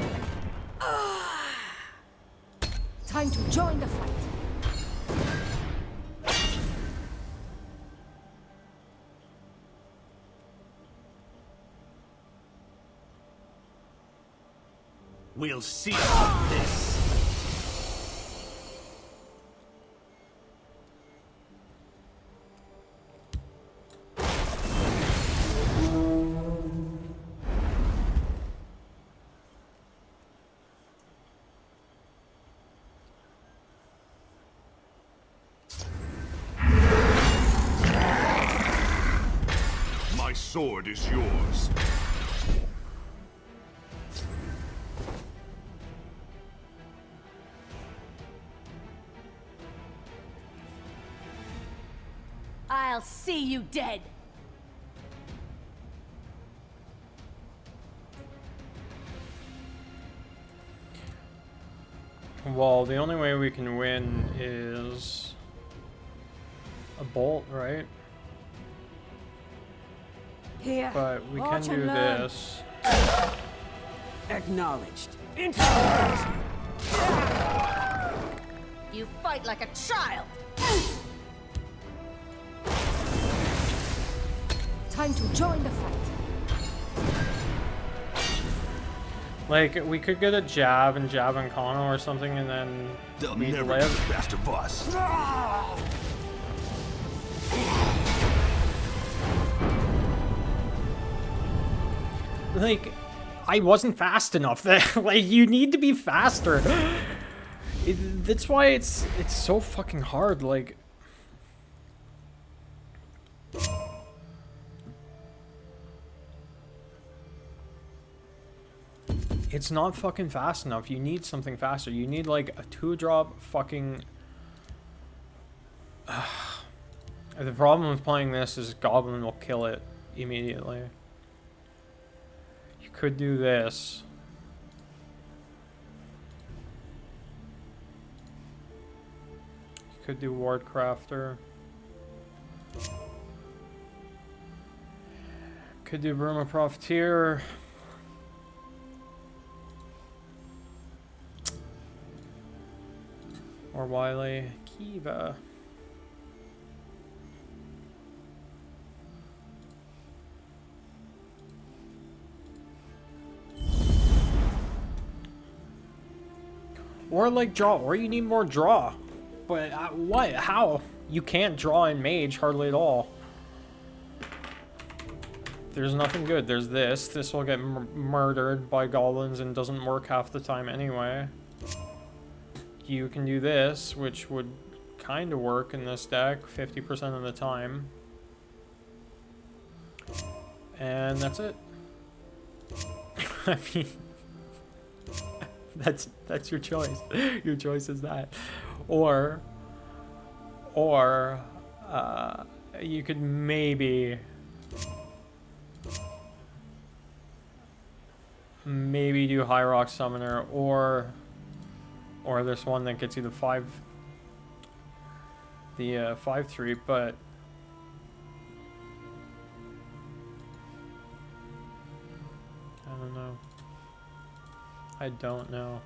Speaker 2: Time to join the fight.
Speaker 3: We'll see about this.
Speaker 9: My sword is yours.
Speaker 5: I'll see you dead.
Speaker 1: Well, the only way we can win is a bolt, right?
Speaker 2: Here.
Speaker 1: But we can
Speaker 2: watch and
Speaker 1: do
Speaker 2: learn.
Speaker 1: this.
Speaker 4: Acknowledged.
Speaker 5: You fight like a child.
Speaker 2: Time to join the fight.
Speaker 1: Like, we could get a jab and Kano or something and then
Speaker 3: They'll
Speaker 1: we'd
Speaker 3: never
Speaker 1: live.
Speaker 3: get the best of us.
Speaker 1: Like, I wasn't fast enough. Like, you need to be faster. That's why it's so fucking hard. Like, it's not fucking fast enough. You need something faster. You need like a 2-drop fucking. The problem with playing this is Goblin will kill it immediately. You could do this. You could do Ward Crafter. Could do Burma Profiteer. Or Wily Kiva. Or like draw, or you need more draw. But what? How? You can't draw in Mage hardly at all. There's nothing good. There's this. This will get murdered by goblins and doesn't work half the time anyway. You can do this, which would kind of work in this deck 50% of the time. And that's it. I mean, that's your choice. Your choice is that. Or you could maybe do High Rock Summoner, or this one that gets you the 5/3, but I don't know. I don't know.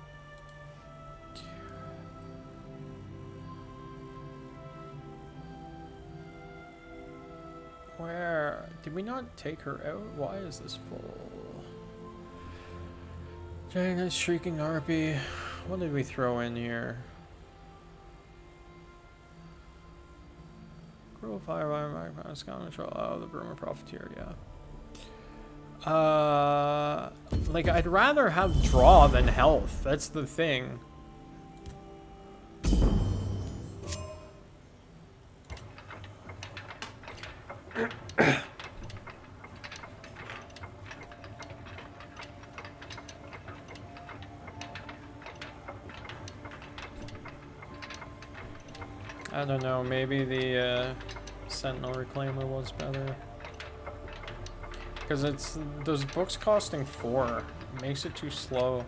Speaker 1: Where did we not take her out? Why is this full? Giant Shrieking Harpy. What did we throw in here? Cruel Fire, Magma, Scout Control. Oh, the Broomer Profiteer, yeah. Like, I'd rather have draw than health. That's the thing. I don't know, maybe the Sentinel Reclaimer was better. Because it's those books costing 4 makes it too slow.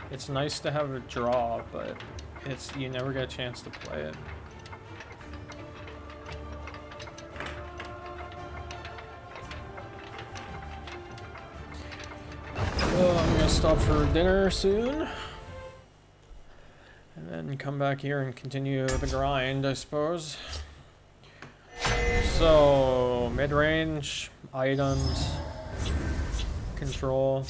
Speaker 1: It's nice to have a draw, but it's you never get a chance to play it. Well, I'm gonna stop for dinner soon. And then come back here and continue the grind, I suppose. So, mid-range, items, control.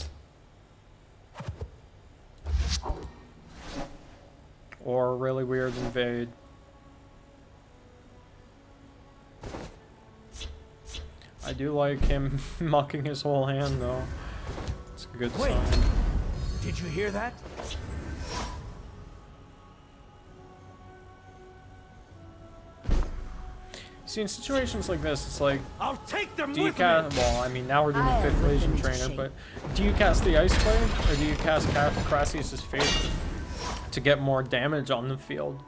Speaker 1: Or really weird invade. I do like him mucking his whole hand though. It's a good sign.
Speaker 8: Did you hear that?
Speaker 1: See, in situations like this, it's like,
Speaker 8: I'll take them
Speaker 1: do you
Speaker 8: with
Speaker 1: cast,
Speaker 8: me.
Speaker 1: well, I mean, now we're doing
Speaker 5: I'll
Speaker 1: 5th
Speaker 5: whip
Speaker 1: Legion
Speaker 5: them into
Speaker 1: trainer,
Speaker 5: shape.
Speaker 1: but do you cast the Ice Blade, or do you cast Crassius' Favor to get more damage on the field?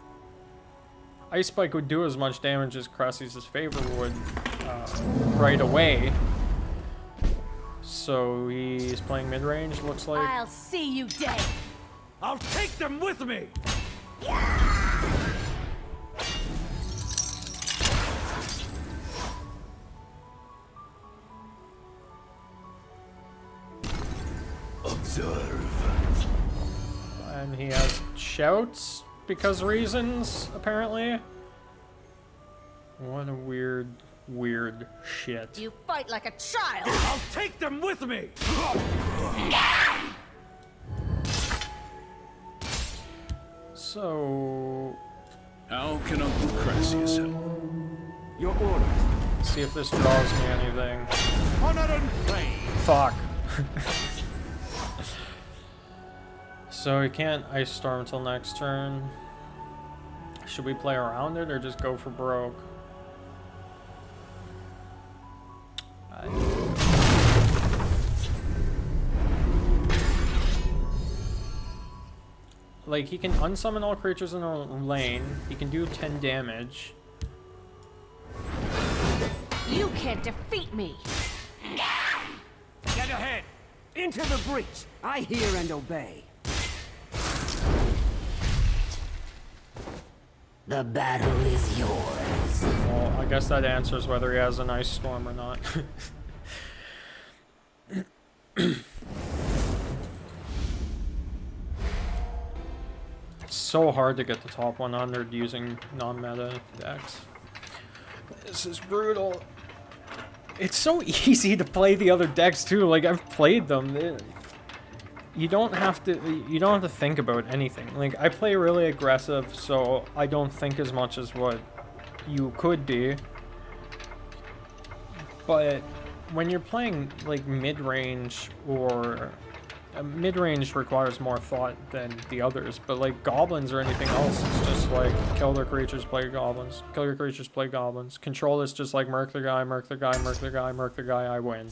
Speaker 1: Ice Spike would do as much damage as Crassius' Favor would right away. So he's playing mid-range, looks like.
Speaker 5: I'll see you dead.
Speaker 8: I'll take them with me.
Speaker 3: Observe.
Speaker 1: And he has shouts because reasons, apparently. What a weird shit.
Speaker 5: You fight like a child.
Speaker 8: I'll take them with me.
Speaker 1: So,
Speaker 6: How can Uncle Crassius help?
Speaker 8: Your orders.
Speaker 1: let's see if this draws me anything.
Speaker 8: Honor and praise.
Speaker 1: Fuck. So he can't Ice Storm until next turn. Should we play around it or just go for broke? Like, he can unsummon all creatures in a lane. He can do 10 damage.
Speaker 5: You can't defeat me.
Speaker 8: Get ahead.
Speaker 4: Into the breach. I hear and obey.
Speaker 5: The battle is yours.
Speaker 1: Well, I guess that answers whether he has an Ice Storm or not. It's so hard to get the top 100 using non-meta decks. This is brutal. It's so easy to play the other decks too. Like, I've played them. You don't have to think about anything. Like, I play really aggressive, so I don't think as much as what you could be. But when you're playing like mid-range, or mid-range requires more thought than the others, but like goblins or anything else, it's just like kill their creatures, play goblins, kill your creatures, play goblins. Control is just like murk the guy, murk the guy, murk the guy, murk the guy, I win.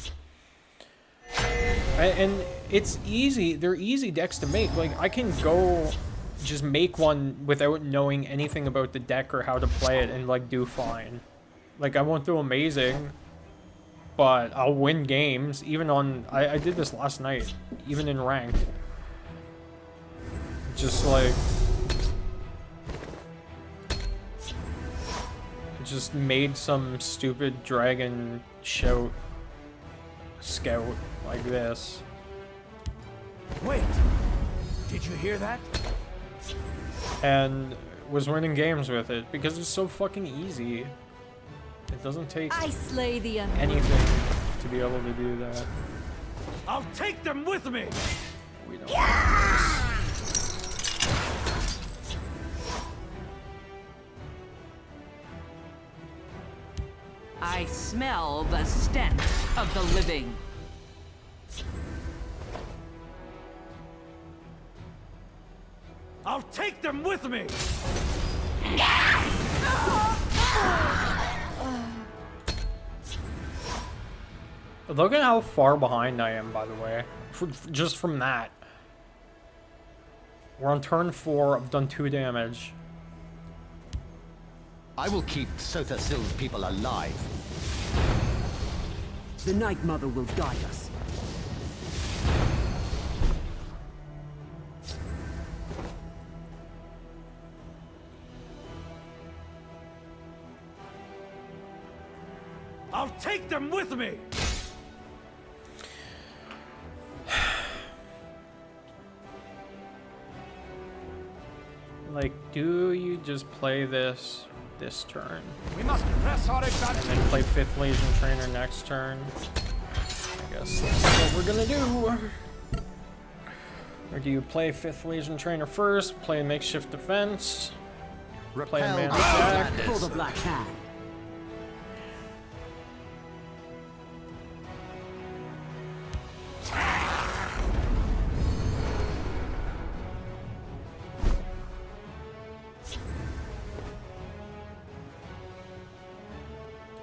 Speaker 1: And it's easy. They're easy decks to make. Like, I can go just make one without knowing anything about the deck or how to play it and like do fine. Like, I won't do amazing, but I'll win games. Even on, I did this last night, even in ranked. Just like, just made some stupid dragon shout scout like this.
Speaker 8: Wait. Did you hear that?
Speaker 1: And was winning games with it because it's so fucking easy. It doesn't take
Speaker 2: I slay the unworthy.
Speaker 1: anything to be able to do that.
Speaker 8: I'll take them with me.
Speaker 1: We don't.
Speaker 11: I I smell the stench of the living.
Speaker 8: I'll take them with me!
Speaker 1: Look at how far behind I am, by the way. Just from that. We're on turn 4. I've done 2 damage.
Speaker 3: I will keep Sothasil's people alive.
Speaker 4: The Night Mother will guide us.
Speaker 8: I'll take them with me!
Speaker 1: Like, do you just play this turn?
Speaker 8: We must press our
Speaker 1: And
Speaker 8: advantage!
Speaker 1: then play 5th Legion Trainer next turn? I guess that's what we're gonna do. Or do you play 5th Legion Trainer first, play makeshift defense, play a man attack?
Speaker 4: For the Black Hand.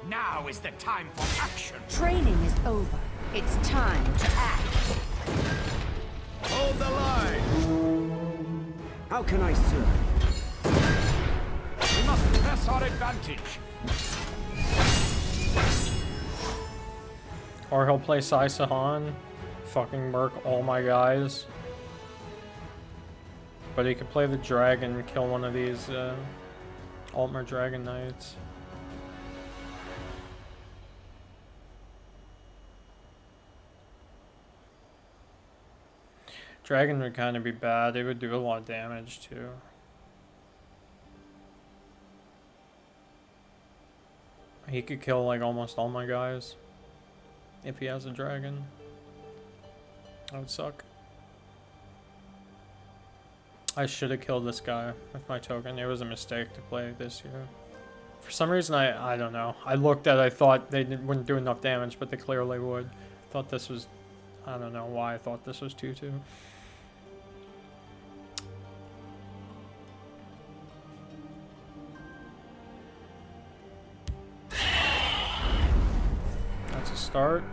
Speaker 8: Now is the time for action!
Speaker 5: Training is over. It's time to act.
Speaker 7: Hold the line!
Speaker 4: How can I serve?
Speaker 8: We must press our advantage!
Speaker 1: Or he'll play Sai Sahan, fucking murk all my guys. But he could play the dragon and kill one of these Altmer Dragon Knights. Dragon would kind of be bad. It would do a lot of damage too. He could kill like almost all my guys if he has a dragon. That would suck. I should have killed this guy with my token. It was a mistake to play this year. For some reason, I don't know. I looked at it, I thought they wouldn't do enough damage, but they clearly would. Thought this was, I don't know why I thought this was 2-2. That's a start.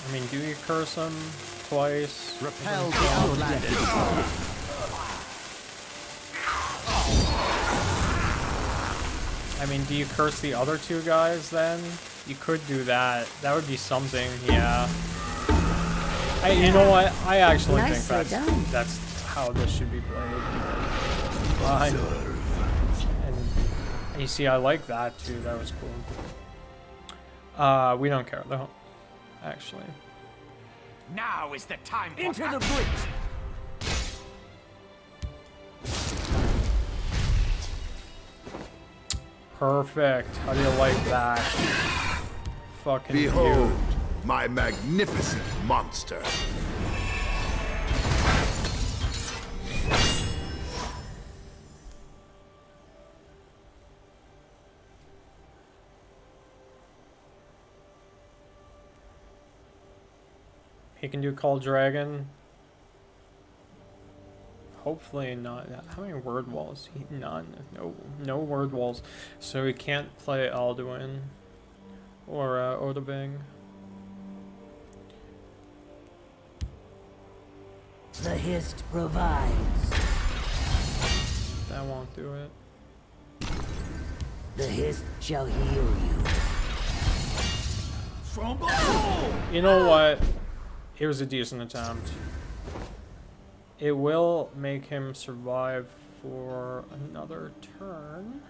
Speaker 1: I mean, do you curse him twice?
Speaker 3: Repel the outlanders.
Speaker 1: I mean, do you curse the other 2 guys then? You could do that. That would be something, yeah. You know what? I actually think that's how this should be played. And you see, I like that too. That was cool. We don't care though, actually.
Speaker 8: Now is the time for
Speaker 4: Into the
Speaker 8: action!
Speaker 4: breach!
Speaker 1: Perfect. How do you like that? Fucking
Speaker 9: Behold,
Speaker 1: cute.
Speaker 9: my magnificent monster.
Speaker 1: He can do Call Dragon. Hopefully not. How many word walls? None. No word walls. So he can't play Alduin or Odabing.
Speaker 4: The Hist revives.
Speaker 1: That won't do it.
Speaker 4: The Hist shall heal you.
Speaker 8: From below!
Speaker 1: You know what? It was a decent attempt. It will make him survive for another turn.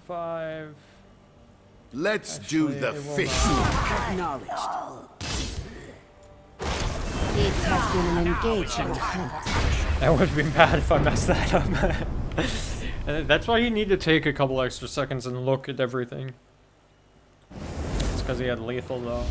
Speaker 1: 5.
Speaker 9: Let's do
Speaker 1: Actually,
Speaker 9: the
Speaker 1: it will
Speaker 9: fish.
Speaker 4: Acknowledged.
Speaker 5: It has been an engaging hunt.
Speaker 1: That would have been bad if I messed that up. And that's why you need to take a couple extra seconds and look at everything. It's because he had lethal though.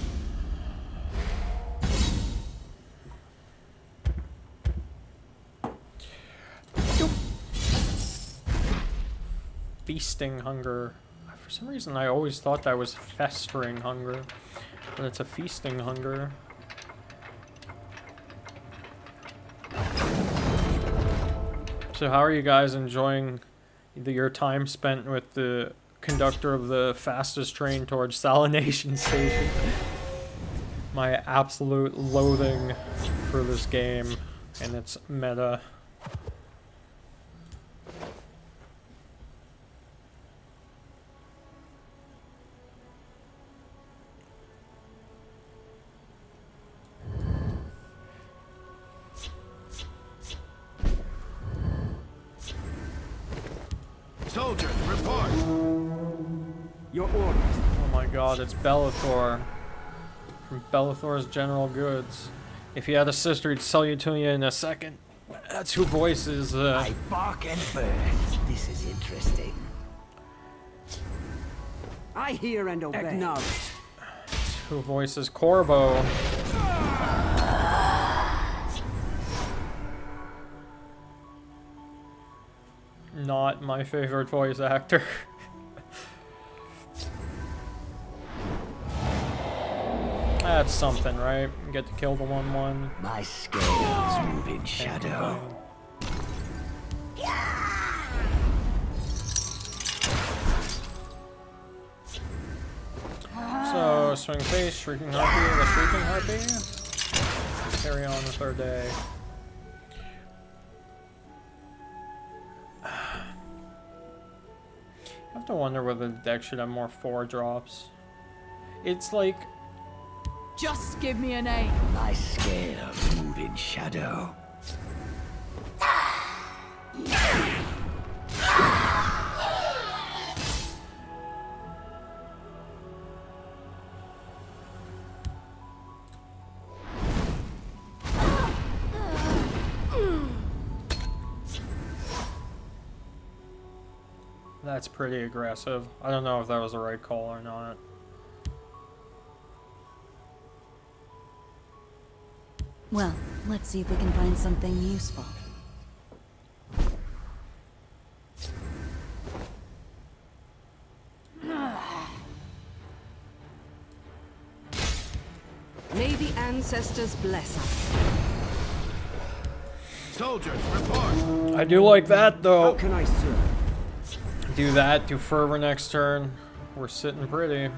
Speaker 1: Feasting hunger. For some reason I always thought that was festering hunger. But it's a feasting hunger. So how are you guys enjoying your time spent with the conductor of the fastest train towards Salination Station? My absolute loathing for this game and its meta.
Speaker 3: Soldiers, report!
Speaker 4: Your orders.
Speaker 1: Oh my god, it's Bellathor. From Bellathor's General Goods. If you had a sister, he'd sell you to you in a second. That's who voices,
Speaker 8: I bark and birth. This is interesting.
Speaker 4: I hear and obey. Acknowledge.
Speaker 1: who voices Corvo. Not my favorite voice actor. That's something, right? You get to kill the 1/1.
Speaker 8: My scales move in shadow.
Speaker 1: So, swing face, shrieking harpy, the shrieking harpy. Carry on with our day. I have to wonder whether the deck should have more 4-drops. It's like...
Speaker 11: Just give me an aim.
Speaker 8: My scales move in shadow.
Speaker 1: That's pretty aggressive. I don't know if that was the right call or not.
Speaker 2: Well, let's see if we can find something useful.
Speaker 11: May the ancestors bless us.
Speaker 3: Soldiers, report!
Speaker 1: I do like that, though.
Speaker 4: How can I serve?
Speaker 1: Do that, do fervor next turn. We're sitting pretty.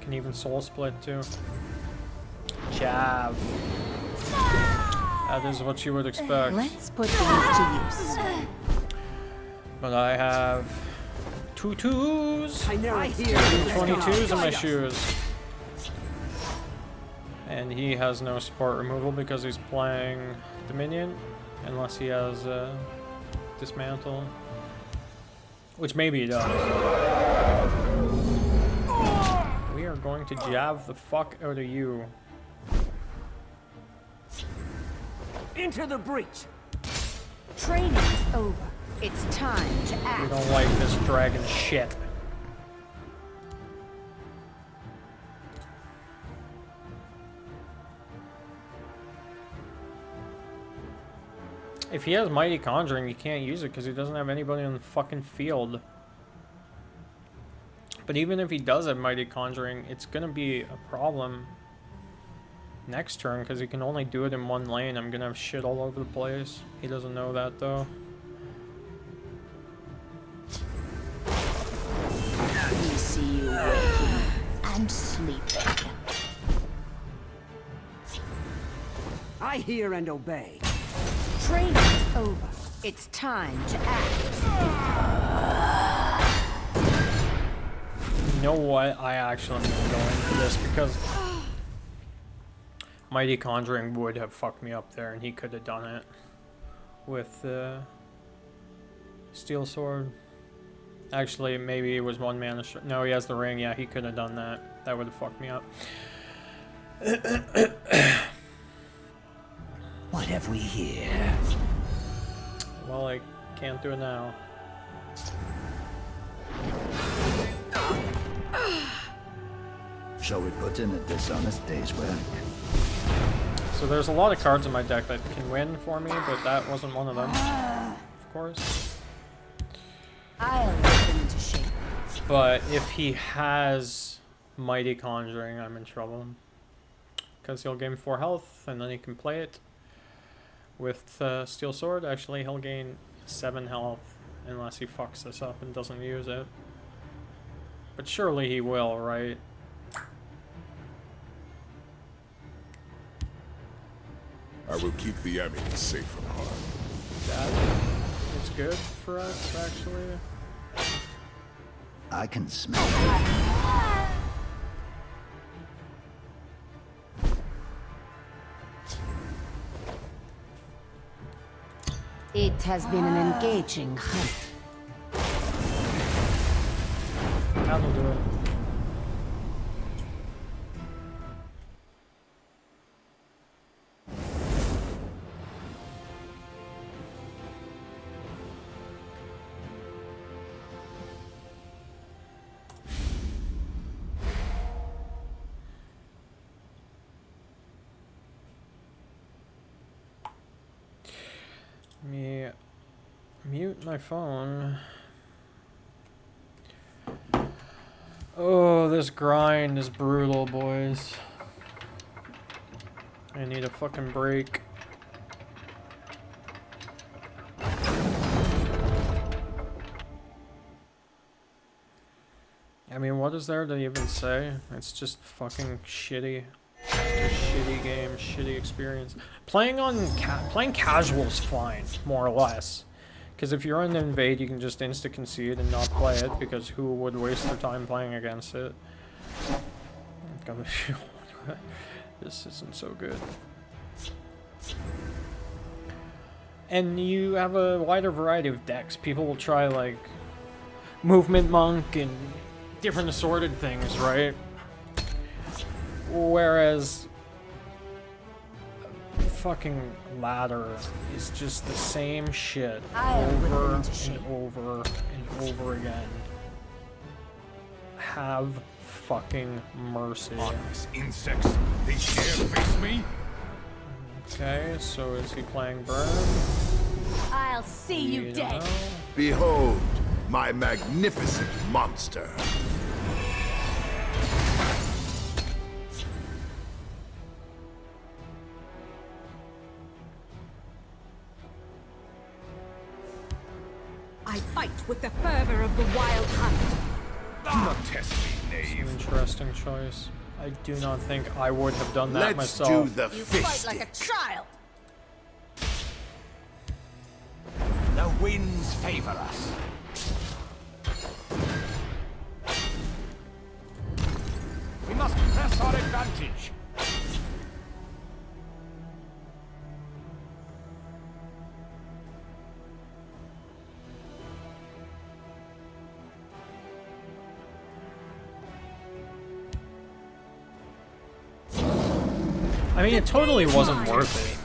Speaker 1: Can even soul split too. Jab. That is what you would expect.
Speaker 2: Let's put these to use.
Speaker 1: But I have 2 2s.
Speaker 4: I hear
Speaker 1: 22s in my shoes. And he has no support removal because he's playing Dominion. Unless he has Dismantle. Which maybe he does. We are going to jab the fuck out of you.
Speaker 4: Into the breach.
Speaker 5: Training is over. It's time to
Speaker 1: We
Speaker 5: act.
Speaker 1: don't like this dragon shit. If he has Mighty Conjuring, he can't use it because he doesn't have anybody on the fucking field. But even if he does have Mighty Conjuring, it's gonna be a problem next turn because he can only do it in one lane. I'm gonna have shit all over the place. He doesn't know that though.
Speaker 5: We see you waking and sleeping.
Speaker 4: I hear and obey.
Speaker 5: Training is over. It's time to act.
Speaker 1: You know what? I actually am gonna go into this because Mighty Conjuring would have fucked me up there and he could have done it with Steel Sword. Actually, maybe it was 1 mana. No, he has the ring. Yeah, he could have done that. That would have fucked me up.
Speaker 4: What have we here?
Speaker 1: Well, I can't do it now.
Speaker 4: Shall we put in a dishonest day's work?
Speaker 1: So there's a lot of cards in my deck that can win for me, but that wasn't one of them, of course.
Speaker 5: I'll put them into shape.
Speaker 1: But if he has Mighty Conjuring, I'm in trouble. Because he'll gain 4 health, and then he can play it with Steel Sword. Actually, he'll gain 7 health, unless he fucks this up and doesn't use it. But surely he will, right?
Speaker 9: I will keep the enemies safe from harm.
Speaker 1: That is good for us, actually.
Speaker 4: I can smell it.
Speaker 5: It has been an engaging hunt.
Speaker 1: That'll do it. Let me mute my phone. Oh, this grind is brutal, boys. I need a fucking break. I mean, what is there to even say? It's just fucking shitty. Just a shitty game, shitty experience. Playing casual is fine, more or less. Because if you're on the invade, you can just insta-concede and not play it, because who would waste their time playing against it? This isn't so good. And you have a wider variety of decks. People will try, like, Movement Monk and different assorted things, right? Whereas fucking ladder is just the same shit over and over and over again. Have fucking mercy.
Speaker 3: These insects, they dare face me?
Speaker 1: Okay, so is he playing burn?
Speaker 5: I'll see you dead.
Speaker 9: Behold, my magnificent monster.
Speaker 11: I fight with the fervor of the wild hunt.
Speaker 3: Do not test me, knave.
Speaker 1: Interesting choice. I do not think I would have done that
Speaker 9: Let's
Speaker 1: myself.
Speaker 9: do the
Speaker 11: You
Speaker 9: fish
Speaker 11: fight like a
Speaker 9: stick.
Speaker 11: child.
Speaker 8: The winds favor us. We must press our advantage.
Speaker 1: I mean, it totally wasn't worth it.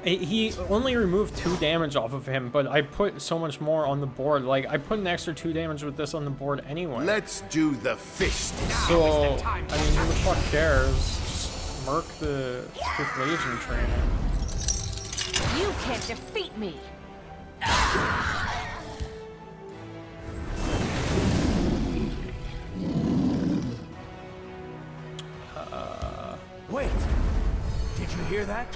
Speaker 3: Knave.
Speaker 1: He only removed 2 damage off of him, but I put so much more on the board. Like, I put an extra 2 damage with this on the board anyway.
Speaker 9: Let's do the fish stick.
Speaker 1: So, I mean, who the fuck cares? Just murk the Fifth Legion trainer.
Speaker 5: You can't defeat me.
Speaker 8: Wait! Did you hear that?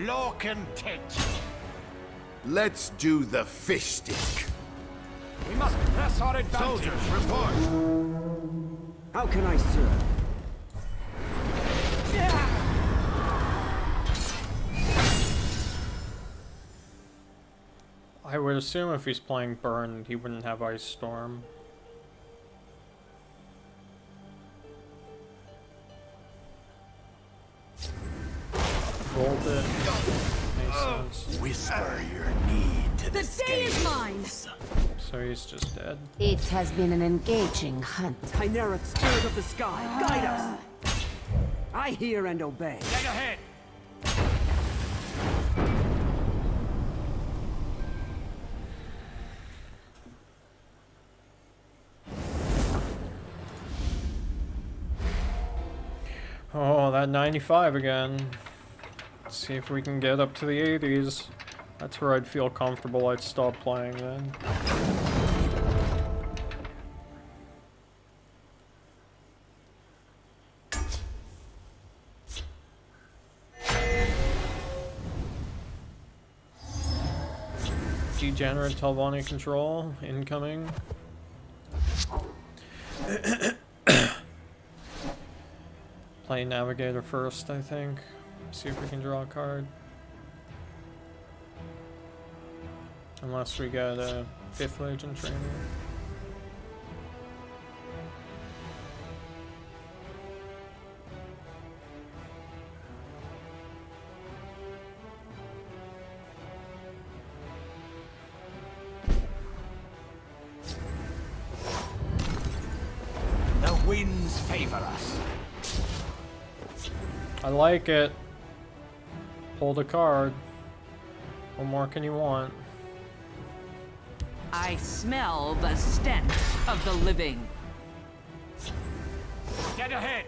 Speaker 8: Look and take.
Speaker 3: Let's do the fish stick.
Speaker 8: We must press our advantage.
Speaker 4: Soldiers, report! How can I serve?
Speaker 1: I would assume if he's playing Burn, he wouldn't have Ice Storm. Rolled it. Makes sense.
Speaker 3: Whisper your need to the
Speaker 2: The day is mine.
Speaker 1: So he's just dead.
Speaker 5: It has been an engaging hunt.
Speaker 4: Chimera, spirit of the sky, guide us! I hear and obey.
Speaker 8: Get ahead.
Speaker 1: Oh, that 95 again. Let's see if we can get up to the 80s. That's where I'd feel comfortable. I'd stop playing then. Degenerate Telvani control incoming. Play Navigator first, I think. See if we can draw a card. Unless we get a 5th Legion trainer.
Speaker 8: The winds favor us.
Speaker 1: I like it. Pulled a card. What more can you want?
Speaker 11: I smell the stench of the living.
Speaker 8: Get ahead.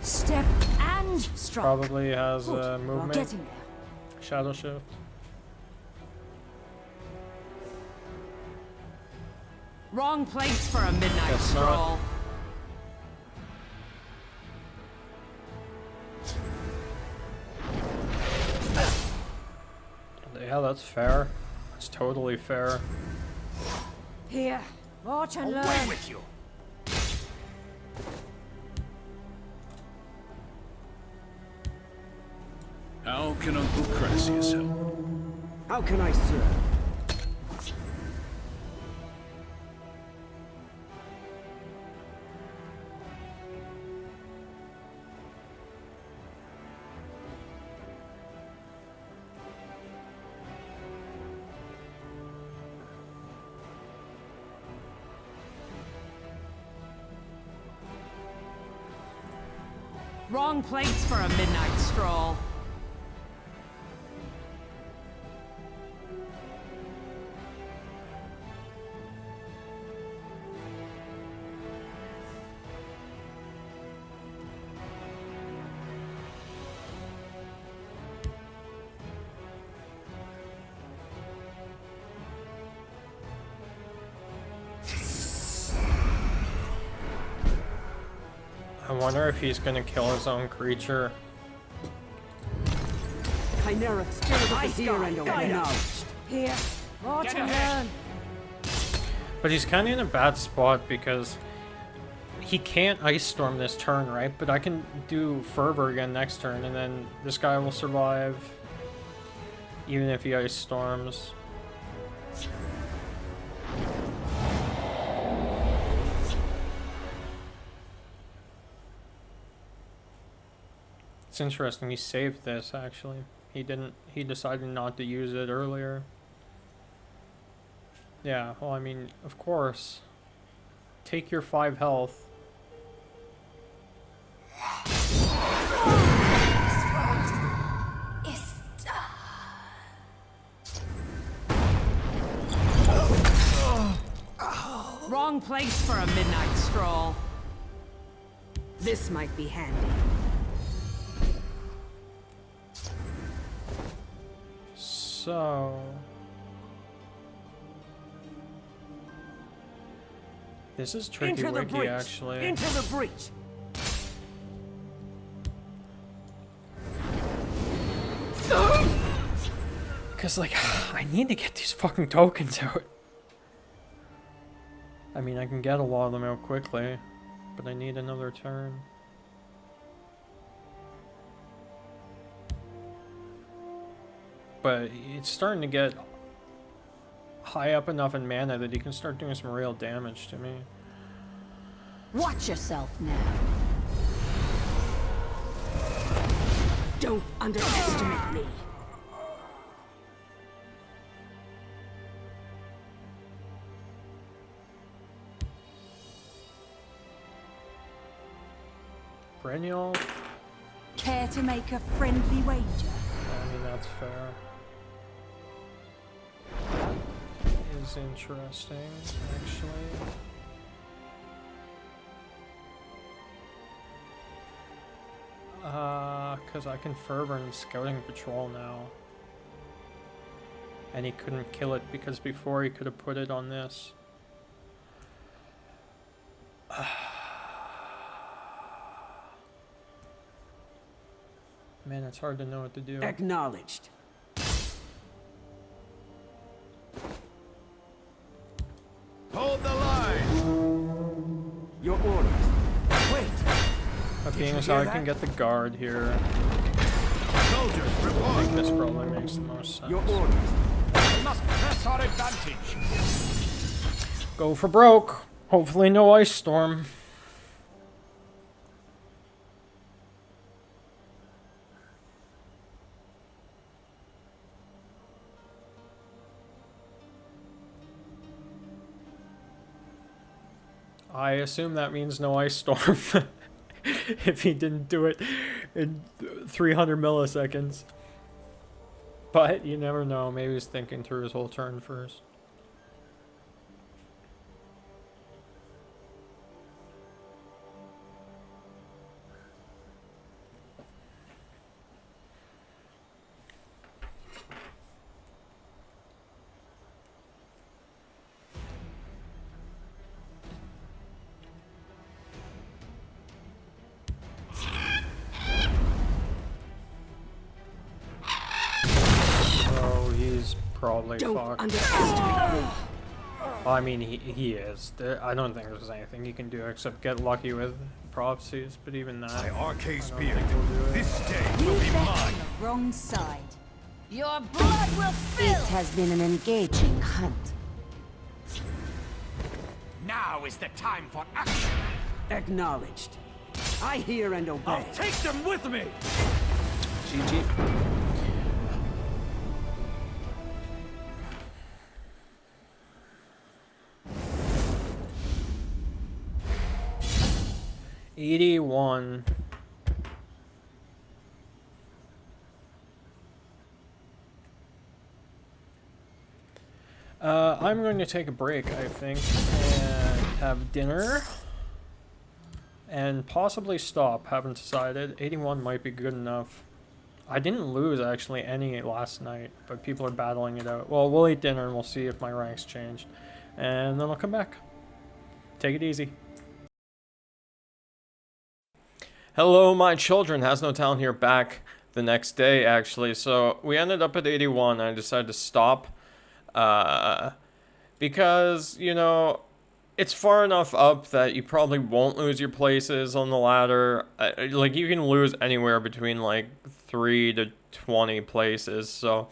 Speaker 2: Step and strike.
Speaker 1: Probably has
Speaker 2: Good. You're
Speaker 1: movement.
Speaker 2: getting there.
Speaker 1: Shadow shift.
Speaker 11: Wrong place for a midnight
Speaker 1: Guess not.
Speaker 11: stroll.
Speaker 1: Yeah, that's fair. That's totally fair.
Speaker 2: Here, watch and
Speaker 8: Away
Speaker 2: learn.
Speaker 8: with you.
Speaker 6: How can Uncle Crassius help?
Speaker 4: How can I serve?
Speaker 11: Wrong place for a midnight stroll.
Speaker 1: I wonder if he's gonna kill his own creature.
Speaker 4: Chimera, spirit of the here and obey. Now.
Speaker 2: Here, watch
Speaker 8: Get
Speaker 2: and
Speaker 8: ahead.
Speaker 2: learn.
Speaker 1: But he's kind of in a bad spot because he can't Ice Storm this turn, right? But I can do Fervor again next turn, and then this guy will survive even if he Ice Storms. It's interesting, he saved this actually. He didn't, he decided not to use it earlier. Yeah, well I mean, of course. Take your 5 health.
Speaker 11: Wrong place for a midnight stroll.
Speaker 5: This might be handy.
Speaker 1: So... This is tricky
Speaker 4: Into the
Speaker 1: wiki
Speaker 4: breach.
Speaker 1: actually.
Speaker 4: Into the breach.
Speaker 1: Because, like, I need to get these fucking tokens out. I mean, I can get a lot of them out quickly, but I need another turn. But it's starting to get high up enough in mana that he can start doing some real damage to me.
Speaker 5: Watch yourself now.
Speaker 2: Don't underestimate me.
Speaker 1: Perennial?
Speaker 11: Care to make a friendly wager?
Speaker 1: I mean, that's fair. That is interesting, actually. Because I can fervor in scouting patrol now. And he couldn't kill it because before he could have put it on this. Man, it's hard to know what to do.
Speaker 4: Acknowledged.
Speaker 8: Hold the line!
Speaker 4: Your orders. Wait.
Speaker 1: But being as how I can get the guard here,
Speaker 8: Soldiers,
Speaker 1: I
Speaker 8: report!
Speaker 1: think this probably makes the most sense.
Speaker 4: Your orders.
Speaker 8: We must press our advantage!
Speaker 1: Go for broke. Hopefully no ice storm. I assume that means no ice storm. If he didn't do it in 300 milliseconds. But you never know. Maybe he's thinking through his whole turn first. Probably
Speaker 2: Don't
Speaker 1: fucked.
Speaker 2: underestimate me.
Speaker 1: Well, I mean, he is. I don't think there's anything you can do except get lucky with prophecies, but even that,
Speaker 8: My arcane
Speaker 1: I don't
Speaker 8: spear.
Speaker 1: think he'll do it.
Speaker 8: This day
Speaker 11: You
Speaker 8: will be
Speaker 11: bet on
Speaker 8: mine!
Speaker 11: the wrong side. Your blood will spill!
Speaker 5: It has been an engaging hunt.
Speaker 8: Now is the time for action!
Speaker 4: Acknowledged. I hear and obey.
Speaker 8: I'll take them with me!
Speaker 1: GG. $81. I'm going to take a break, I think, and have dinner. And possibly stop, haven't decided. 81 might be good enough. I didn't lose, actually, any last night, but people are battling it out. Well, we'll eat dinner and we'll see if my ranks changed. And then I'll come back. Take it easy. Hello, my children. Hasnotalent here, back the next day, actually. So we ended up at 81. I decided to stop because, you know, it's far enough up that you probably won't lose your places on the ladder. Like, you can lose anywhere between, like, 3 to 20 places. So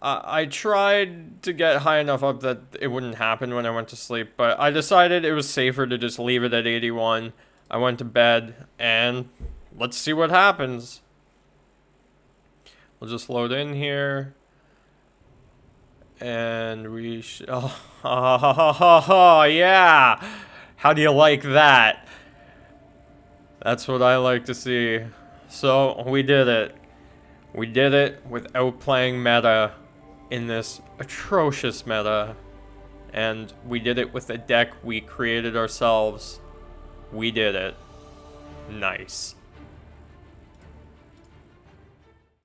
Speaker 1: I tried to get high enough up that it wouldn't happen when I went to sleep. But I decided it was safer to just leave it at 81. I went to bed, and let's see what happens. We'll just load in here. And we yeah! How do you like that? That's what I like to see. So, we did it. We did it without playing meta in this atrocious meta. And we did it with a deck we created ourselves. We did it. Nice.